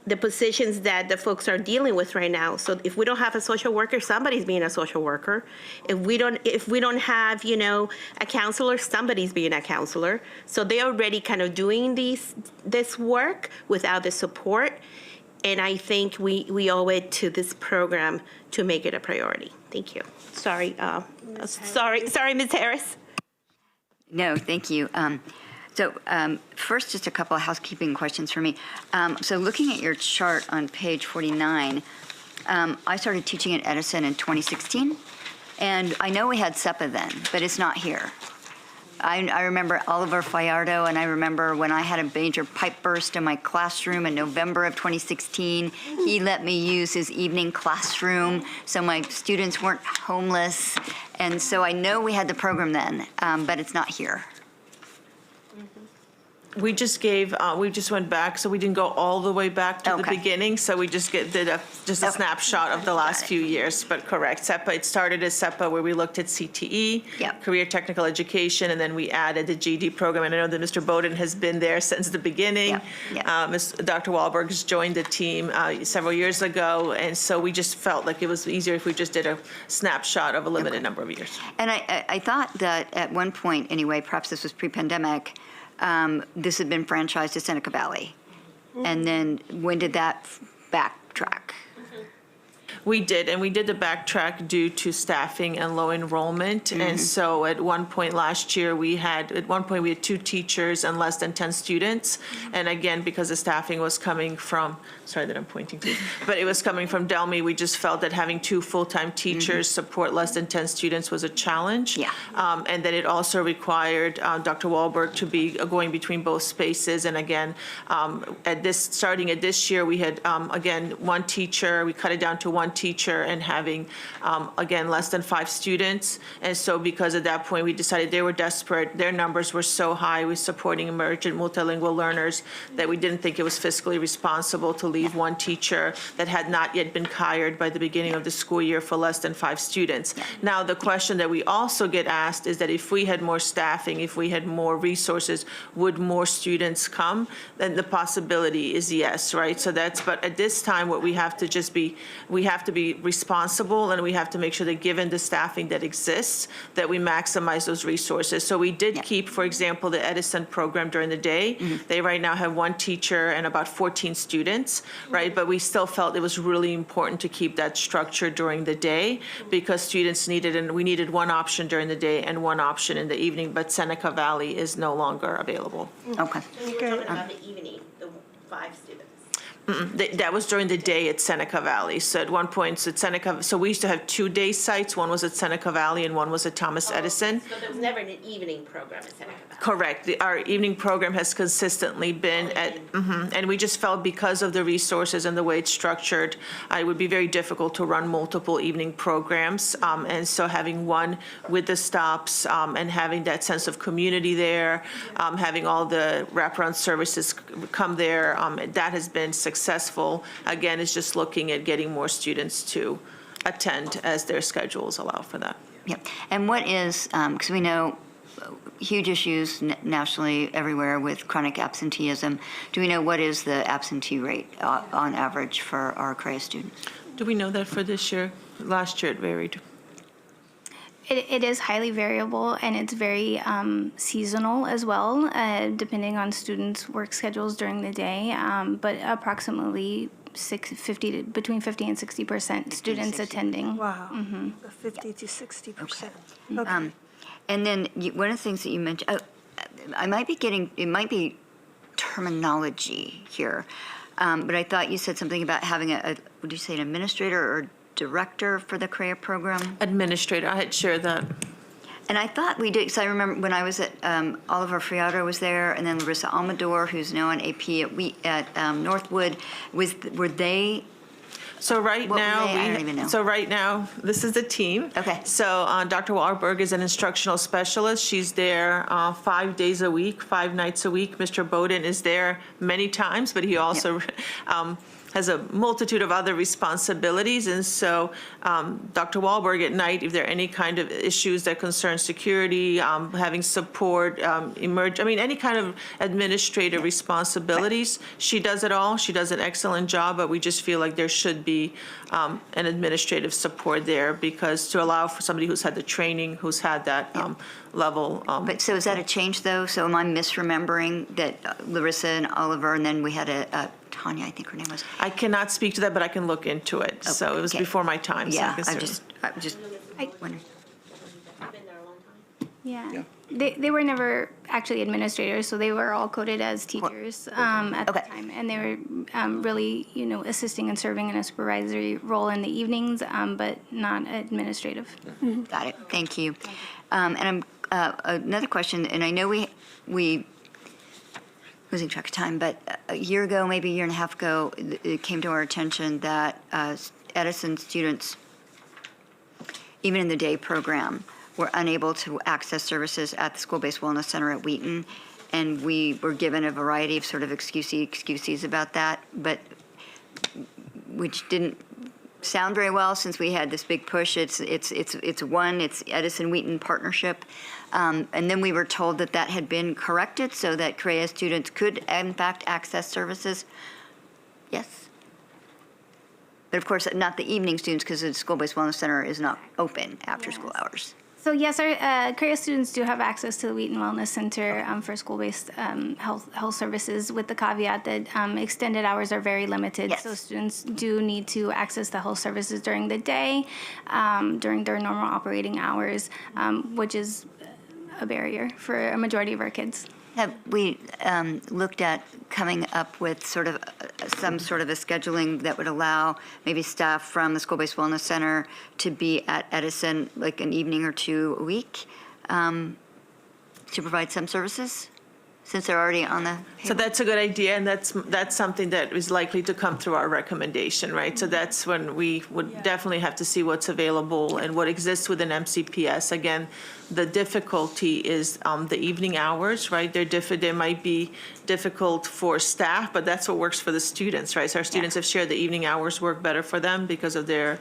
the positions that the folks are dealing with right now. So if we don't have a social worker, somebody's being a social worker. If we don't have, a counselor, somebody's being a counselor. So they're already kind of doing this work without the support. And I think we owe it to this program to make it a priority. Thank you. Sorry, Ms. Harris. No, thank you. First, just a couple of housekeeping questions for me. So looking at your chart on page 49, I started teaching at Edison in 2016, and I know we had SEPA then, but it's not here. I remember Oliver Fiardo, and I remember when I had a major pipe burst in my classroom in November of 2016, he let me use his evening classroom so my students weren't homeless. And so I know we had the program then, but it's not here. We just went back, so we didn't go all the way back to the beginning, so we just did a snapshot of the last few years, but correct. SEPA, it started as SEPA where we looked at CTE, career technical education, and then we added the GED program, and I know that Mr. Bowden has been there since the beginning. Dr. Wahlberg has joined the team several years ago, and so we just felt like it was easier if we just did a snapshot of a limited number of years. And I thought that at one point, anyway, perhaps this was pre-pandemic, this had been franchised to Seneca Valley. And then when did that backtrack? We did, and we did the backtrack due to staffing and low enrollment. And so at one point last year, we had 2 teachers and less than 10 students. And again, because the staffing was coming from, sorry that I'm pointing to, but it was coming from Delmy, we just felt that having 2 full-time teachers support less than 10 students was a challenge. And then it also required Dr. Wahlberg to be going between both spaces. And again, starting at this year, we had, again, 1 teacher. We cut it down to 1 teacher and having, again, less than 5 students. And so because at that point, we decided they were desperate. Their numbers were so high with supporting emergent multilingual learners that we didn't think it was fiscally responsible to leave 1 teacher that had not yet been hired by the beginning of the school year for less than 5 students. Now, the question that we also get asked is that if we had more staffing, if we had more resources, would more students come? Then the possibility is yes, right? So but at this time, what we have to just be, we have to be responsible, and we have to make sure that given the staffing that exists, that we maximize those resources. So we did keep, for example, the Edison program during the day. They right now have 1 teacher and about 14 students, right? But we still felt it was really important to keep that structure during the day because students needed, and we needed 1 option during the day and 1 option in the evening, but Seneca Valley is no longer available. Okay. So you're talking about the evening, the 5 students. That was during the day at Seneca Valley. So at one point, so we used to have 2 day sites. One was at Seneca Valley and one was at Thomas Edison. So there was never an evening program at Seneca Valley. Correct. Our evening program has consistently been and we just felt because of the resources and the way it's structured, it would be very difficult to run multiple evening programs. And so having 1 with the stops and having that sense of community there, having all the wraparound services come there, that has been successful. Again, is just looking at getting more students to attend as their schedules allow for that. And what is, because we know huge issues nationally, everywhere, with chronic absenteeism. Do we know what is the absentee rate on average for our CREA students? Do we know that for this year? Last year it varied. It is highly variable, and it's very seasonal as well, depending on students' work schedules during the day. But approximately between 50 and 60% students attending. Wow, 50 to 60%. Okay. And then one of the things that you mentioned, it might be terminology here, but I thought you said something about having would you say an administrator or director for the CREA program? Administrator, I had shared that. And I thought we did, because I remember when I was at, Oliver Friado was there, and then Larissa Amador, who's now on AP at Northwood, were they? So right now, I don't even know. So right now, this is the team. Okay. So Dr. Wahlberg is an instructional specialist. She's there 5 days a week, 5 nights a week. Mr. Bowden is there many times, but he also has a multitude of other responsibilities. And so Dr. Wahlberg at night, if there are any kind of issues that concern security, having support, any kind of administrative responsibilities, she does it all. She does an excellent job, but we just feel like there should be an administrative support there, because to allow for somebody who's had the training, who's had that level. But so is that a change, though? So am I misremembering that Larissa and Oliver, and then we had a Tanya, I think her name was. I cannot speak to that, but I can look into it. Okay. So it was before my time. Yeah, so I just wondered. Yeah. They were never actually administrators, so they were all coded as teachers at the time, and they were really, assisting and serving in a supervisory role in the evenings, but not administrative. Got it. Thank you. And another question, and I know we losing track of time, but a year ago, maybe a year and a half ago, it came to our attention that Edison students, even in the day program, were unable to access services at the School-Based Wellness Center at Wheaton, and we were given a variety of sort of excuses about that, but which didn't sound very well since we had this big push. It's Edison-Wheaton partnership. And then we were told that had been corrected so that CREA students could, in fact, access services. Yes. But of course, not the evening students, because the School-Based Wellness Center is not open after school hours. So yes, our CREA students do have access to the Wheaton Wellness Center for school-based health services, with the caveat that extended hours are very limited. Yes. So students do need to access the health services during the day, during their normal operating hours, which is a barrier for a majority of our kids. Have we looked at coming up with some sort of a scheduling that would allow maybe staff from the School-Based Wellness Center to be at Edison like an evening or two a week to provide some services, since they're already on the payroll? So that's a good idea, and that's something that is likely to come through our recommendation, right? So that's when we would definitely have to see what's available and what exists within MCPS. Again, the difficulty is the evening hours, right? They might be difficult for staff, but that's what works for the students, right? So our students have shared the evening hours work better for them because of their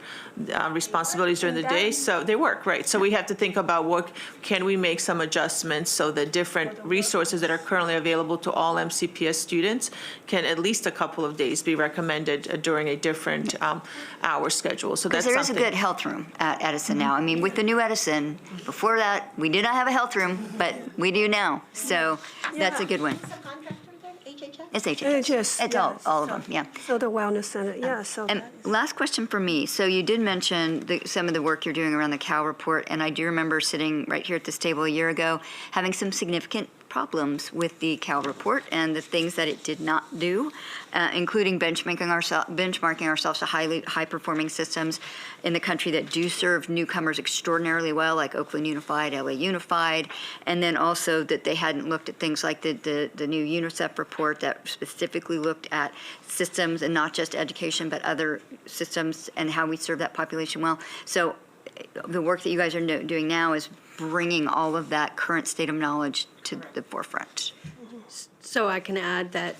responsibilities during the day. So they work, right? So we have to think about what can we make some adjustments so that different resources that are currently available to all MCPS students can at least a couple of days be recommended during a different hour schedule. So that's because something. there is a good health room at Edison now. I mean, with the new Edison, before that, we did not have a health room, but we do now. So that's a good one. It's HHS. It's all of them, yeah. So the Wellness Center, yeah. And last question for me. So you did mention some of the work you're doing around the COW report, and I do remember sitting right here at this table a year ago having some significant problems with the COW report and the things that it did not do, including benchmarking ourselves to high-performing systems in the country that do serve newcomers extraordinarily well, like Oakland Unified, LA Unified, and then also that they hadn't looked at things like the new UNICEF report that specifically looked at systems and not just education, but other systems and how we serve that population well. So the work that you guys are doing now is bringing all of that current state of knowledge to the forefront. So I can add that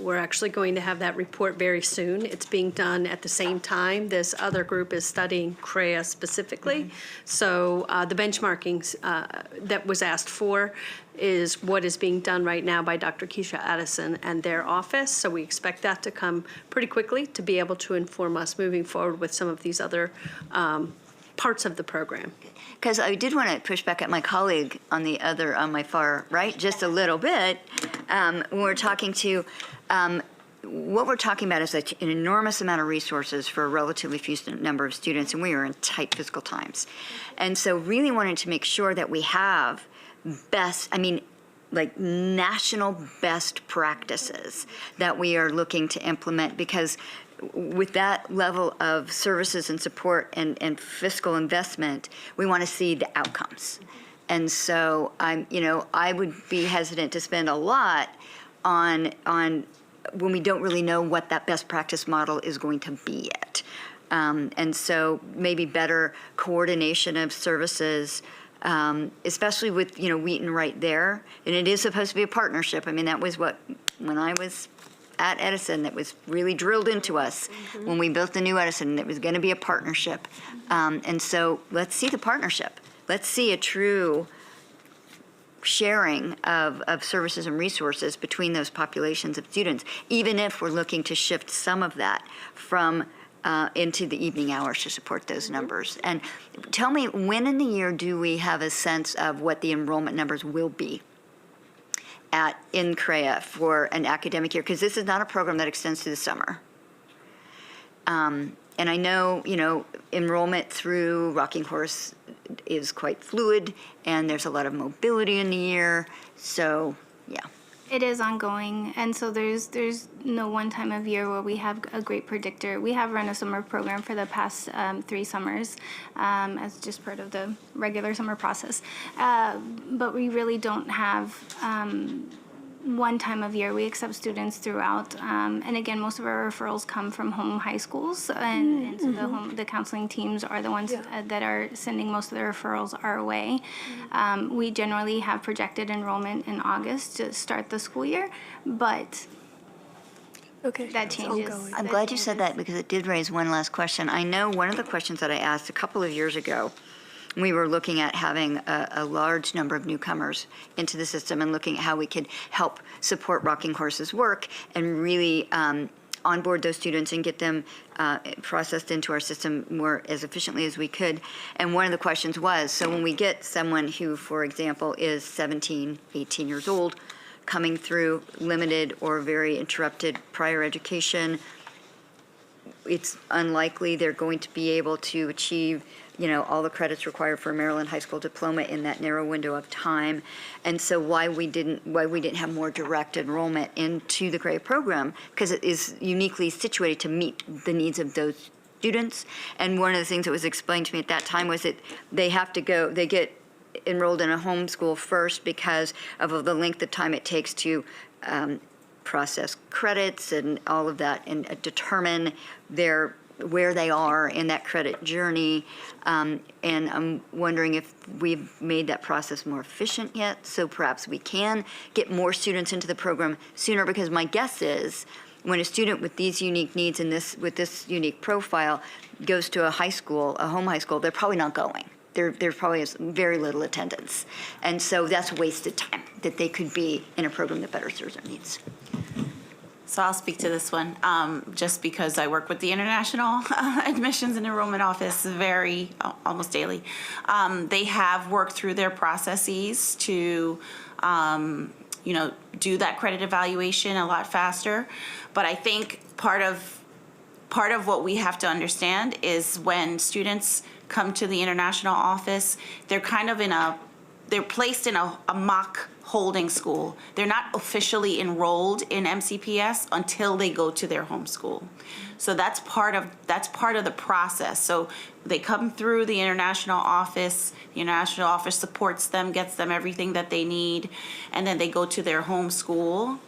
we're actually going to have that report very soon. It's being done at the same time. This other group is studying CREA specifically. So the benchmarking that was asked for is what is being done right now by Dr. Keisha Addison and their office. So we expect that to come pretty quickly to be able to inform us moving forward with some of these other parts of the program. Because I did want to push back at my colleague on my far right, just a little bit. When we're talking to, what we're talking about is an enormous amount of resources for a relatively few number of students, and we are in tight fiscal times. And so really wanted to make sure that we have national best practices that we are looking to implement, because with that level of services and support and fiscal investment, we want to see the outcomes. And so I would be hesitant to spend a lot on when we don't really know what that best practice model is going to be yet. And so maybe better coordination of services, especially with Wheaton right there. And it is supposed to be a partnership. I mean, that was what, when I was at Edison, that was really drilled into us when we built the new Edison. It was going to be a partnership. And so let's see the partnership. Let's see a true sharing of services and resources between those populations of students, even if we're looking to shift some of that from into the evening hours to support those numbers. And tell me, when in the year do we have a sense of what the enrollment numbers will be in CREA for an academic year? Because this is not a program that extends to the summer. And I know, enrollment through Rocking Horse is quite fluid, and there's a lot of mobility in the year. So, yeah. It is ongoing, and so there's no one time of year where we have a great predictor. We have run a summer program for the past 3 summers as just part of the regular summer process. But we really don't have one time of year. We accept students throughout, and again, most of our referrals come from home high schools, and so the counseling teams are the ones that are sending most of the referrals our way. We generally have projected enrollment in August to start the school year, but that changes. I'm glad you said that, because it did raise one last question. I know one of the questions that I asked a couple of years ago, we were looking at having a large number of newcomers into the system and looking at how we could help support Rocking Horse's work and really onboard those students and get them processed into our system more as efficiently as we could. And one of the questions was, so when we get someone who, for example, is 17, 18 years old, coming through limited or very interrupted prior education, it's unlikely they're going to be able to achieve all the credits required for a Maryland high school diploma in that narrow window of time. And so why we didn't have more direct enrollment into the CREA program, because it is uniquely situated to meet the needs of those students. And one of the things that was explained to me at that time was that they get enrolled in a homeschool first because of the length of time it takes to process credits and all of that, and determine where they are in that credit journey. And I'm wondering if we've made that process more efficient yet, so perhaps we can get more students into the program sooner, because my guess is when a student with these unique needs and with this unique profile goes to a high school, a home high school, they're probably not going. There probably is very little attendance. And so that's wasted time that they could be in a program that better serves their needs. So I'll speak to this one, just because I work with the International Admissions and Enrollment Office almost daily. They have worked through their processes to, do that credit evaluation a lot faster. But I think part of what we have to understand is when students come to the International Office, they're placed in a mock holding school. They're not officially enrolled in MCPS until they go to their home school. So that's part of the process. So they come through the International Office. The International Office supports them, gets them everything that they need, and then they go to their home school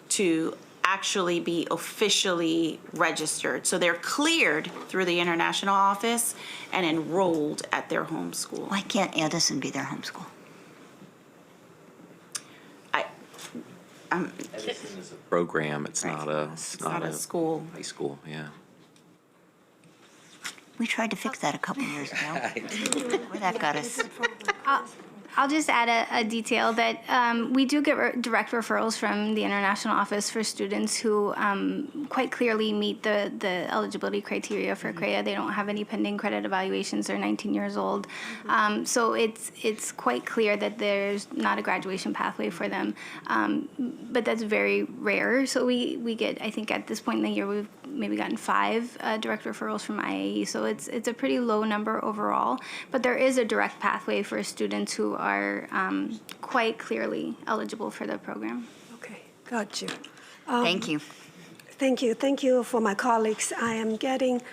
to actually be officially registered. So they're cleared through the International Office and enrolled at their home school. Why can't Edison be their home school? Edison is a program, it's not a, It's not a school. high school, yeah. We tried to fix that a couple years ago. Where that got us. I'll just add a detail that we do get direct referrals from the International Office for students who quite clearly meet the eligibility criteria for CREA. They don't have any pending credit evaluations. They're 19 years old. So it's quite clear that there's not a graduation pathway for them. But that's very rare. So we get, I think at this point in the year, we've maybe gotten 5 direct referrals from IAE. So it's a pretty low number overall. But there is a direct pathway for students who are quite clearly eligible for the program. Okay, got you. Thank you. Thank you. Thank you for my colleagues. I am getting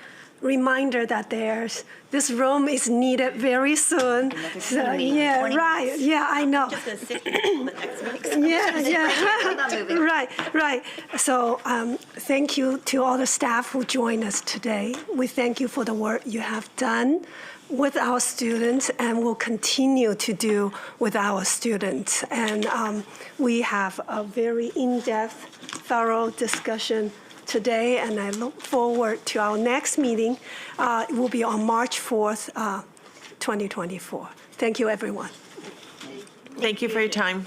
reminder that this room is needed very soon. So, yeah, right. Yeah, I know. Just gonna sit here until the next meeting. Yeah. Right. So thank you to all the staff who joined us today. We thank you for the work you have done with our students and will continue to do with our students. And we have a very in-depth, thorough discussion today, and I look forward to our next meeting. It will be on March 4th, 2024. Thank you, everyone. Thank you for your time.